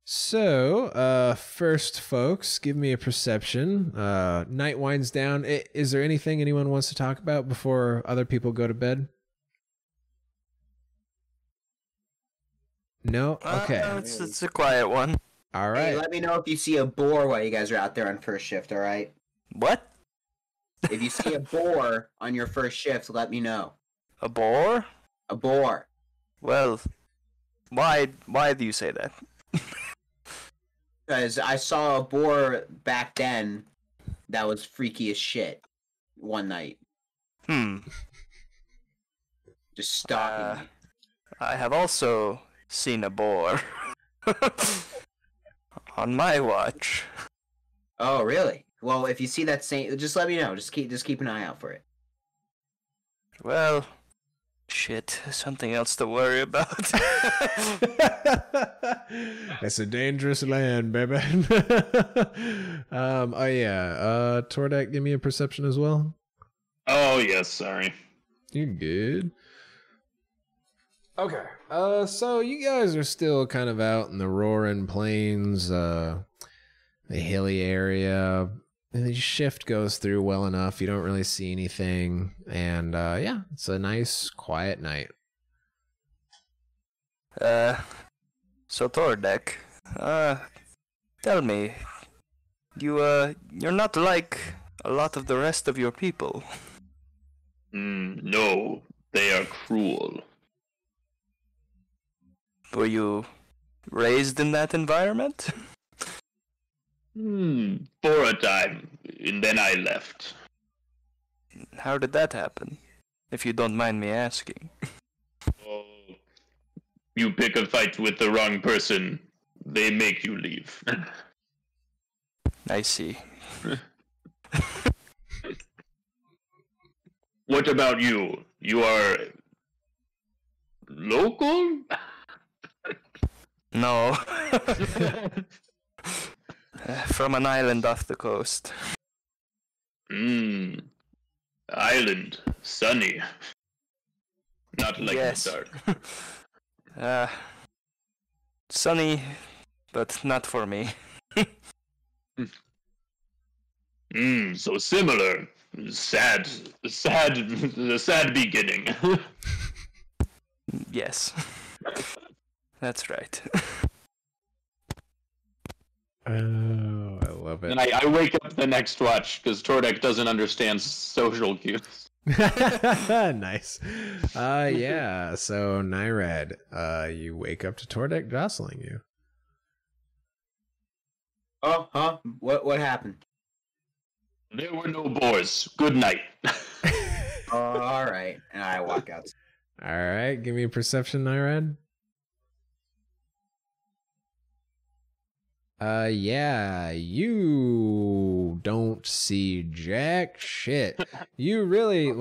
So, first, folks, give me a perception. Night winds down. Is there anything anyone wants to talk about before other people go to bed? No? Okay. It's a quiet one. All Hey, right. let me know if you see a boar while you guys are out there on first shift, alright? What? If you see a boar on your first shift, let me know. A boar? A boar. Well, why do you say that? Because I saw a boar back then that was freaky as shit one night. Just stalking me. I have also seen a boar on my watch. Oh, really? Well, if you see that same, just let me know. Just keep an eye out for it. Well, shit, something else to worry about. It's a dangerous land, baby. Oh yeah. Tordek, give me a perception as well. Oh yes, sorry. You're good. Okay. So you guys are still kind of out in the roaring plains, the hilly area. And the shift goes through well enough. You don't really see anything. And yeah, it's a nice, quiet night. So Tordek, tell me, you're not like a lot of the rest of your people. No, they are cruel. Were you raised in that environment? For a time, and then I left. How did that happen? If you don't mind me asking. Oh, you pick a fight with the wrong person, they make you leave. I see. What about you? You are local? No. From an island off the coast. Island, sunny. Not like Yes. the dark. Sunny, but not for me. So similar. Sad beginning. Yes. That's right. Oh, I love it. And I wake up the next watch because Tordek doesn't understand social cues. Nice. Yeah. So Nyrad, you wake up to Tordek jostling you. Oh, huh? What happened? There were no boars. Good night. Oh, all right. And I walk out. All right, give me a perception, Nyrad. Yeah, you don't see jack shit. You really,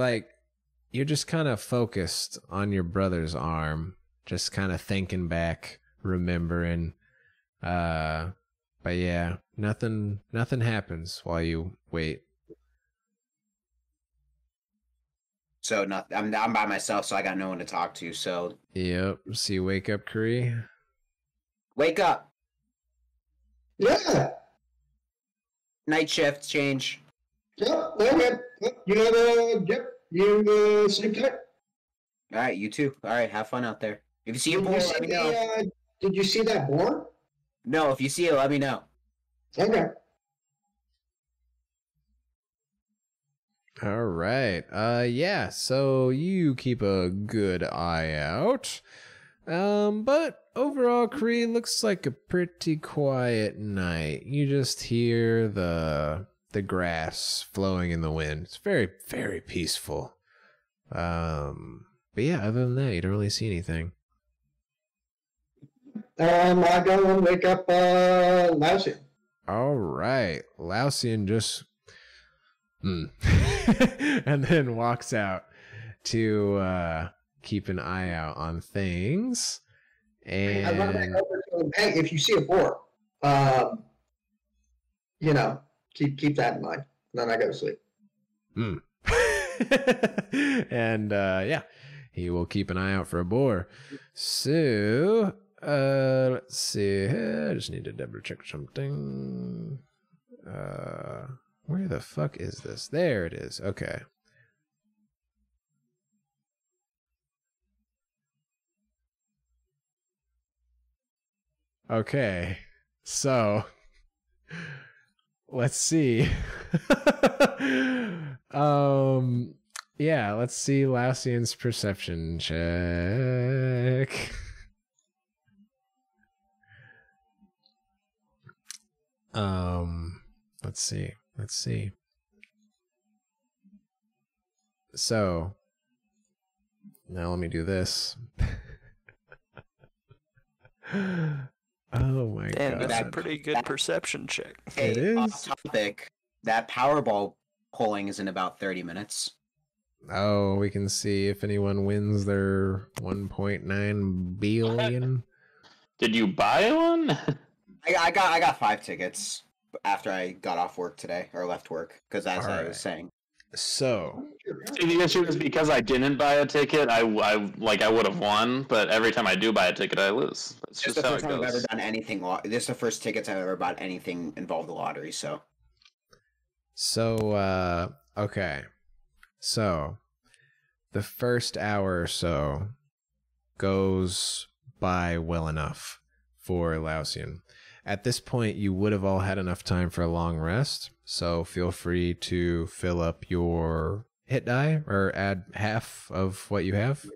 you're just kind of focused on your brother's arm, just kind of thinking back, remembering. But yeah, nothing happens while you wait. So I'm by myself, so I got no one to talk to. So Yep. So you wake up, Kree. wake up. Yeah. Night shift change. Yep. Okay. Yep. You have a. Yep. You sleep tight. All right, you too. All right, have fun out there. If you see a boar, let me know. Did you see that boar? No, if you see it, let me know. Okay. All right. Yeah, so you keep a good eye out. But overall, Kree, looks like a pretty quiet night. You just hear the grass flowing in the wind. It's very, very peaceful. But yeah, other than that, you don't really see anything. I go and wake up Lousy. All right. Lausian just and then walks out to keep an eye out on things. I run back And over to him. Hey, if you see a boar, keep that in mind. Then I go to sleep. and yeah, he will keep an eye out for a boar. So let's see. I just need to double check something. Where the fuck is this? There it is. Okay. Okay. So let's see. Yeah, let's see Lausian's perception check. Let's see. So now let me do this. Oh my Damn, god. that's a pretty good perception check. Hey, It is. off topic. That Powerball polling is in about 30 minutes. Oh, we can see if anyone wins their 1.9 billion. Did you buy one? I got 5 tickets after I got off work today, or left work, because as I Alright. was saying. So, See, the issue is because I didn't buy a ticket, I would have won, but every time I do buy a ticket, I lose. That's This is just the how first it time I've ever goes. done anything. This is the first tickets I've ever bought anything involved the lottery. So okay. So, the first hour or so goes by well enough for Lausian. At this point, you would have all had enough time for a long rest, so feel free to fill up your hit die or add half of what you have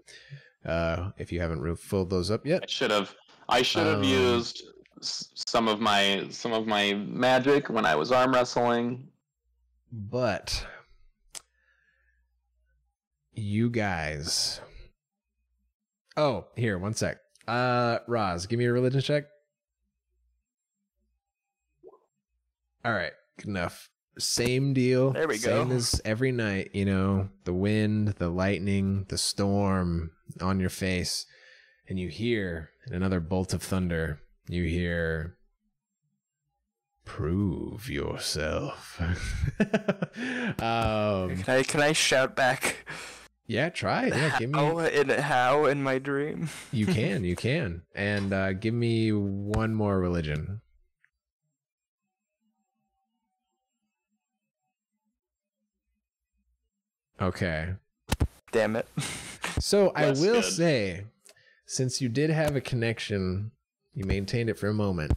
if you haven't filled those up yet. I should have used some of my magic when I was arm wrestling. But you guys. Oh, here, one sec. Roz, give me a religion check. All right, good enough. Same deal. There we go. Same as every night, you know, the wind, the lightning, the storm on your face. And you hear another bolt of thunder. You hear, prove yourself. Can I shout back? Yeah, try. Yeah, give me. How in my dream? You can. And give me one more religion. Okay. Damn it. So I That's will good. say, since you did have a connection, you maintained it for a moment.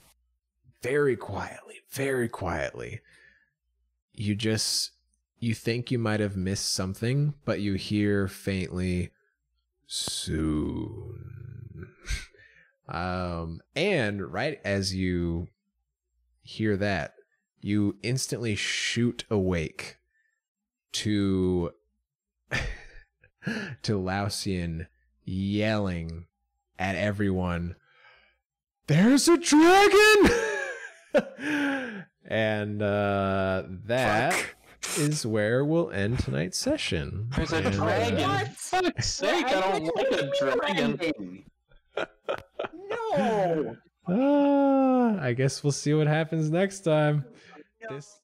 Very quietly, you think you might have missed something, but you hear faintly, soon. And right as you hear that, you instantly shoot awake to Lausian yelling at everyone, "There's a dragon!" And that is where we'll end tonight's session. There's a And, dragon. For fuck's sake, I don't like a dragon. No. I guess we'll see what happens next time. This